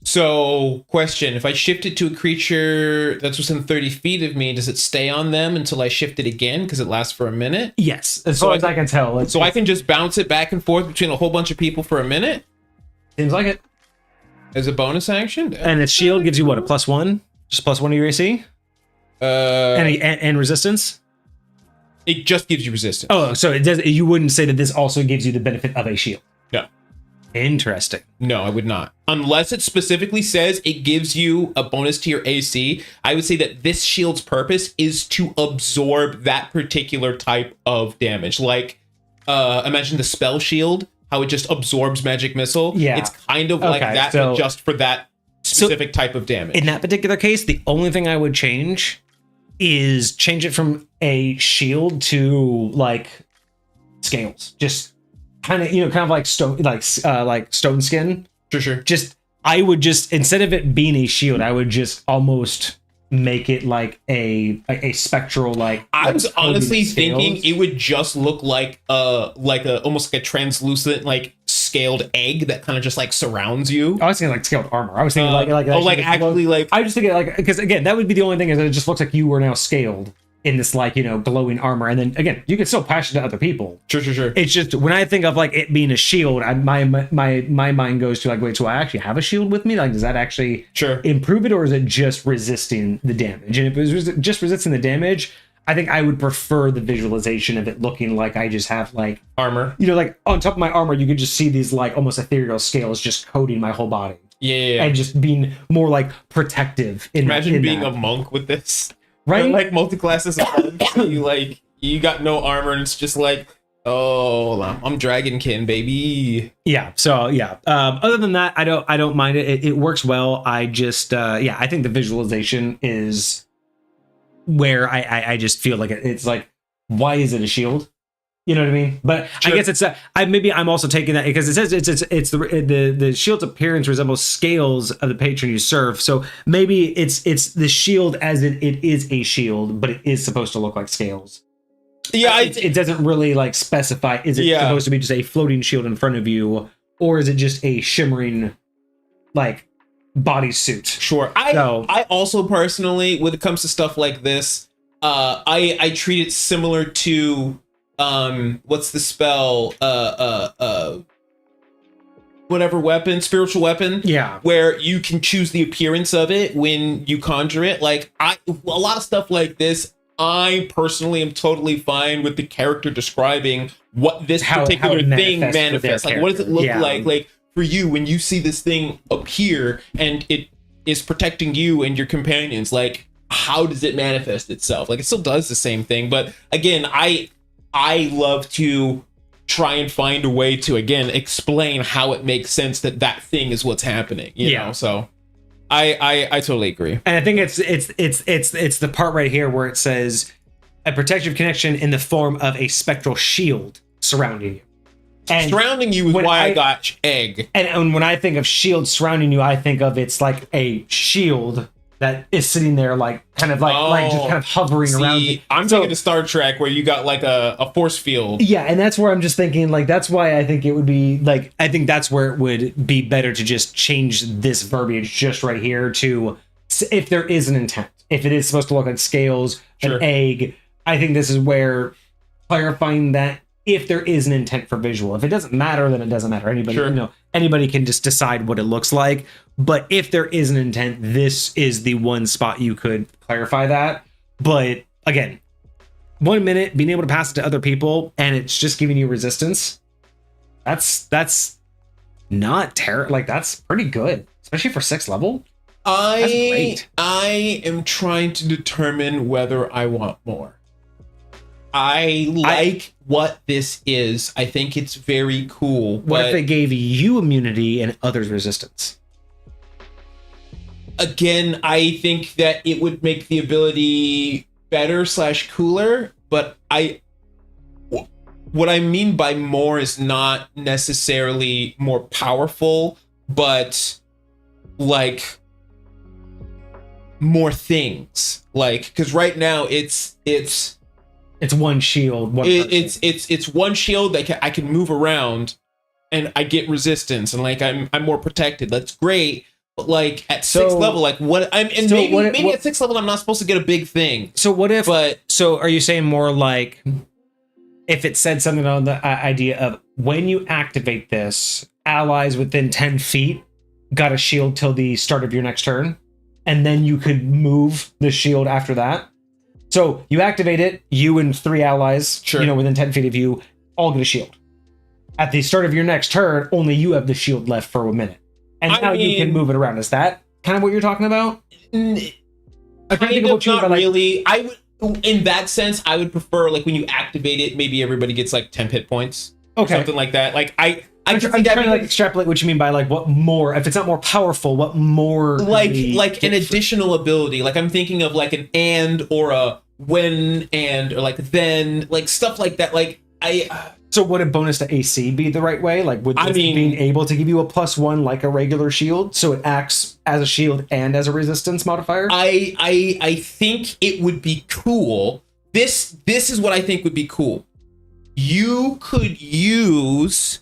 So, question, if I shift it to a creature that's within 30 feet of me, does it stay on them until I shift it again because it lasts for a minute? Yes, as far as I can tell. So I can just bounce it back and forth between a whole bunch of people for a minute? Seems like it. As a bonus action? And its shield gives you what, a +1? Just +1 of your AC? And resistance? It just gives you resistance. Oh, so it does. You wouldn't say that this also gives you the benefit of a shield? No. Interesting. No, I would not. Unless it specifically says it gives you a bonus to your AC, I would say that this shield's purpose is to absorb that particular type of damage. Like, imagine the spell shield, how it just absorbs magic missile. Yeah. It's kind of like that, but just for that specific type of damage. In that particular case, the only thing I would change is change it from a shield to like scales. Just kind of like stone, like stone skin. Sure. I would just, instead of it being a shield, I would just almost make it like a spectral, like. I was honestly thinking it would just look like almost like a translucent, like scaled egg that kind of just like surrounds you. I was thinking like scaled armor. I was thinking I just think like, because again, that would be the only thing, is that it just looks like you were now scaled in this like, glowing armor. And then again, you can still pass it to other people. Sure. It's just when I think of like it being a shield, my mind goes to like, wait, so I actually have a shield with me? Like, does that actually improve it, or is it just resisting the damage? And if it was just resisting the damage, I think I would prefer the visualization of it looking like I just have like armor. Like on top of my armor, you could just see these like almost ethereal scales just coating my whole body. Yeah. And just being more like protective. Imagine being a monk with this. Right? Like multi-classes of you got no armor, and it's just like, oh, I'm dragonkin, baby. Yeah. So yeah. Other than that, I don't mind it. It works well. I just I think the visualization is where I just feel like it's like, why is it a shield? You know what I mean? But sure. I guess it's I'm also taking that because it says it's the shield's appearance resembles scales of the patron you serve. So maybe it's the shield as it is a shield, but it is supposed to look like scales. Yeah, it doesn't really like specify. Is it supposed to be just a floating shield in front of you, or is it just a shimmering like bodysuit? Sure. I also personally, when it comes to stuff like this, I treat it similar to what's the spell? Whatever weapon, spiritual weapon. Yeah. Where you can choose the appearance of it when you conjure it. Like a lot of stuff like this, I personally am totally fine with the character describing what this particular thing manifests. Like, what does it look like? Like for you, when you see this thing appear and it is protecting you and your companions, like how does it manifest itself? Like it still does the same thing, but again, I love to try and find a way to again explain how it makes sense that thing is what's happening. You know, so I totally agree. And I think it's the part right here where it says a protective connection in the form of a spectral shield surrounding you. And surrounding you is why I got egg. And when I think of shield surrounding you, I think of it's like a shield that is sitting there, like kind of like just kind of hovering around you. I'm thinking of Star Trek where you got like a force field. Yeah, and that's where I'm just thinking, like, that's why I think it would be like, I think that's where it would be better to just change this verbiage just right here to, if there is an intent, if it is supposed to look like scales, an egg. I think this is where clarifying that if there is an intent for visual. If it doesn't matter, then it doesn't matter. Anybody can just decide what it looks like. But if there is an intent, this is the one spot you could clarify that. But again, 1 minute being able to pass it to other people and it's just giving you resistance. That's not terrible. Like, that's pretty good, especially for 6th level. That's great. I am trying to determine whether I want more. I like what this is. I think it's very cool. What if they gave you immunity and others resistance? Again, I think that it would make the ability better / cooler, but what I mean by more is not necessarily more powerful, but like more things. Like, because right now it's one shield. It's one shield that I can move around, and I get resistance, and like I'm more protected. That's great. But like at 6th level, like what I'm, and maybe at 6th level I'm not supposed to get a big thing. So what if? So are you saying more like if it said something on the idea of when you activate this, allies within 10 feet got a shield till the start of your next turn, and then you could move the shield after that. So you activate it, you and 3 allies, within 10 feet of you, all get a shield. At the start of your next turn, only you have the shield left for 1 minute. And now you can move it around. Is that kind of what you're talking about? Not really. I would, in that sense, I would prefer like when you activate it, maybe everybody gets like 10 hit points. Okay. Or something like that. Like I'm trying to like extrapolate what you mean by like what more, if it's not more powerful, what more like an additional ability. Like I'm thinking of like an and or a when and or like then, like stuff like that. Like so would a bonus to AC be the right way? Like would this being able to give you a +1 like a regular shield, so it acts as a shield and as a resistance modifier? I think it would be cool. This is what I think would be cool. You could use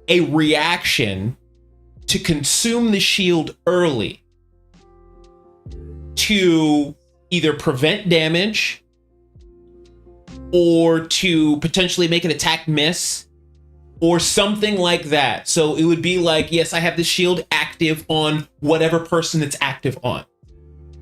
a reaction to consume the shield early to either prevent damage or to potentially make an attack miss or something like that. So it would be like, yes, I have the shield active on whatever person it's active on.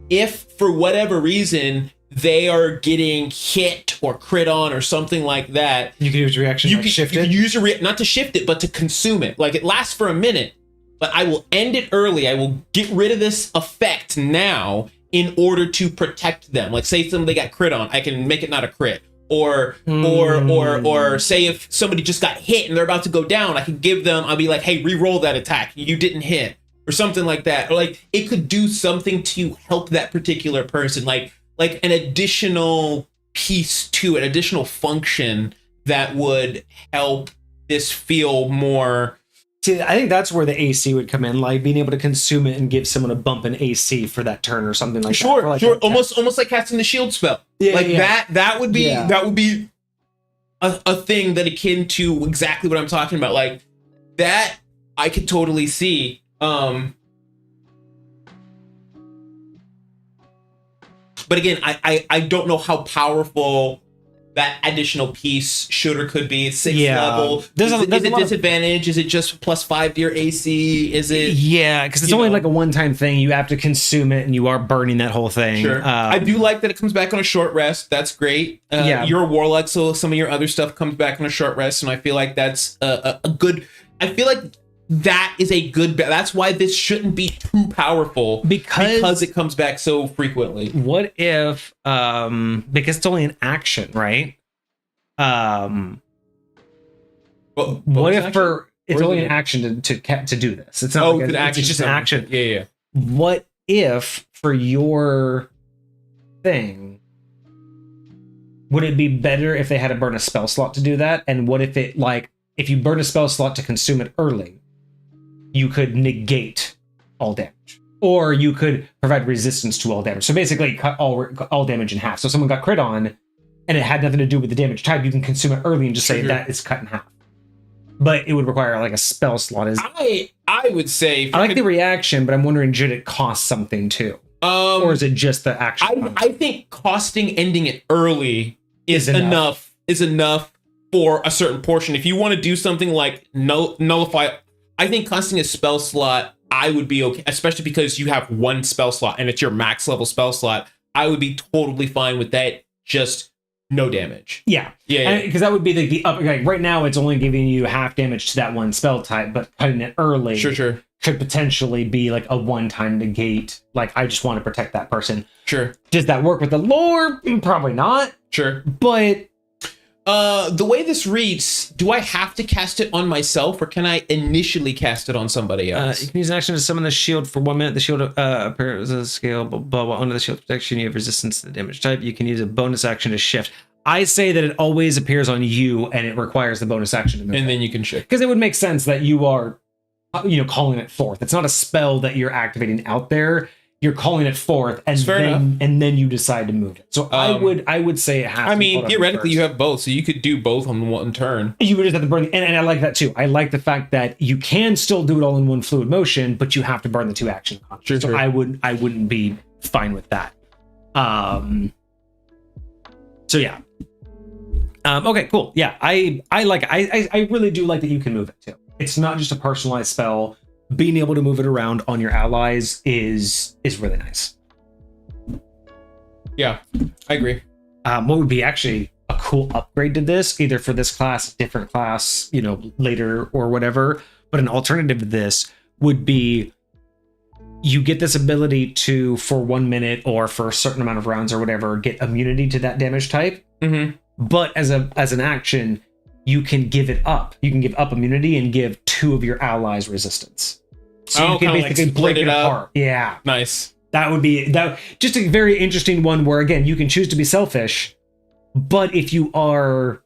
If for whatever reason they are getting hit or crit on or something like that, you can use reaction to shift it. You can use not to shift it, but to consume it. Like it lasts for a minute, but I will end it early. I will get rid of this effect now in order to protect them. Like say somebody got crit on, I can make it not a crit. Or say if somebody just got hit and they're about to go down, I can give them, I'll be like, hey, re-roll that attack. You didn't hit. Or something like that. Or like it could do something to help that particular person. Like an additional piece to an additional function that would help this feel more. See, I think that's where the AC would come in, like being able to consume it and give someone a bump in AC for that turn or something like that. Sure. Almost like casting the shield spell. That would be a thing that akin to exactly what I'm talking about. Like that I could totally see. But again, I don't know how powerful that additional piece should or could be. 6th level. Is it disadvantage? Is it just +5 to your AC? Is it? Yeah, because it's only like a one-time thing. You have to consume it, and you are burning that whole thing. Sure. I do like that it comes back on a short rest. That's great. You're a warlock, so some of your other stuff comes back on a short rest, and I feel like that's a good. I feel like that is a good. That's why this shouldn't be too powerful because it comes back so frequently. What if because it's only an action, right? What if for it's only an action to do this? It's not it's just an action. Yeah. What if for your thing, would it be better if they had to burn a spell slot to do that? And what if it if you burn a spell slot to consume it early, you could negate all damage. Or you could provide resistance to all damage. So basically cut all damage in half. So if someone got crit on and it had nothing to do with the damage type, you can consume it early and just say that it's cut in half. But it would require like a spell slot. I would say I like the reaction, but I'm wondering, should it cost something too? Or is it just the action? I think costing ending it early is enough for a certain portion. If you want to do something like nullify, I think costing a spell slot, I would be okay, especially because you have one spell slot and it's your max level spell slot. I would be totally fine with that. Just no damage. Yeah. Because that would be the up. Like right now, it's only giving you half damage to that one spell type, but cutting it early could potentially be like a one-time negate. Like, I just want to protect that person. Sure. Does that work with the lore? Probably not. Sure. But the way this reads, do I have to cast it on myself, or can I initially cast it on somebody else? You can use an action to summon the shield for 1 minute. The shield appears as a scale, blah, blah, blah. Under the shield protection, you have resistance to the damage type. You can use a bonus action to shift. I say that it always appears on you, and it requires the bonus action to move. And then you can shift. Because it would make sense that you are, calling it forth. It's not a spell that you're activating out there. You're calling it forth, and then you decide to move it. So I would say it has. I mean, theoretically, you have both, so you could do both on one turn. You would just have to burn, and I like that too. I like the fact that you can still do it all in one fluid motion, but you have to burn the 2 action costs. Sure, so I wouldn't be fine with that. So yeah. Okay, cool. Yeah, I like it. I really do like that you can move it too. It's not just a personalized spell. Being able to move it around on your allies is really nice. Yeah, I agree. What would be actually a cool upgrade to this, either for this class, different class, later or whatever, but an alternative to this would be you get this ability to, for 1 minute or for a certain amount of rounds or whatever, get immunity to that damage type. Mm-hmm. But as an action, you can give it up. You can give up immunity and give 2 of your allies resistance. So you can basically break it apart. Yeah. Nice. That would be just a very interesting one where, again, you can choose to be selfish, but if you are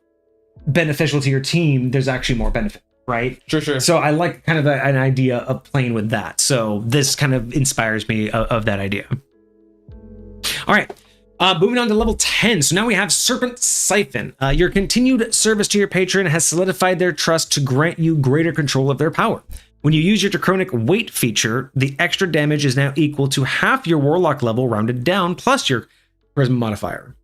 beneficial to your team, there's actually more benefit, right? Sure. So I like kind of an idea of playing with that. So this kind of inspires me of that idea. All right. Moving on to level 10. So now we have Serpent Siphon. Your continued service to your patron has solidified their trust to grant you greater control of their power. When you use your Draconic Weight feature, the extra damage is now equal to half your Warlock level rounded down, plus your Charisma modifier.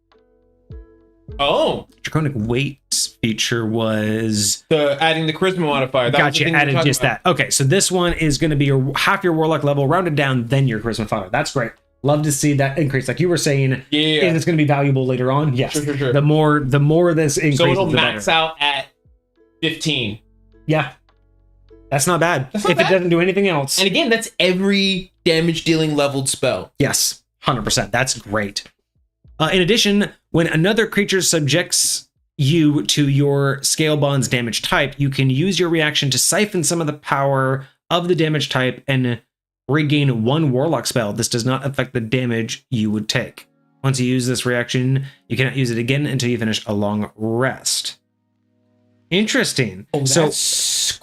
Oh. Draconic Weight feature was... adding the Charisma modifier. Gotcha, added just that. Okay, so this one is going to be half your Warlock level rounded down, then your Charisma modifier. That's great. Love to see that increase. Like you were saying, and it's going to be valuable later on. Yes. Sure. The more this increases, so it'll max out at 15. Yeah. That's not bad. It doesn't do anything else. And again, that's every damage dealing leveled spell. Yes, 100%. That's great. In addition, when another creature subjects you to your Scale Bond's damage type, you can use your reaction to siphon some of the power of the damage type and regain 1 Warlock spell. This does not affect the damage you would take. Once you use this reaction, you cannot use it again until you finish a long rest. Interesting. Oh, that's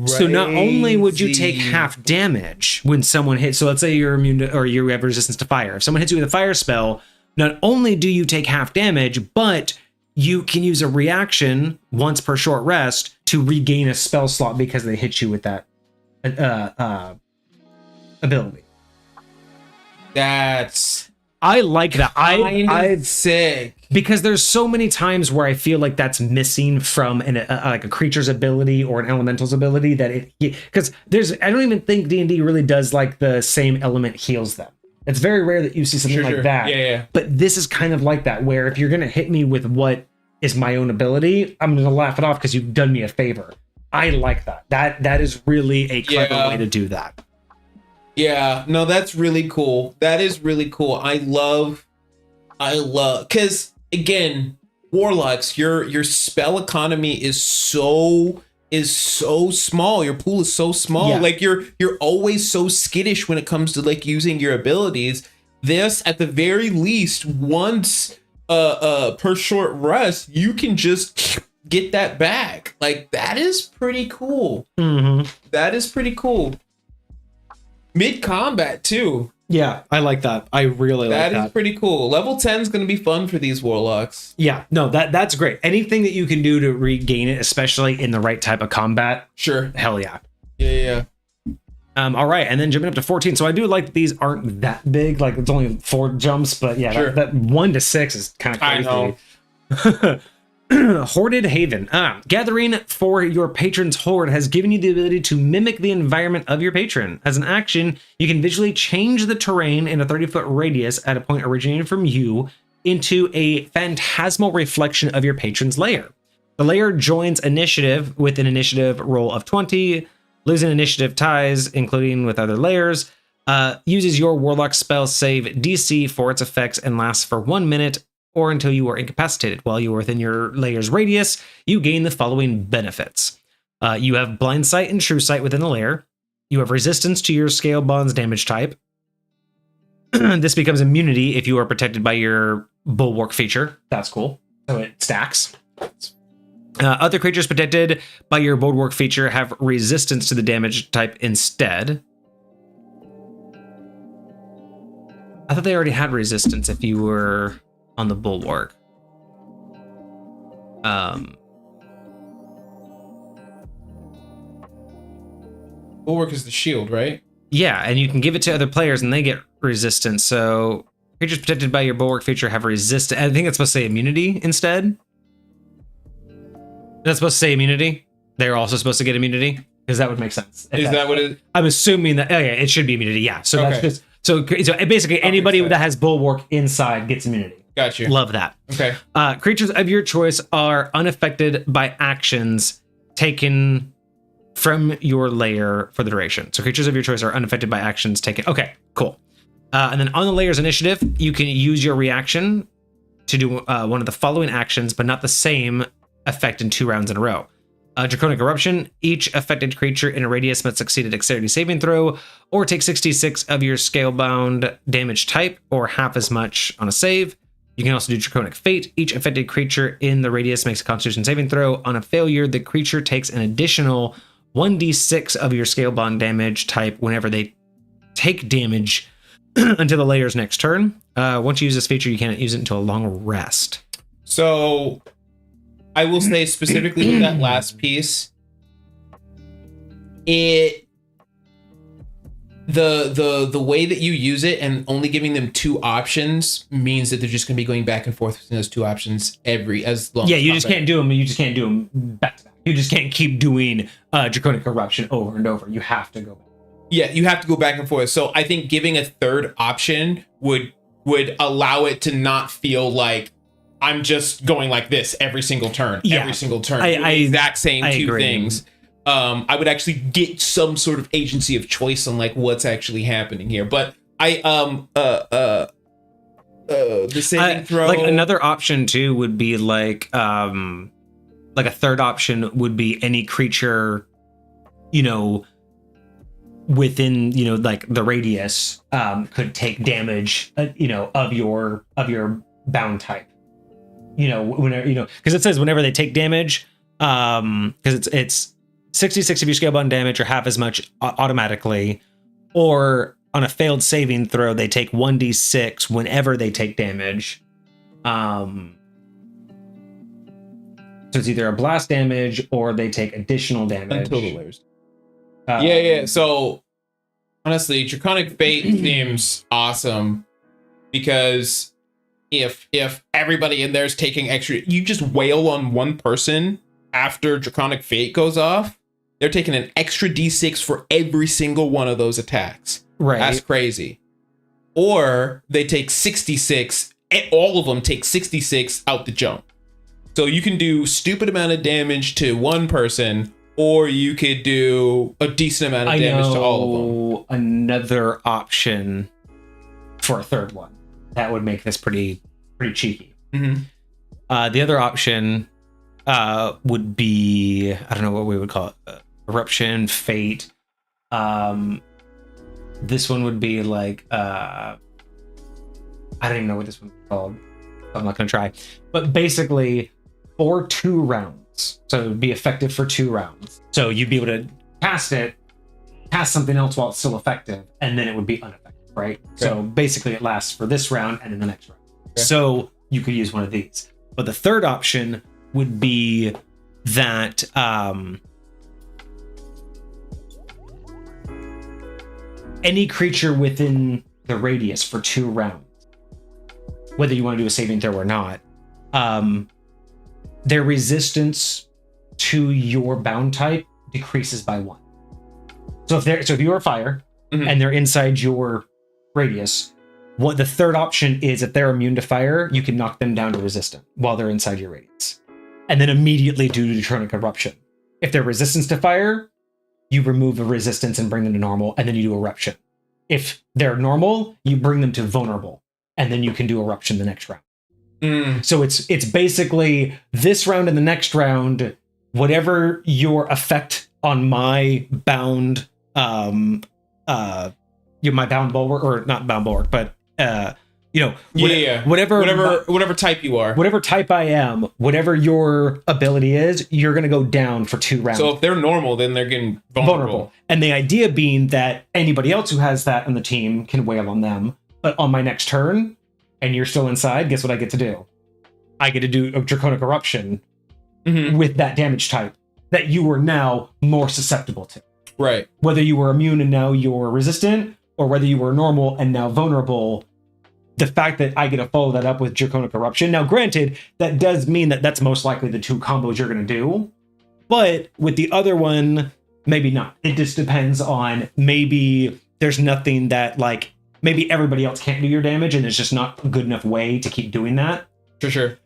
so not only would you take half damage when someone hits, so let's say you're immune to, or you have resistance to fire. If someone hits you with a fire spell, not only do you take half damage, but you can use a reaction once per short rest to regain a spell slot because they hit you with that ability. I like that. I'm sick because there's so many times where I feel like that's missing from like a creature's ability or an elemental's ability that because I don't even think D&D really does like the same element heals them. It's very rare that you see something like that. Yeah. But this is kind of like that, where if you're gonna hit me with what is my own ability, I'm gonna laugh it off because you've done me a favor. I like that. That is really a clever way to do that. Yeah, no, that's really cool. That is really cool. I love, because again, Warlocks, your spell economy is so small. Your pool is so small. Yeah. Like you're always so skittish when it comes to like using your abilities. This, at the very least, once per short rest, you can just get that back. Like, that is pretty cool. Mm-hmm. That is pretty cool. Mid-combat, too. Yeah, I like that. I really like that. That is pretty cool. Level 10 is going to be fun for these warlocks. Yeah, no, that's great. Anything that you can do to regain it, especially in the right type of combat. Sure. Hell yeah. Yeah. All right, and then jumping up to 14. So I do like that these aren't that big. Like, it's only 4 jumps, but yeah, Sure. that 1 to 6 is kind of crazy. I know. Hoarded Haven. Gathering for your patron's hoard has given you the ability to mimic the environment of your patron. As an action, you can visually change the terrain in a 30-foot radius at a point originating from you into a phantasmal reflection of your patron's lair. The lair joins initiative with an initiative roll of 20, losing initiative ties, including with other layers, uses your warlock spell save DC for its effects and lasts for 1 minute or until you are incapacitated. While you are within your layer's radius, you gain the following benefits. You have blind sight and true sight within the layer. You have resistance to your scale bond's damage type. This becomes immunity if you are protected by your bulwark feature. That's cool. So it stacks. Other creatures protected by your bulwark feature have resistance to the damage type instead. I thought they already had resistance if you were on the bulwark. Bulwark is the shield, right? Yeah, and you can give it to other players and they get resistance. So creatures protected by your bulwark feature have resistance. I think it's supposed to say immunity instead. That's supposed to say immunity. They're also supposed to get immunity because that would make sense. Is that what it? I'm assuming that. Oh yeah, it should be immunity. Yeah. So that's Okay. just so basically anybody that has bulwark inside gets immunity. Gotcha. Love that. Okay. Creatures of your choice are unaffected by actions taken from your layer for the duration. So creatures of your choice are unaffected by actions taken. Okay, cool. And then on the layer's initiative, you can use your reaction to do one of the following actions, but not the same effect in 2 rounds in a row. Draconic Eruption. Each affected creature in a radius must succeed a dexterity saving throw or take 66 of your scalebound damage type or half as much on a save. You can also do Draconic Fate. Each affected creature in the radius makes a Constitution saving throw. On a failure, the creature takes an additional 1d6 of your scalebound damage type whenever they take damage until the layer's next turn. Once you use this feature, you can't use it until a long rest. So I will say specifically with that last piece, the way that you use it and only giving them 2 options means that they're just going to be going back and forth between those 2 options as long. Yeah, you just can't do them. You just can't do them back to back. You just can't keep doing Draconic Eruption over and over. You have to go back. Yeah, you have to go back and forth. So I think giving a 3rd option would allow it to not feel like I'm just going like this every single turn. Yeah. Every single turn. I exact same 2 agree. things. I would actually get some sort of agency of choice on like what's actually happening here. But the saving throw. Like another option too would be like a 3rd option would be any creature, within, like the radius, could take damage, of your bound type. Whenever, because it says whenever they take damage, because it's 66 of your scalebound damage or half as much automatically, or on a failed saving throw, they take 1d6 whenever they take damage. So it's either a blast damage or they take additional damage. Until the layers. Yeah. So honestly, Draconic Fate seems awesome because if everybody in there is taking extra, you just wail on one person after Draconic Fate goes off, they're taking an extra d6 for every single one of those attacks. Right. That's crazy. Or they take 66, all of them take 66 out the jump. So you can do stupid amount of damage to one person, or you could do a decent amount of damage to all of them. Another option for a 3rd one that would make this pretty cheeky. Mm-hmm. The other option would be, I don't know what we would call it, Eruption, Fate. This one would be like, I don't even know what this one's called. I'm not going to try. But basically, for 2 rounds, rounds. So it would be effective for 2 rounds. So you'd be able to cast something else while it's still effective, and then it would be ineffective, right? Okay. So basically it lasts for this round and then the next round. Okay. So you could use one of these. But the third option would be that any creature within the radius for 2 rounds, whether you want to do a saving throw or not, their resistance to your bound type decreases by 1. So if you are fire and they're inside your radius, what the third option is, if they're immune to fire, you can knock them down to resistant while they're inside your radius, and then immediately do Draconic Eruption. If they're resistant to fire, you remove a resistance and bring them to normal, and then you do Eruption. If they're normal, you bring them to vulnerable, and then you can do Eruption the next round. So it's basically this round and the next round, whatever your effect on my bound, my bound bulwark, or not bound bulwark, but whatever type you are, whatever type I am, whatever your ability is, you're going to go down for 2 rounds. So if they're normal, then they're getting vulnerable. And the idea being that anybody else who has that on the team can wail on them. But on my next turn, and you're still inside, guess what I get to do? I get to do a Draconic Eruption with that damage type that you were now more susceptible to. Right. Whether you were immune and now you're resistant, or whether you were normal and now vulnerable, the fact that I get to follow that up with Draconic Eruption. Now, granted, that does mean that that's most likely the 2 combos you're going to do. But with the other one, maybe not. It just depends on, maybe there's nothing that, like, maybe everybody else can't do your damage and there's just not a good enough way to keep doing that. For sure.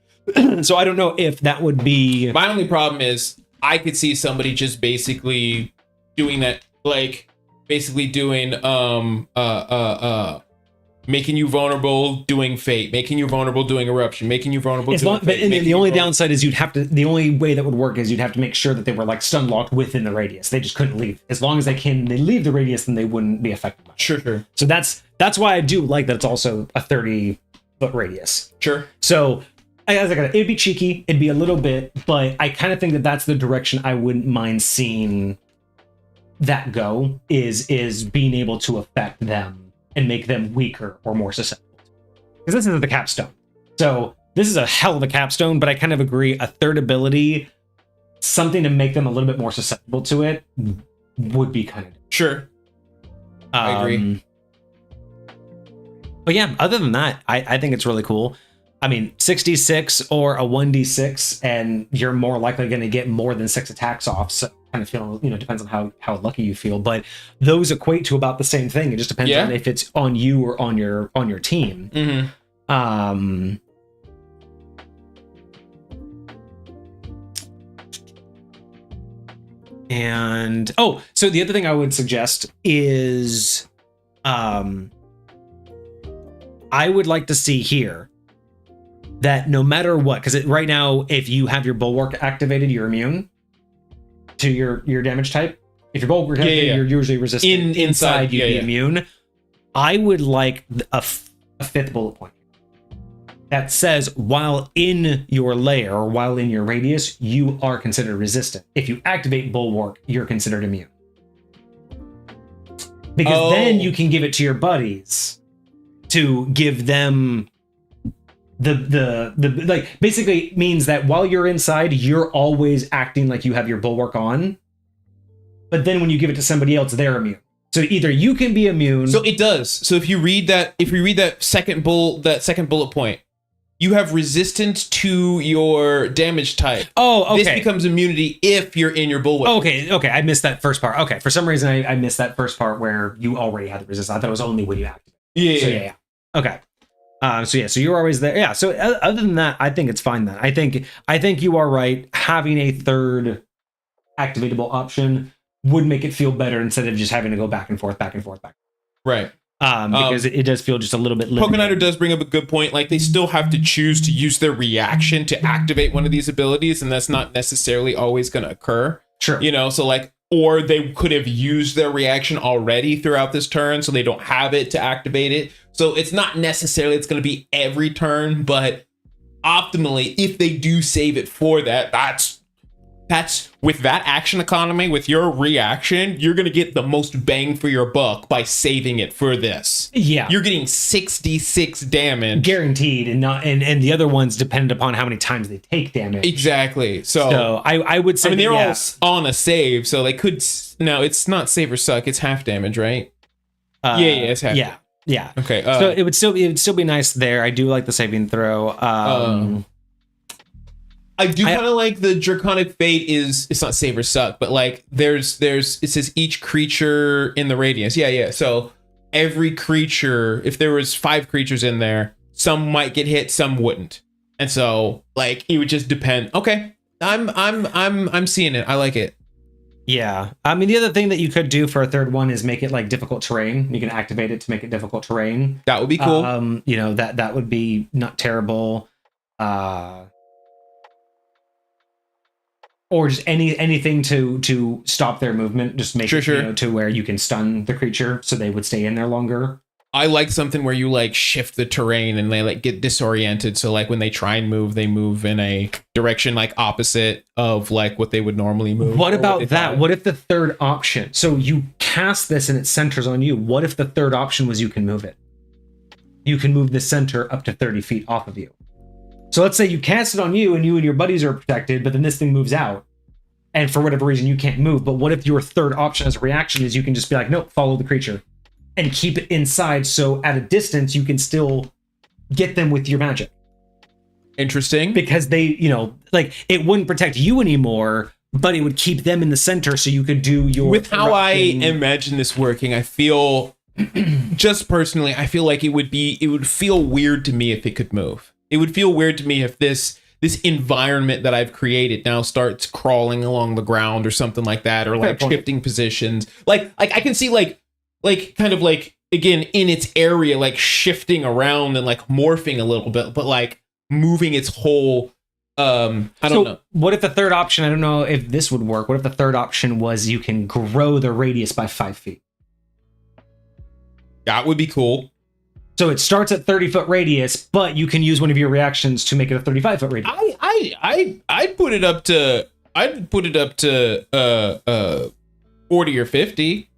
So I don't know if that would be... My only problem is I could see somebody just basically doing that, like, basically doing making you vulnerable, doing Fate, making you vulnerable, doing Eruption, making you vulnerable, doing Fate. But the only downside is the only way that would work is you'd have to make sure that they were, like, stun locked within the radius. They just couldn't leave. As long as they leave the radius, then they wouldn't be affected by it. Sure. So that's why I do like that it's also a 30-foot radius. Sure. So it'd be cheeky, it'd be a little bit, but I kind of think that that's the direction I wouldn't mind seeing that go, is being able to affect them and make them weaker or more susceptible. Because this is the capstone. So this is a hell of a capstone, but I kind of agree, a third ability, something to make them a little bit more susceptible to it, would be kind of... Sure. I agree. But yeah, other than that, I think it's really cool. I mean, 66 or a 1d6, and you're more likely going to get more than 6 attacks off. So kind of feel, depends on how lucky you feel. But those equate to about the same thing. It just depends on if it's on you or on your team. And so the other thing I would suggest is, I would like to see here that no matter what, because right now, if you have your bulwark activated, you're immune to your damage type. If your bulwark activated, you're usually resistant. Inside, you'd be immune. I would like a 5th bullet point that says, while in your layer or while in your radius, you are considered resistant. If you activate bulwark, you're considered immune. Because then you can give it to your buddies to give them the like, basically means that while you're inside, you're always acting like you have your bulwark on, but then when you give it to somebody else, they're immune. So either you can be immune. So it does. So if you read that second bullet point, you have resistance to your damage type. Oh, okay. This becomes immunity if you're in your bulwark. Okay. I missed that first part. Okay, for some reason I missed that first part where you already had the resistance. I thought it was only when you activate. Yeah. Okay. So you're always there. Yeah. So other than that, I think it's fine then. I think you are right. Having a third activatable option would make it feel better instead of just having to go back and forth. Right. Because it does feel just a little bit limited. Pokeniner does bring up a good point. Like, they still have to choose to use their reaction to activate one of these abilities, and that's not necessarily always going to occur. Sure. So like, or they could have used their reaction already throughout this turn, so they don't have it to activate it. So it's not necessarily it's going to be every turn, but optimally, if they do save it for that, that's that's with that action economy, with your reaction, you're gonna get the most bang for your buck by saving it for this. Yeah, you're getting 66 damage guaranteed, and the other ones depend upon how many times they take damage. Exactly. So I would say, I mean, they're all on a save, so they could. No, it's not save or suck. It's half damage, right? Yeah, it's half. Yeah. Okay. So it would still be nice there. I do like the saving throw. I do kind of like the Draconic Fate it's not save or suck, but like there's it says each creature in the radius. Yeah. So every creature, if there was 5 creatures in there, some might get hit, some wouldn't. And so like it would just depend. Okay. I'm seeing it. I like it. Yeah. I mean, the other thing that you could do for a third one is make it like difficult terrain. You can activate it to make it difficult terrain. That would be cool. That would be not terrible. Or just anything to stop their movement, just make it to where you can stun the creature so they would stay in there longer. I like something where you like shift the terrain and they like get disoriented. So like when they try and move, they move in a direction like opposite of like what they would normally move. What about that? What if the third option? So you cast this and it centers on you. What if the third option was you can move it? You can move the center up to 30 feet off of you. So let's say you cast it on you and your buddies are protected, but then this thing moves out. And for whatever reason, you can't move. But what if your third option as a reaction is you can just be like, nope, follow the creature and keep it inside. So at a distance, you can still get them with your magic. Interesting. Because they, like it wouldn't protect you anymore, but it would keep them in the center so you could do your... With how I imagine this working, I feel, just personally, I feel like it would feel weird to me if it could move. It would feel weird to me if this environment that I've created now starts crawling along the ground or something like that, or like shifting positions. Like I can see like kind of like, again, in its area, like shifting around and like morphing a little bit, but like moving its whole, I don't know. What if the third option, I don't know if this would work. What if the third option was you can grow the radius by 5 feet? That would be cool. So it starts at 30-foot radius, but you can use one of your reactions to make it a 35-foot radius. I'd put it up to 40 or 50.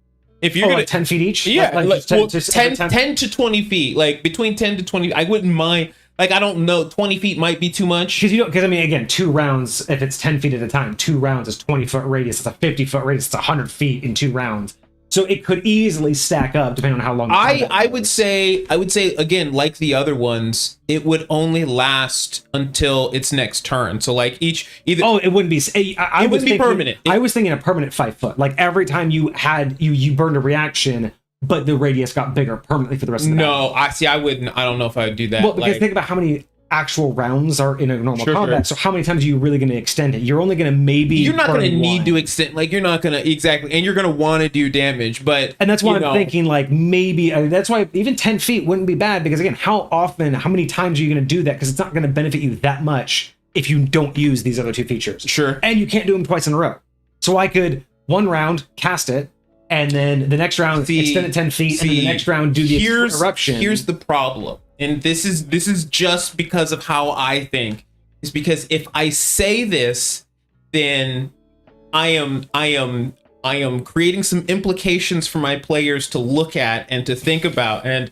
If you're gonna 10 feet each, yeah, like 10 to 20 feet, like between 10 to 20. I wouldn't mind. Like I don't know, 20 feet might be too much because I mean, again, 2 rounds. If it's 10 feet at a time, 2 rounds is 20-foot radius. It's a 50-foot radius. It's 100 feet in 2 rounds. So it could easily stack up depending on how long. I would say again, like the other ones, it would only last until its next turn. So like it wouldn't be. I wouldn't be permanent. I was thinking a permanent 5 foot. Like every time you burned a reaction, but the radius got bigger permanently for the rest of the battle. I wouldn't. I don't know if I would do that. Well, because think about how many actual rounds are in a normal combat. So how many times are you really going to extend it? You're only going to You're not going to need to extend. Like you're not going to exactly, and you're going to want to do damage. But and that's why I'm thinking like maybe that's why even 10 feet wouldn't be bad because again, how many times are you going to do that? Because it's not going to benefit you that much if you don't use these other 2 features. Sure. And you can't do them twice in a row. So I could 1 round cast it. And then the next round extend it 10 feet, and then the next round do the eruption. Here's the problem, and this is just because of how I think. Is because if I say this, then I am creating some implications for my players to look at and to think about, and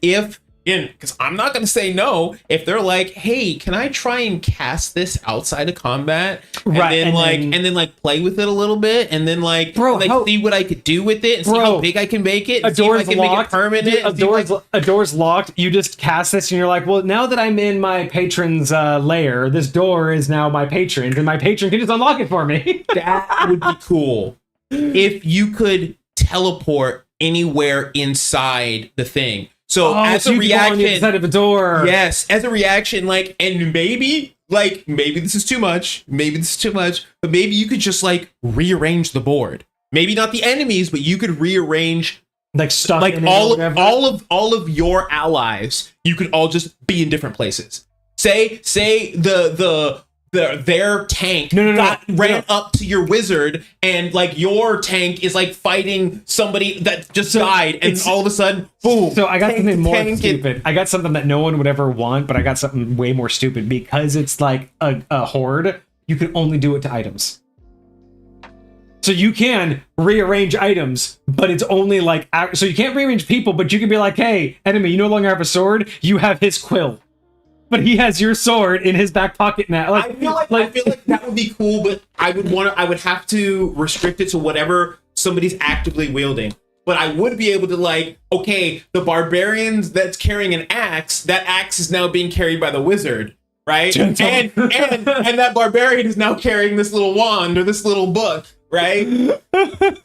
if. Because I'm not going to say no if they're like, hey, can I try and cast this outside of combat? Right. And then play with it a little bit and then see what I could do with it and see how big I can make it. And a door's see if I can locked. Make it permanent. A door's locked. You just cast this and you're like, well, now that I'm in my patron's lair, this door is now my patron's and my patron can just unlock it for me. That would be cool. If you could teleport anywhere inside the thing. So as a reaction, on the inside of a door. Yes, as a reaction, and maybe this is too much, but maybe you could just rearrange the board. Maybe not the enemies, but you could rearrange stuff, all of your allies. You could all just be in different places. Say their tank ran up to your wizard, and your tank is fighting somebody that just died, and all of a sudden, boom. So I got something more stupid. I got something that no one would ever want, but I got something way more stupid because it's like a horde. You can only do it to items. So you can rearrange items, but it's only like, so you can't rearrange people, but you can be like, hey, enemy, you no longer have a sword, you have his quill. But he has your sword in his back pocket now. I feel like that would be cool, but I would have to restrict it to whatever somebody's actively wielding. But I would be able to, like, okay, the barbarians that's carrying an axe, that axe is now being carried by the wizard, right? And that barbarian is now carrying this little wand or this little book, right?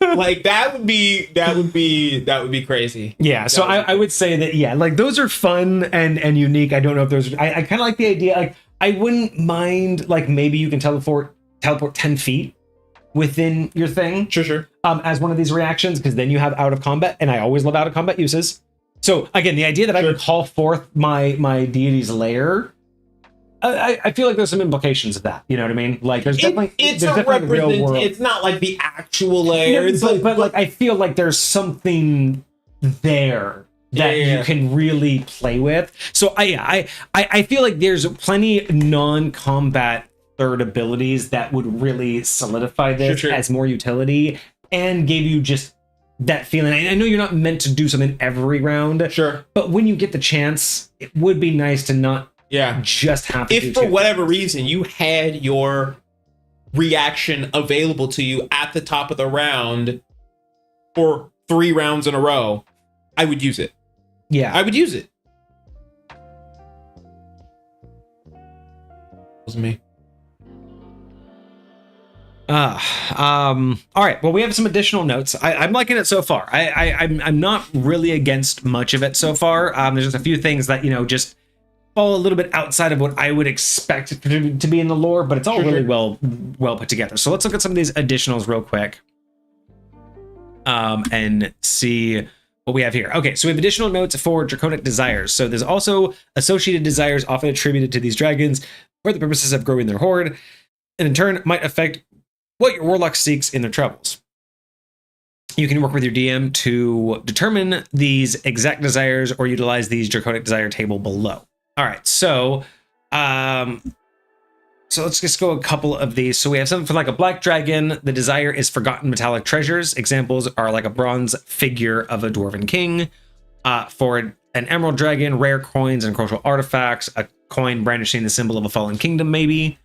Like that would be crazy. Yeah, so I would say that, yeah, like those are fun and unique. I don't know if those are, I kind of like the idea. Like I wouldn't mind, like maybe you can teleport 10 feet within your thing. Sure. As one of these reactions, because then you have out of combat, and I always love out of combat uses. So again, the idea that I can call forth my deity's lair, I feel like there's some implications of that. You know what I mean? Like there's definitely real world. It's not like the actual lair, but like I feel like there's something there that you can really play with. So I feel like there's plenty non-combat third abilities that would really solidify this as more utility and give you just that feeling. I know you're not meant to do something every round, but when you get the chance, it would be nice to not just have to. If for whatever reason you had your reaction available to you at the top of the round for 3 rounds in a row, I would use it. Yeah, I would use it. Was me. All right, well, we have some additional notes. I'm liking it so far. I'm not really against much of it so far. There's just a few things that, you know, just fall a little bit outside of what I would expect to be in the lore, but it's all really well put together. So let's look at some of these additionals real quick and see what we have here. Okay, so we have additional notes for draconic desires. So there's also associated desires often attributed to these dragons for the purposes of growing their horde, and in turn might affect what your warlock seeks in their travels. You can work with your DM to determine these exact desires or utilize these draconic desire table below. All right, so let's just go a couple of these. So we have something for like a black dragon. The desire is forgotten metallic treasures. Examples are like a bronze figure of a dwarven king. For an emerald dragon, rare coins and cultural artifacts, a coin brandishing the symbol of a fallen kingdom, maybe.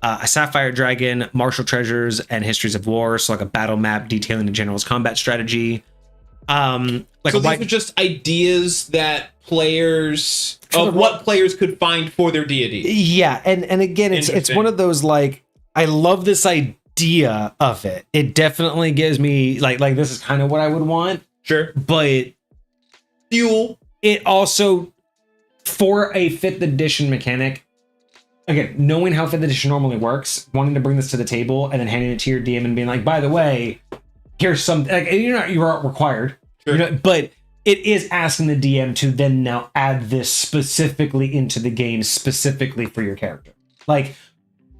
A sapphire dragon, martial treasures, and histories of war. So like a battle map detailing the general's combat strategy. So these are just ideas that players what players could find for their deity. Yeah, and again, it's one of those, like, I love this idea of it. It definitely gives me like this is kind of what I would want. Sure, but fuel. It also, for a 5th edition mechanic. Again, knowing how 5th edition normally works, wanting to bring this to the table and then handing it to your DM and being like, by the way, here's something, like, you aren't required, but it is asking the DM to then now add this specifically into the game, specifically for your character. Like,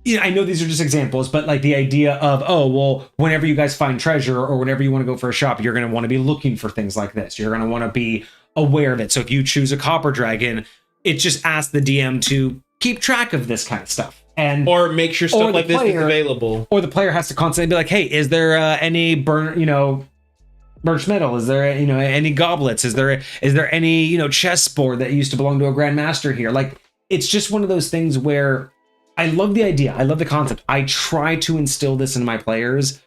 I know these are just examples, but like the idea of, oh, well, whenever you guys find treasure or whenever you want to go for a shop, you're going to want to be looking for things like this. You're going to want to be aware of it. So if you choose a copper dragon, it just asks the DM to keep track of this kind of stuff, or make sure stuff like this is available. Or the player has to constantly be like, "Hey, is there any burnished metal? Is there any goblets? Is there any chessboard that used to belong to a grandmaster here?" Like, it's just one of those things where I love the idea, I love the concept. I try to instill this in my players,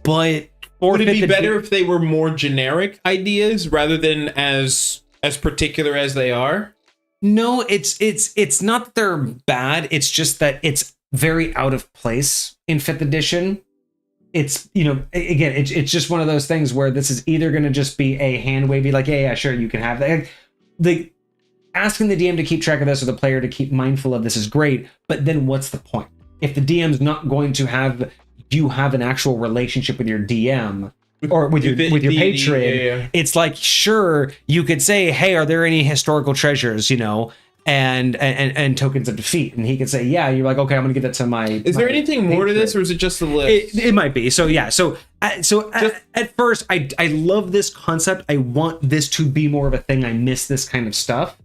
but would it be better if they were more generic ideas rather than as particular as they are? No, it's not that they're bad. It's just that it's very out of place in 5th edition. It's, again, it's just one of those things where this is either going to just be a hand wavy, like, yeah, sure, you can have that. The asking the DM to keep track of this or the player to keep mindful of this is great, but then what's the point? If the DM's not going to have you have an actual relationship with your DM, or with your patron, it's like, sure, you could say, hey, are there any historical treasures, and tokens of defeat? And he could say, yeah. You're like, okay, I'm gonna give that to my. Is there anything more to this, or is it just the list? It might be. So yeah. So at first, I love this concept. I want this to be more of a thing. I miss this kind of stuff.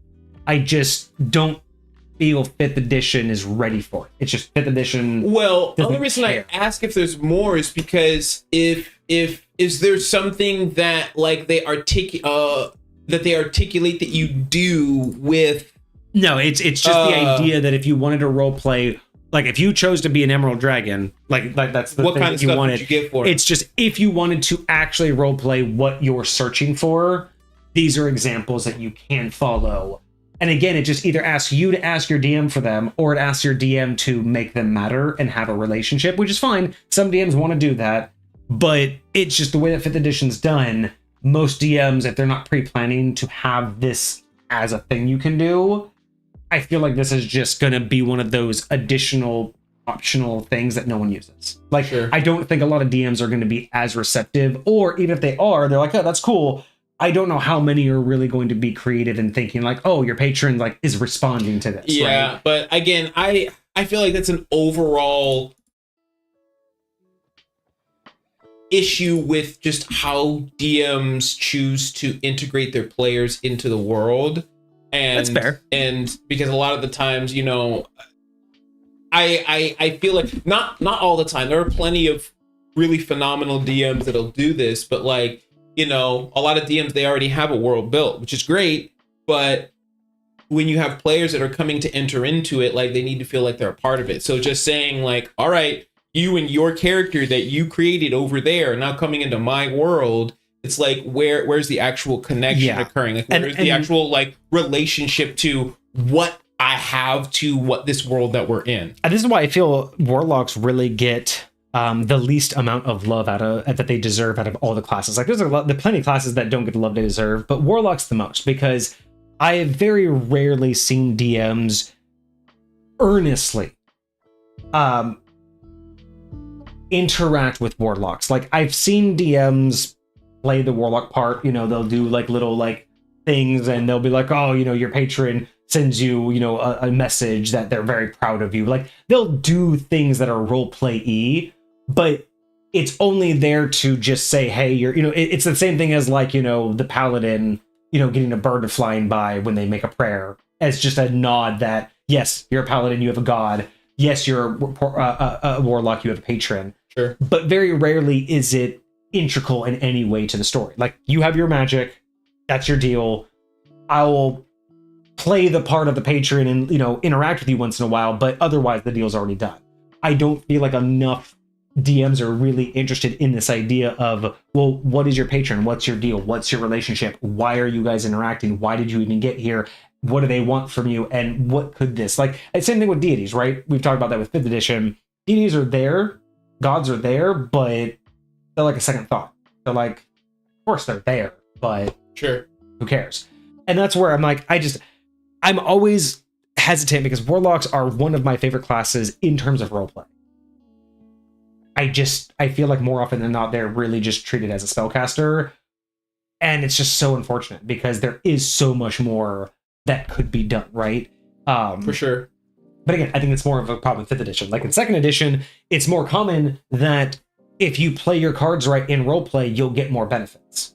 I just don't feel 5th edition is ready for it. It's just 5th edition. Well, the doesn't only reason care. I ask if there's more is because if is there something that like they articulate that you do with. No, it's just the idea that if you wanted to role play, like if you chose to be an Emerald Dragon, like that's the What thing kind of that you stuff wanted. would you get for it? It's just if you wanted to actually role play what you're searching for, these are examples that you can follow. And again, it just either asks you to ask your DM for them, or it asks your DM to make them matter and have a relationship, which is fine. Some DMs want to do that, but it's just the way that 5th edition's done. Most DMs, if they're not pre-planning to have this as a thing you can do, I feel like this is just going to be one of those additional optional things that no one uses. Like, Sure. I don't think a lot of DMs are going to be as receptive, or even if they are, they're like, oh, that's cool. I don't know how many are really going to be creative and thinking like, oh, your patron like is responding to this. Yeah, right? but again, I feel like that's an overall issue with just how DMs choose to integrate their players into the world. And That's fair. And because a lot of the times, you know, I feel like not all the time. There are plenty of really phenomenal DMs that'll do this, but like, you know, a lot of DMs, they already have a world built, which is great. But when you have players that are coming to enter into it, like they need to feel like they're a part of it. So just saying like, all right, you and your character that you created over there now coming into my world, it's like, where's the actual connection occurring? Like, where's the actual like relationship to what I have to what this world that we're in? And this is why I feel Warlocks really get the least amount of love out of that they deserve out of all the classes. Like there's plenty of classes that don't get the love they deserve, but Warlocks the most, because I have very rarely seen DMs earnestly interact with Warlocks. Like I've seen DMs play the Warlock part, you know, they'll do like little like things and they'll be like, oh, you know, your patron sends you, you know, a message that they're very proud of you. Like they'll do things that are role play-y, but it's only there to just say, hey, you're, you know, it's the same thing as like, you know, the paladin, you know, getting a bird flying by when they make a prayer as just a nod that, yes, you're a paladin, you have a god. Yes, you're a warlock, you have a patron. Sure. But very rarely is it integral in any way to the story. Like you have your magic, that's your deal. I will play the part of the patron and, you know, interact with you once in a while, but otherwise the deal's already done. I don't feel like enough DMs are really interested in this idea of, well, what is your patron? What's your deal? What's your relationship? Why are you guys interacting? Why did you even get here? What do they want from you? And what could this, like, same thing with deities, right? We've talked about that with 5th edition. Deities are there, gods are there, but they're like a second thought. They're like, of course they're there, but sure, who cares? And that's where I'm like, I'm always hesitant because Warlocks are one of my favorite classes in terms of roleplay. I feel like more often than not, they're really just treated as a spellcaster. And it's just so unfortunate because there is so much more that could be done, right? For sure. But again, I think it's more of a problem in 5th edition. Like in 2nd edition, it's more common that if you play your cards right in roleplay, you'll get more benefits.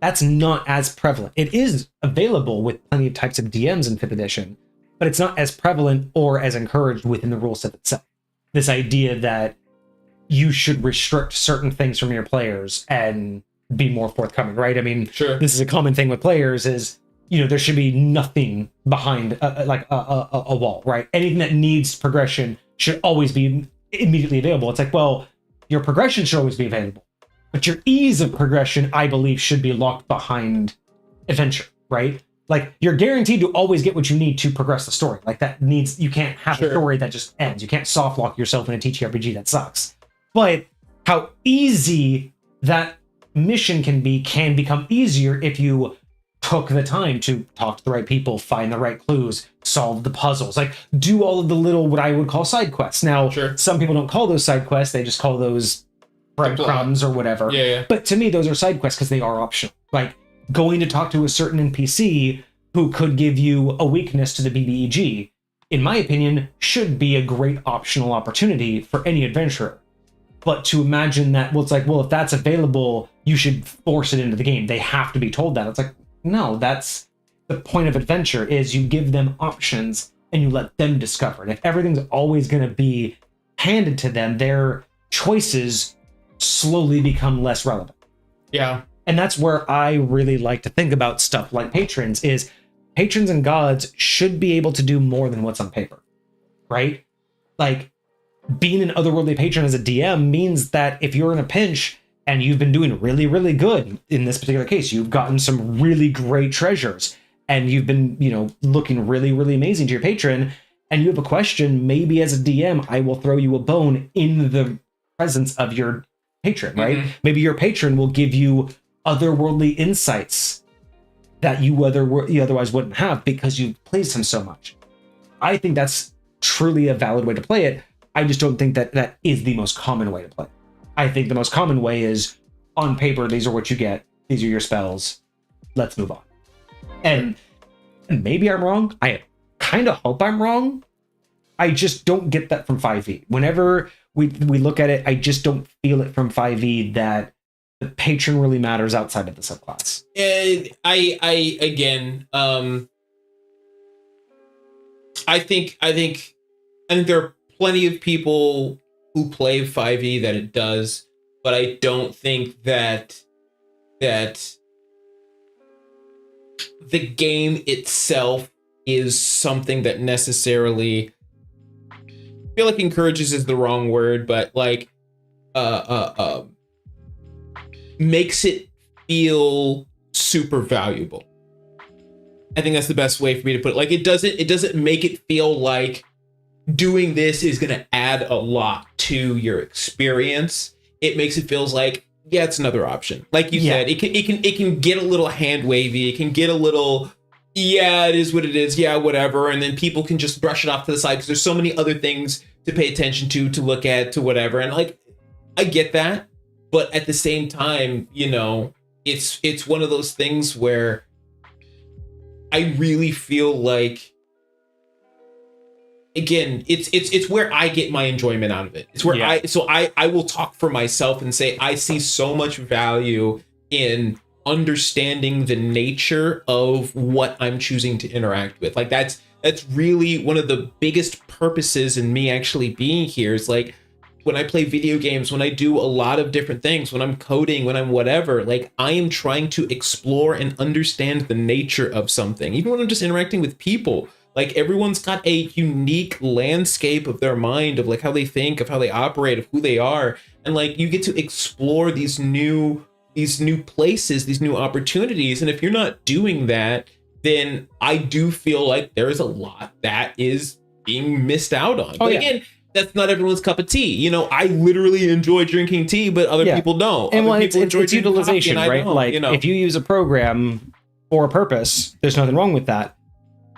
That's not as prevalent. It is available with plenty of types of DMs in 5th edition, but it's not as prevalent or as encouraged within the rule set itself. This idea that you should restrict certain things from your players and be more forthcoming, right? I mean, sure. This is a common thing with players is, you know, there should be nothing behind a wall, right? Anything that needs progression should always be immediately available. It's like, well, your progression should always be available, but your ease of progression, I believe, should be locked behind adventure, right? Like you're guaranteed to always get what you need to progress the story. Like that needs, you can't have a story that just ends. You can't soft lock yourself in a TTRPG that sucks. But how easy that mission can become easier if you took the time to talk to the right people, find the right clues, solve the puzzles, like do all of the little, what I would call side quests. Now, some people don't call those side quests. They just call those breadcrumbs or whatever. Yeah. But to me, those are side quests because they are optional. Like going to talk to a certain NPC who could give you a weakness to the BBEG, in my opinion, should be a great optional opportunity for any adventurer. But to imagine that, well, it's like, well, if that's available, you should force it into the game. They have to be told that. It's like, no, that's the point of adventure is you give them options and you let them discover it. If everything's always going to be handed to them, their choices slowly become less relevant. Yeah. And that's where I really like to think about stuff like patrons is patrons and gods should be able to do more than what's on paper, right? Like being an otherworldly patron as a DM means that if you're in a pinch and you've been doing really, really good in this particular case, you've gotten some really great treasures and you've been, looking really, really amazing to your patron, and you have a question, maybe as a DM, I will throw you a bone in the presence of your patron, right? Mm-hmm. Maybe your patron will give you otherworldly insights that you otherwise wouldn't have because you pleased him so much. I think that's truly a valid way to play it. I just don't think that is the most common way to play it. I think the most common way is on paper, these are what you get. These are your spells. Let's move on. And maybe I'm wrong. I kind of hope I'm wrong. I just don't get that from 5e. Whenever we look at it, I just don't feel it from 5e that the patron really matters outside of the subclass. I think there are plenty of people who play 5e that it does, but I don't think that the game itself is something that necessarily, I feel like encourages is the wrong word, but like makes it feel super valuable. I think that's the best way for me to put it. Like it doesn't make it feel like doing this is going to add a lot to your experience. It makes it feels like, yeah, it's another option. Like you said, it can get a little hand wavy. It can get a little, yeah, it is what it is. Yeah, whatever. And then people can just brush it off to the side because there's so many other things to pay attention to look at, to whatever. And like, I get that. But at the same time, it's one of those things where I really feel like, again, it's where I get my enjoyment out of it. It's where I will talk for myself and say I see so much value in understanding the nature of what I'm choosing to interact with. Like that's really one of the biggest purposes in me actually being here is like when I play video games, when I do a lot of different things, when I'm coding, when I'm whatever, like I am trying to explore and understand the nature of something. Even when I'm just interacting with people, like everyone's got a unique landscape of their mind, of like how they think, of how they operate, of who they are. And like you get to explore these new places, these new opportunities. And if you're not doing that, then I do feel like there's a lot that is being missed out on. But again, that's not everyone's cup of tea. I literally enjoy drinking tea, but other people don't. And it's utilization, right? Like if you use a program for a purpose, there's nothing wrong with that.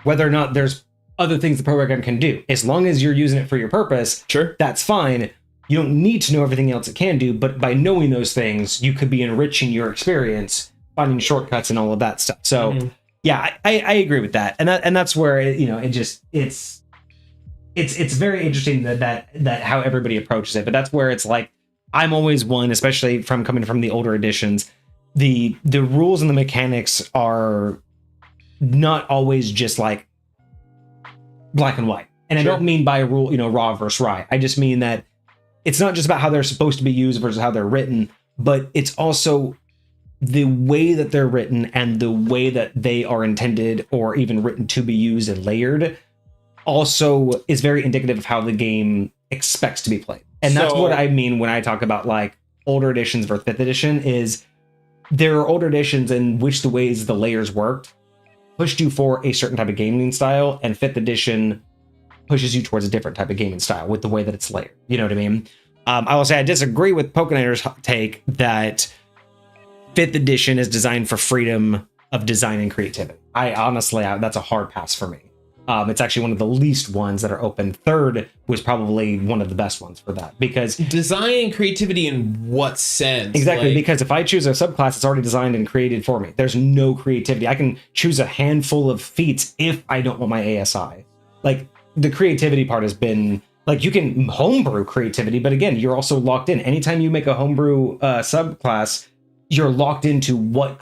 Whether or not there's other things the program can do, as long as you're using it for your purpose, sure, that's fine. You don't need to know everything else it can do, but by knowing those things, you could be enriching your experience, finding shortcuts and all of that stuff. So yeah, I agree with that. And that's where it's very interesting that how everybody approaches it. But that's where it's like, I'm always one, especially from coming from the older editions, the rules and the mechanics are not always just like black and white. And I don't mean by a rule, raw versus right. I just mean that it's not just about how they're supposed to be used versus how they're written, but it's also the way that they're written and the way that they are intended or even written to be used and layered also is very indicative of how the game expects to be played. And that's what I mean when I talk about like older editions versus 5th edition is there are older editions in which the ways the layers worked pushed you for a certain type of gaming style, and 5th edition pushes you towards a different type of gaming style with the way that it's layered. You know what I mean? I will say I disagree with Pokeniner's take that 5th edition is designed for freedom of design and creativity. I honestly, that's a hard pass for me. It's actually one of the least ones that are open. 3rd was probably one of the best ones for that, because design and creativity in what sense? Exactly, because if I choose a subclass, it's already designed and created for me. There's no creativity. I can choose a handful of feats if I don't want my ASI. Like the creativity part has been like, you can homebrew creativity, but again, you're also locked in. Anytime you make a homebrew subclass, you're locked into what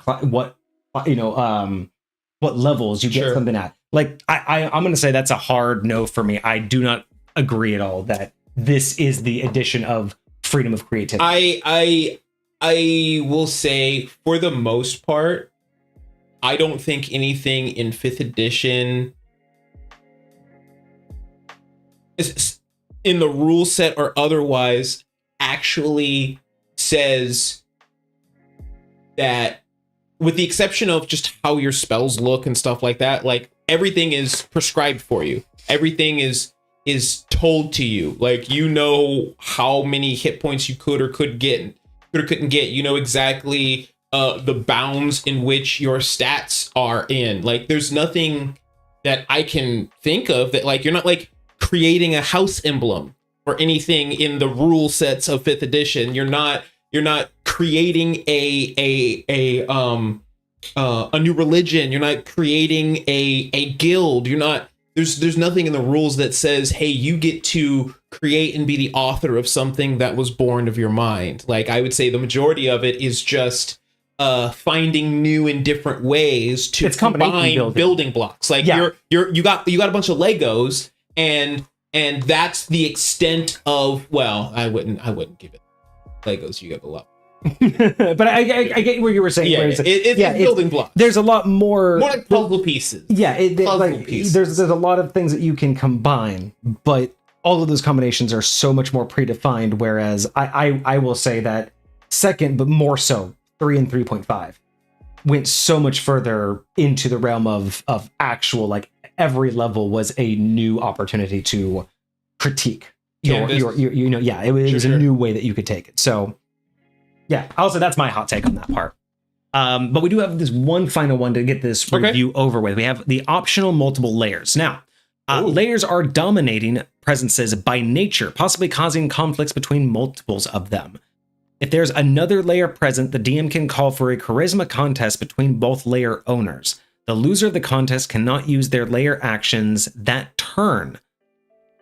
levels you get something at. Like I'm going to say that's a hard no for me. I do not agree at all that this is the addition of freedom of creativity. I will say, for the most part, I don't think anything in 5th edition is in the rule set or otherwise actually says that, with the exception of just how your spells look and stuff like that, like everything is prescribed for you. Everything is told to you. Like, you know how many hit points you could or couldn't get. You know exactly the bounds in which your stats are in. Like, there's nothing that I can think of that, like, you're not like creating a house emblem or anything in the rule sets of 5th edition. You're not creating a new religion. You're not creating a guild. You're not, there's nothing in the rules that says, hey, you get to create and be the author of something that was born of your mind. Like, I would say the majority of it is just finding new and different ways to combine building blocks. Like, you got a bunch of Legos, and that's the extent of, well, I wouldn't give it Legos. You give a lot. But I get what you were saying. It's building blocks. There's a lot more like puzzle pieces. Yeah, pieces. There's a lot of things that you can combine, but all of those combinations are so much more predefined. Whereas I will say that second, but more so 3 and 3.5 went so much further into the realm of actual, like, every level was a new opportunity to critique your it was a new way that you could take it. So yeah, also that's my hot take on that part. But we do have this one final one to get this review over with. We have the optional multiple layers. Now, layers are dominating presences by nature, possibly causing conflicts between multiples of them. If there's another layer present, the DM can call for a charisma contest between both layer owners. The loser of the contest cannot use their layer actions that turn,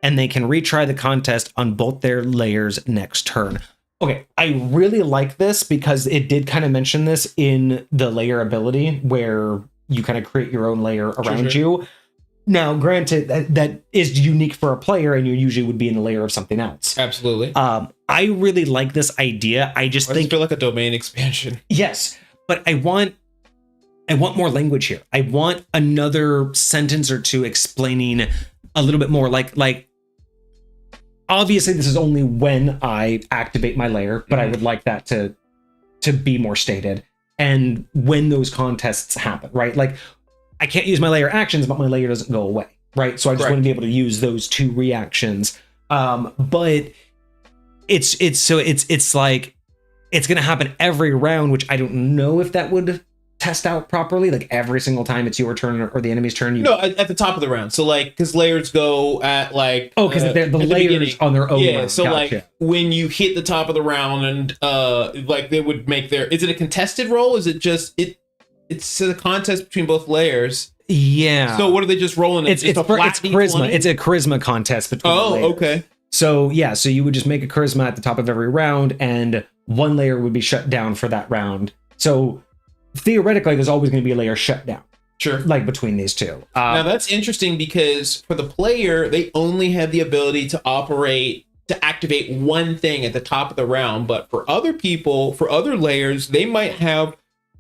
and they can retry the contest on both their layers next turn. Okay, I really like this because it did kind of mention this in the layer ability where you kind of create your own layer around you. Now, granted, that is unique for a player, and you usually would be in the layer of something else. Absolutely. I really like this idea. I just think feel like a domain expansion. Yes, but I want more language here. I want another sentence or two explaining a little bit more. Like obviously, this is only when I activate my layer, but I would like that to be more stated. And when those contests happen, right? Like, I can't use my layer actions, but my layer doesn't go away, right? So I just want to be able to use those two reactions. But it's like it's going to happen every round, which I don't know if that would test out properly. Like, every single time it's your turn or the enemy's turn. No, at the top of the round. So, like, because layers go at, like, because the layers on their own. Yeah. So like when you hit the top of the round, and like they would make their. Is it a contested roll? Is it just It's a contest between both layers. Yeah. So what are they just rolling? It's charisma. It's a charisma contest between the layers. Okay. So yeah, so you would just make a charisma at the top of every round, and one layer would be shut down for that round. So theoretically, there's always going to be a layer shut down. Sure. Like, between these two. Now that's interesting because for the player, they only have the ability to activate one thing at the top of the round. But for other people, for other layers, they might have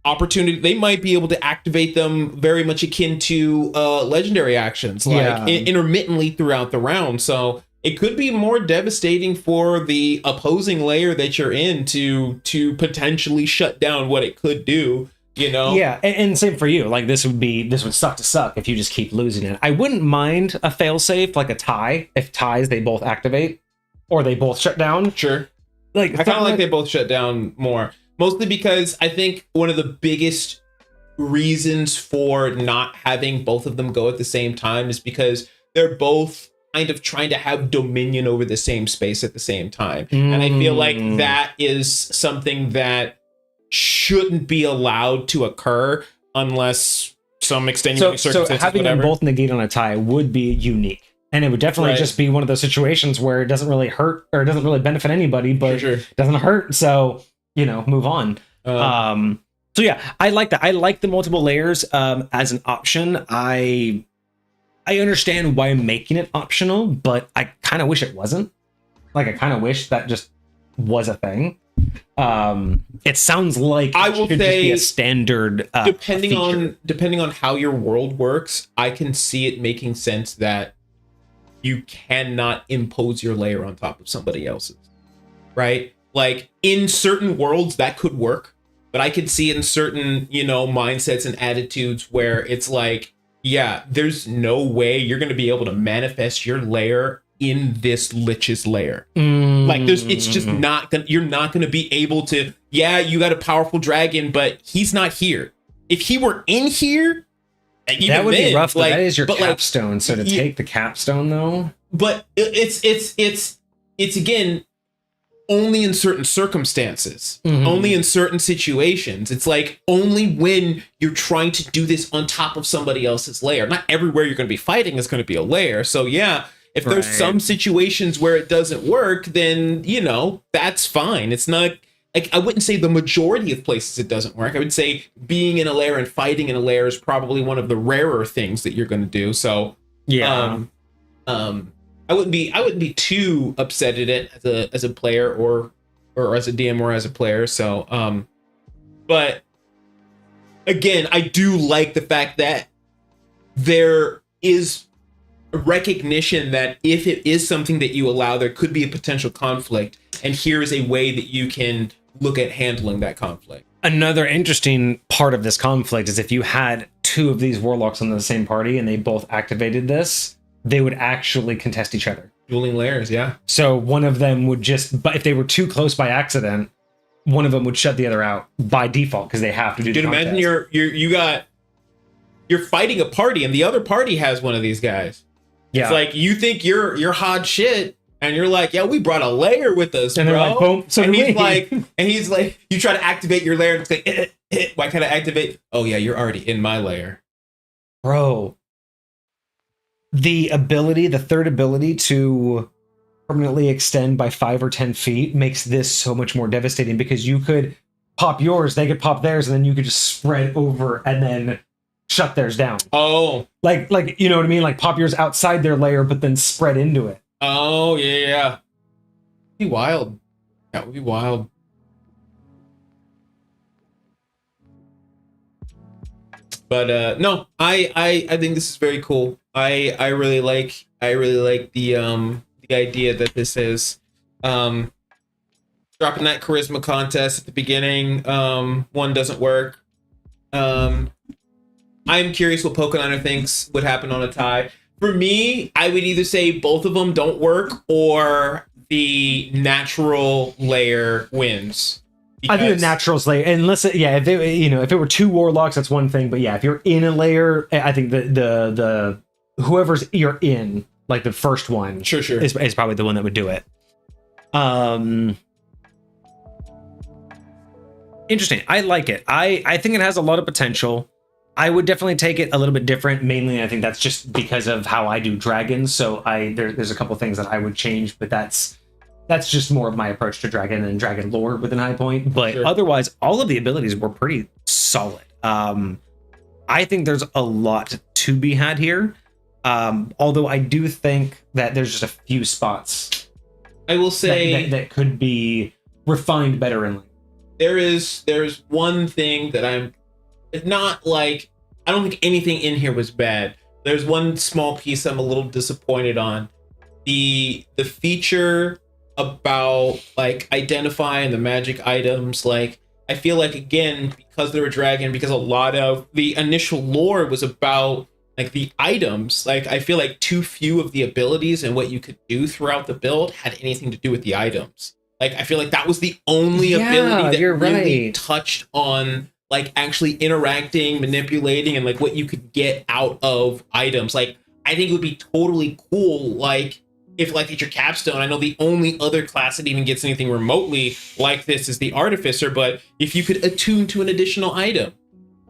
opportunity. They might be able to activate them very much akin to legendary actions, like intermittently throughout the round. So it could be more devastating for the opposing layer that you're in to potentially shut down what it could do. You know? Yeah, and same for you. Like, this would suck to suck if you just keep losing it. I wouldn't mind a failsafe, like a tie. If ties, they both activate or they both shut down. Sure. Like, I kind of like they both shut down more. Mostly because I think one of the biggest reasons for not having both of them go at the same time is because they're both kind of trying to have dominion over the same space at the same time. And I feel like that is something that shouldn't be allowed to occur unless some extenuating circumstances. So having them both negate on a tie would be unique. And it would definitely just be one of those situations where it doesn't really hurt or it doesn't really benefit anybody, but doesn't hurt. So, move on. So yeah, I like that. I like the multiple layers as an option. I I understand why I'm making it optional, but I kind of wish it wasn't. Like, I kind of wish that just was a thing. It sounds like I will it should say, just be a standard depending feature. on how your world works, I can see it making sense that you cannot impose your layer on top of somebody else's, right? Like, in certain worlds that could work, but I could see in certain, you know, mindsets and attitudes where it's like, yeah, there's no way you're going to be able to manifest your layer in this lich's lair. Like, it's just not gonna, you're not gonna be able to. Yeah, you got a powerful dragon, but he's not here. If he were in here, that would be rough. Like, that is your capstone. Like, so to take the capstone, though, but it's again only in certain circumstances, only in certain situations. It's like only when you're trying to do this on top of somebody else's lair. Not everywhere you're going to be fighting is going to be a lair. So yeah. If there's some situations where it doesn't work, then, you know, that's fine. It's not like, I wouldn't say the majority of places it doesn't work. I would say being in a lair and fighting in a lair is probably one of the rarer things that you're going to do. So yeah, I wouldn't be too upset at it as a player or as a DM or as a player. So but again, I do like the fact that there is recognition that if it is something that you allow, there could be a potential conflict, and here is a way that you can look at handling that conflict. Another interesting part of this conflict is if you had two of these warlocks on the same party and they both activated this, they would actually contest each other. Dueling layers, yeah. So one of them would just, but if they were too close by accident, one of them would shut the other out by default because they have to do the contest. Imagine you're fighting a party and the other party has one of these guys. Yeah. It's like, you think you're hot shit, and you're like, yeah, we brought a layer with us, and bro. Like, boom. So he's like, you try to activate your layer, and it's like, why can't I activate? Oh yeah, you're already in my layer, bro. The third ability to permanently extend by 5 or 10 feet makes this so much more devastating, because you could pop yours, they could pop theirs, and then you could just spread over and then shut theirs down. Oh, like you know what I mean? Like, pop yours outside their layer, but then spread into it. Oh yeah. Be wild. That would be wild. But no, I think this is very cool. I really like the idea that this is dropping that charisma contest at the beginning. One doesn't work. I'm curious what Pokeniner thinks would happen on a tie. For me, I would either say both of them don't work or the natural layer wins. I think the natural's layer, unless if it were two warlocks, that's one thing. But yeah, if you're in a layer, I think the whoever's you're in, like the first one, sure, is probably the one that would do it. Interesting. I like it. I think it has a lot of potential. I would definitely take it a little bit different. Mainly, I think that's just because of how I do dragons. So there's a couple things that I would change, but that's just more of my approach to dragon and dragon lore within High Point. But otherwise, all of the abilities were pretty solid. I think there's a lot to be had here. Although I do think that there's just a few spots I will say that could be refined better in Link. There's one thing that I'm not like, I don't think anything in here was bad. There's one small piece I'm a little disappointed on. The feature about like identifying the magic items, like I feel like, again, because they're a dragon, because a lot of the initial lore was about like the items, like I feel like too few of the abilities and what you could do throughout the build had anything to do with the items. Like I feel like that was the only ability that really touched on like actually interacting, manipulating, and like what you could get out of items. Like I think it would be totally cool, like if like it's your capstone. I know the only other class that even gets anything remotely like this is the Artificer, but if you could attune to an additional item,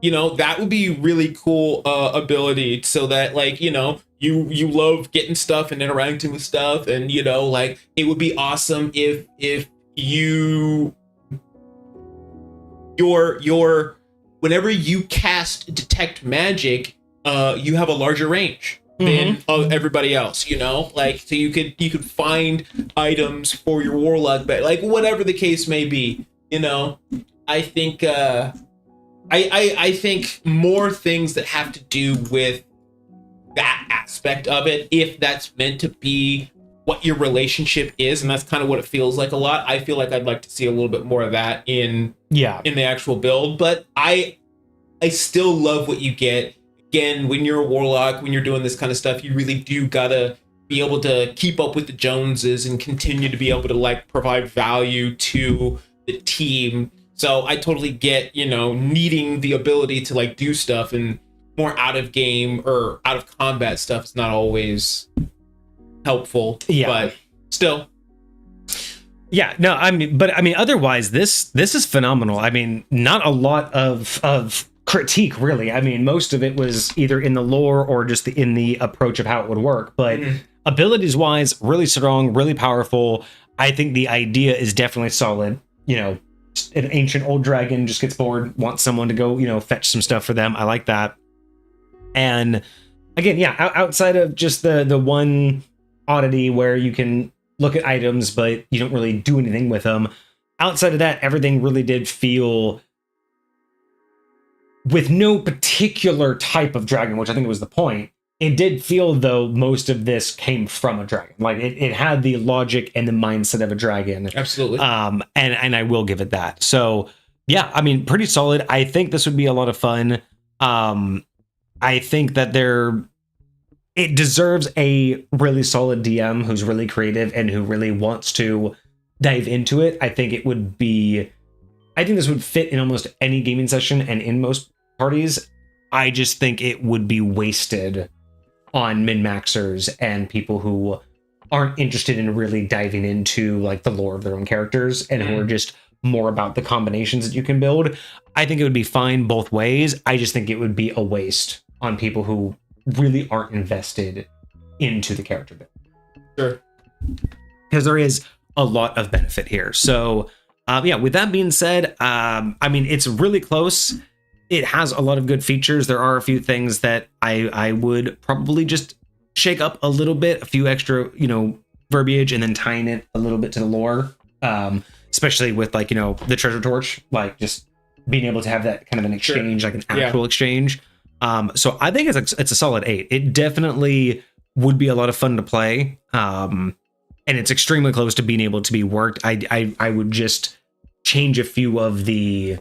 you know, that would be really cool ability, so that like, you know, you love getting stuff and interacting with stuff, and you know, like it would be awesome if your whenever you cast detect magic, you have a larger range. than everybody else, like, so you could find items for your warlock, but like whatever the case may be, I think I think more things that have to do with that aspect of it, if that's meant to be what your relationship is, and that's kind of what it feels like a lot. I feel like I'd like to see a little bit more of that in the actual build, but I still love what you get. Again, when you're a warlock, when you're doing this kind of stuff, you really do gotta be able to keep up with the Joneses and continue to be able to like provide value to the team. So I totally get, needing the ability to like do stuff, and more out of game or out of combat stuff is not always helpful. Yeah, but still. Yeah, no, otherwise this is phenomenal. I mean, not a lot of critique, really. I mean, most of it was either in the lore or just in the approach of how it would work. But abilities wise, really strong, really powerful. I think the idea is definitely solid. An ancient old dragon just gets bored, wants someone to go, fetch some stuff for them. I like that. And again, outside of just the one oddity where you can look at items, but you don't really do anything with them. Outside of that, everything really did feel, with no particular type of dragon, which I think was the point, it did feel though most of this came from a dragon. Like it had the logic and the mindset of a dragon. Absolutely. And I will give it that. So yeah, I mean, pretty solid. I think this would be a lot of fun. I think that it deserves a really solid DM who's really creative and who really wants to dive into it. I think this would fit in almost any gaming session and in most parties. I just think it would be wasted on min-maxers and people who aren't interested in really diving into like the lore of their own characters and who are just more about the combinations that you can build. I think it would be fine both ways. I just think it would be a waste on people who really aren't invested into the character build. Sure. Because there is a lot of benefit here. So with that being said, it's really close. It has a lot of good features. There are a few things that I would probably just shake up a little bit, a few extra, verbiage, and then tying it a little bit to the lore. Especially with like, the treasure torch, like just being able to have that kind of an exchange, like an actual exchange. So I think it's a solid 8. It definitely would be a lot of fun to play. And it's extremely close to being able to be worked. I would just change a few of the,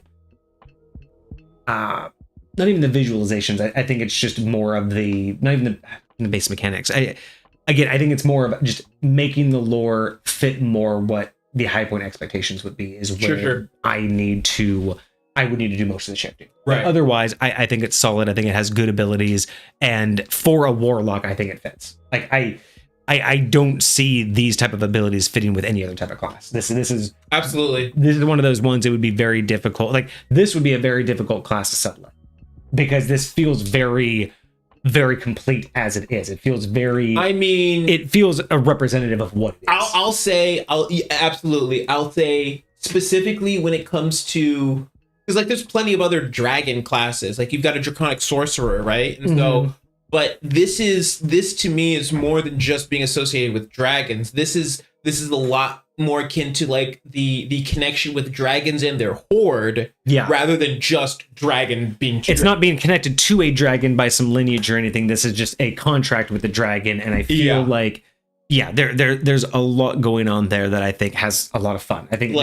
not even the visualizations. I think it's just more of not even the base mechanics. I think it's more about just making the lore fit more what the high point expectations would be is where I would need to do most of the shifting. Right. But otherwise, I think it's solid. I think it has good abilities, and for a warlock, I think it fits. Like I don't see these type of abilities fitting with any other type of class. This is absolutely, this is one of those ones that would be very difficult. Like this would be a very difficult class to settle in, because this feels very, very complete as it is. It feels very, it feels a representative of what it is. I'll say specifically when it comes to, because like there's plenty of other dragon classes. Like you've got a draconic sorcerer, right? And so, but this to me is more than just being associated with dragons. This is a lot more akin to like the connection with dragons and their horde, rather than just dragon being. It's not being connected to a dragon by some lineage or anything. This is just a contract with the dragon, and I feel like there's a lot going on there that I think has a lot of fun. I think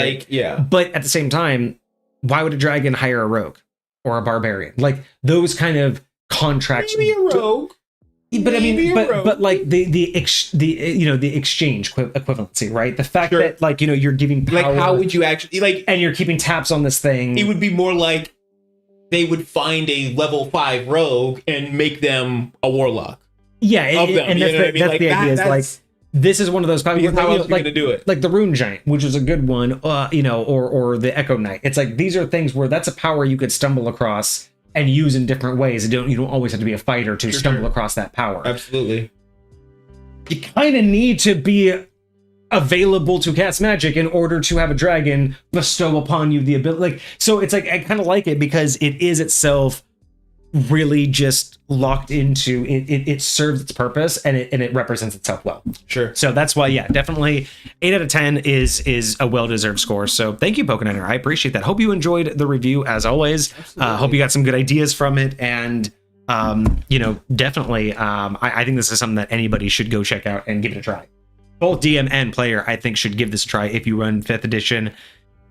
but at the same time, why would a dragon hire a rogue or a barbarian? Like those kind of contracts. Maybe a rogue. But I mean, but like the exchange equivalency, right? The fact that like, you're giving power, like how would you actually like, and you're keeping taps on this thing. It would be more like they would find a level 5 rogue and make them a warlock. Yeah, and that's the idea. Is like this is one of those. How else are you going to do it? Like the Rune Giant, which is a good one, or the Echo Knight. It's like these are things where that's a power you could stumble across and use in different ways. You don't always have to be a fighter to stumble across that power. Absolutely. You kind of need to be available to cast magic in order to have a dragon bestow upon you the ability. Like, so it's like I kind of like it because it is itself really just locked into it. It serves its purpose and it represents itself well. Sure. So that's why, yeah, definitely 8 out of 10 is a well-deserved score. So thank you, Pokeniner. I appreciate that. Hope you enjoyed the review as always. Hope you got some good ideas from it. And, definitely, I think this is something that anybody should go check out and give it a try. Both DM and player, I think, should give this a try if you run 5th edition.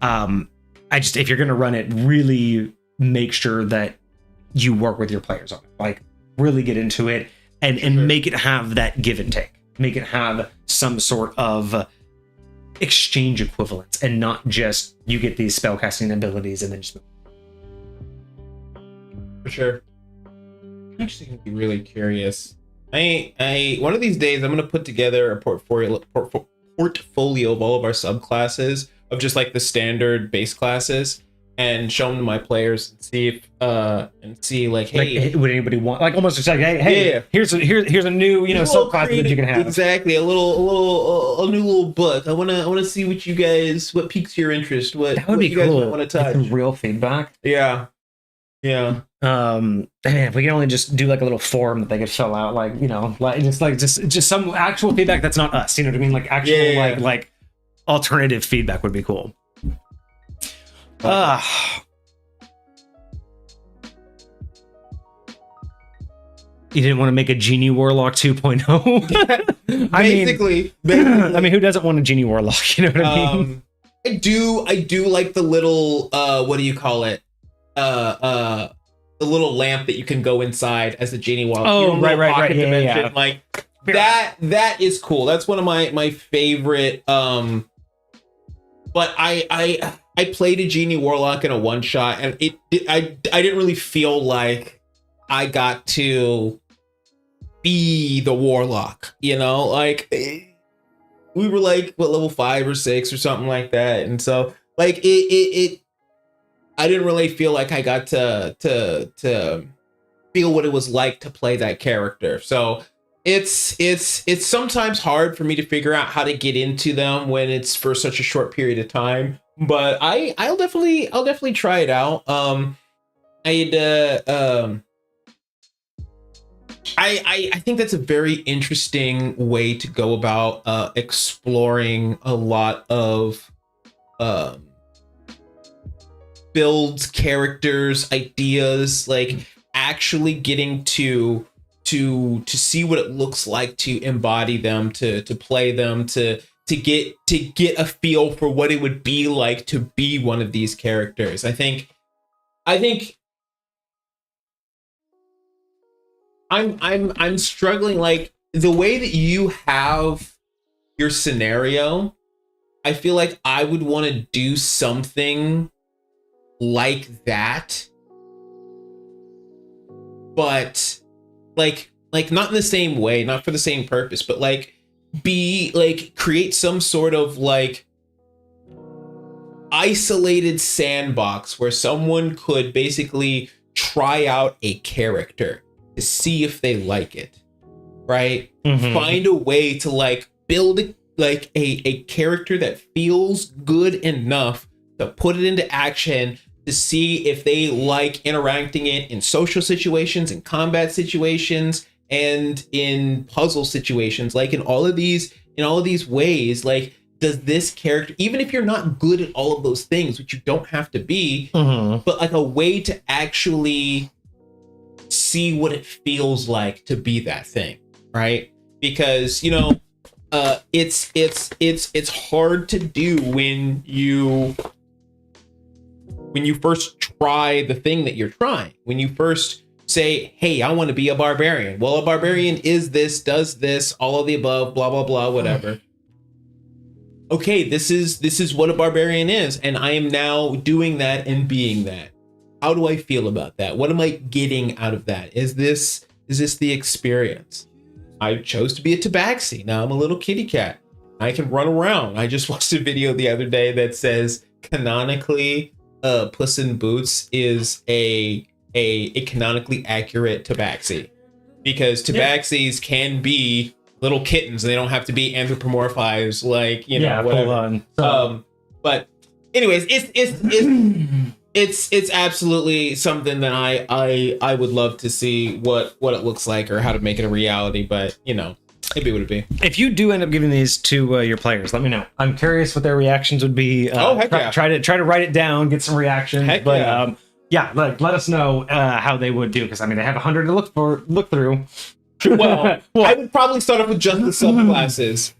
If you're going to run it, really make sure that you work with your players on it. Like, really get into it and make it have that give and take. Make it have some sort of exchange equivalence and not just you get these spellcasting abilities and then just move. For sure. I'm actually going to be really curious. I one of these days I'm going to put together a portfolio of all of our subclasses of just like the standard base classes and show them to my players and see if like, hey, like, would anybody want, like, almost just like, hey, here's a new subclass that you can have. Exactly, a new little book. I wanna see what piques your interest. That would be you cool. guys want to touch. Some real feedback. Yeah. Man, if we can only just do like a little form that they could fill out, like, just some actual feedback that's not us. You know what I mean? Like actual like alternative feedback would be cool. You didn't want to make a Genie Warlock 2.0? Basically. I mean, who doesn't want a Genie Warlock? You know what I mean? I do like the little what do you call it? The little lamp that you can go inside as a Genie Warlock. Oh, right. Yeah. Like that is cool. That's one of my favorite. But I played a Genie Warlock in a one shot, and I didn't really feel like I got to be the Warlock. Like we were like level 5 or 6 or something like that, and so like it I didn't really feel like I got to feel what it was like to play that character. So it's sometimes hard for me to figure out how to get into them when it's for such a short period of time. But I'll definitely try it out. I think that's a very interesting way to go about exploring a lot of builds, characters, ideas, like actually getting to see what it looks like to embody them, to play them, to get a feel for what it would be like to be one of these characters. I think I'm struggling, like the way that you have your scenario. I feel like I would want to do something like that, but like not in the same way, not for the same purpose, but like create some sort of like isolated sandbox where someone could basically try out a character to see if they like it, right? Mm-hmm. Find a way to like build a character that feels good enough to put it into action, to see if they like interacting it in social situations, in combat situations, and in puzzle situations. Like in all of these ways, like, does this character, even if you're not good at all of those things, which you don't have to be, but like a way to actually see what it feels like to be that thing, right? Because it's hard to do when you first try the thing that you're trying. When you first say, hey, I want to be a barbarian. Well, a barbarian is this, does this, all of the above, blah, blah, blah, whatever. Okay, this is what a barbarian is, and I am now doing that and being that. How do I feel about that? What am I getting out of that? Is this the experience? I chose to be a tabaxi. Now I'm a little kitty cat. I can run around. I just watched a video the other day that says canonically Puss in Boots is a canonically accurate tabaxi, because tabaxis can be little kittens. They don't have to be anthropomorphized, like, whatever. Hold on. But anyways, it's it's absolutely something that I would love to see what it looks like or how to make it a reality, but you know, maybe it would be. If you do end up giving these to your players, let me know. I'm curious what their reactions would be. Try to write it down, get some reactions. Let us know how they would do, because I mean they have 100 to look through. Well, I would probably start off with just the subclasses.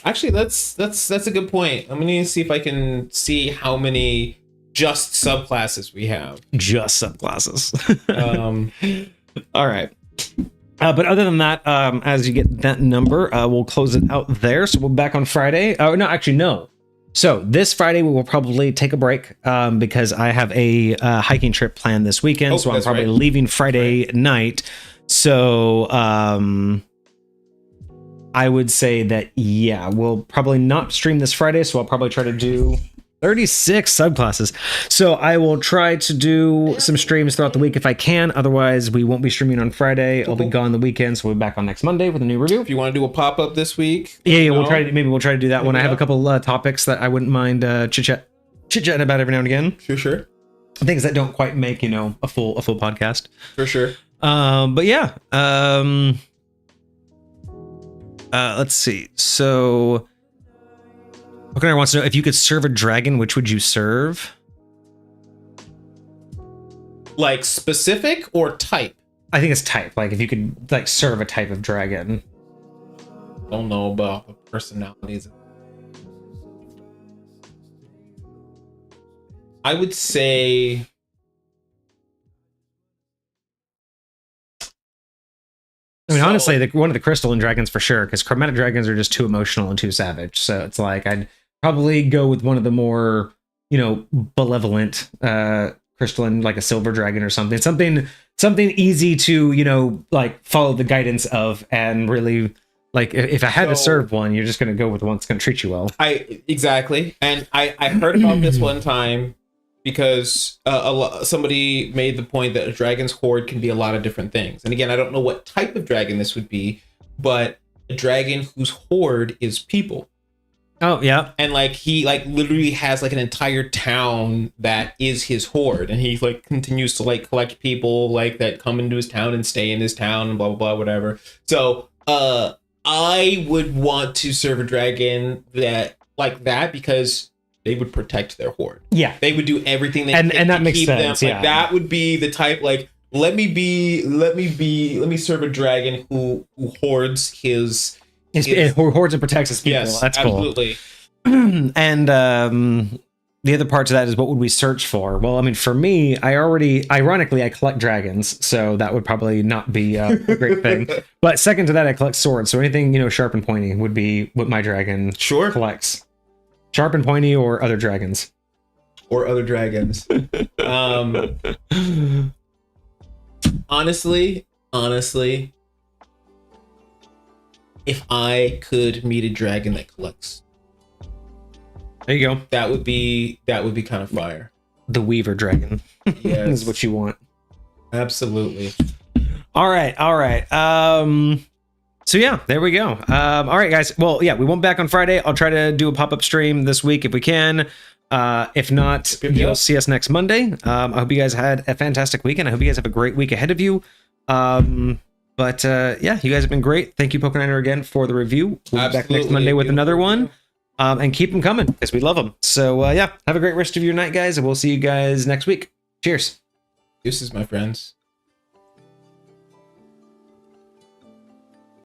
Actually, that's a good point. I'm gonna see if I can see how many just subclasses we have. Just subclasses. All right. But other than that, as you get that number, we'll close it out there. So we'll be back on Friday. Oh, no, actually, no. So this Friday, we will probably take a break because I have a hiking trip planned this weekend. So I'm probably leaving Friday night. So I would say that, yeah, we'll probably not stream this Friday. So I'll probably try to do 36 subclasses. So I will try to do some streams throughout the week if I can. Otherwise, we won't be streaming on Friday. I'll be gone the weekend, so we'll be back on next Monday with a new review. If you want to do a pop-up this week, we'll try to do that one. I have a couple topics that I wouldn't mind chit-chatting about every now and again. Sure. Things that don't quite make, a full podcast. For sure. But yeah. Let's see. So Pokeniner wants to know, if you could serve a dragon, which would you serve? Like specific or type? I think it's type. Like if you could like serve a type of dragon. Don't know about the personalities. I would say honestly, one of the crystalline dragons for sure, because chromatic dragons are just too emotional and too savage. So it's like I'd probably go with one of the more, benevolent crystalline, like a silver dragon or something. Something easy to, like follow the guidance of, and really, like if I had to serve one, you're just going to go with the one that's going to treat you well. Exactly. And I heard about this one time because somebody made the point that a dragon's horde can be a lot of different things. And again, I don't know what type of dragon this would be, but a dragon whose horde is people. Oh, yeah. And like he like literally has like an entire town that is his horde, and he like continues to like collect people like that come into his town and stay in his town and blah blah blah whatever. So I would want to serve a dragon that because they would protect their horde. Yeah, they would do everything they can and that to makes keep sense. them. Yeah, like, that would be the type. Like let me serve a dragon who hoards his hoards and protects his people. Yes, that's absolutely. Cool. And the other part to that is, what would we search for? Well, I mean, for me, ironically, I collect dragons, so that would probably not be a great thing. But second to that, I collect swords. So anything sharp and pointy would be what my dragon collects. Sharp and pointy, or other dragons. Honestly, if I could meet a dragon that collects, there you go. That would be kind of fire. The Weaver dragon. Yes. Is what you want. Absolutely. All right. So yeah, there we go. All right, guys. Well, yeah, we won't be back on Friday. I'll try to do a pop-up stream this week if we can. If not, you'll see us next Monday. I hope you guys had a fantastic weekend. I hope you guys have a great week ahead of you. But yeah, you guys have been great. Thank you, Pokeniner, again for the review. We'll be back next Monday with another one. And keep them coming because we love them. So yeah, have a great rest of your night, guys, and we'll see you guys next week. Cheers. Deuces, my friends.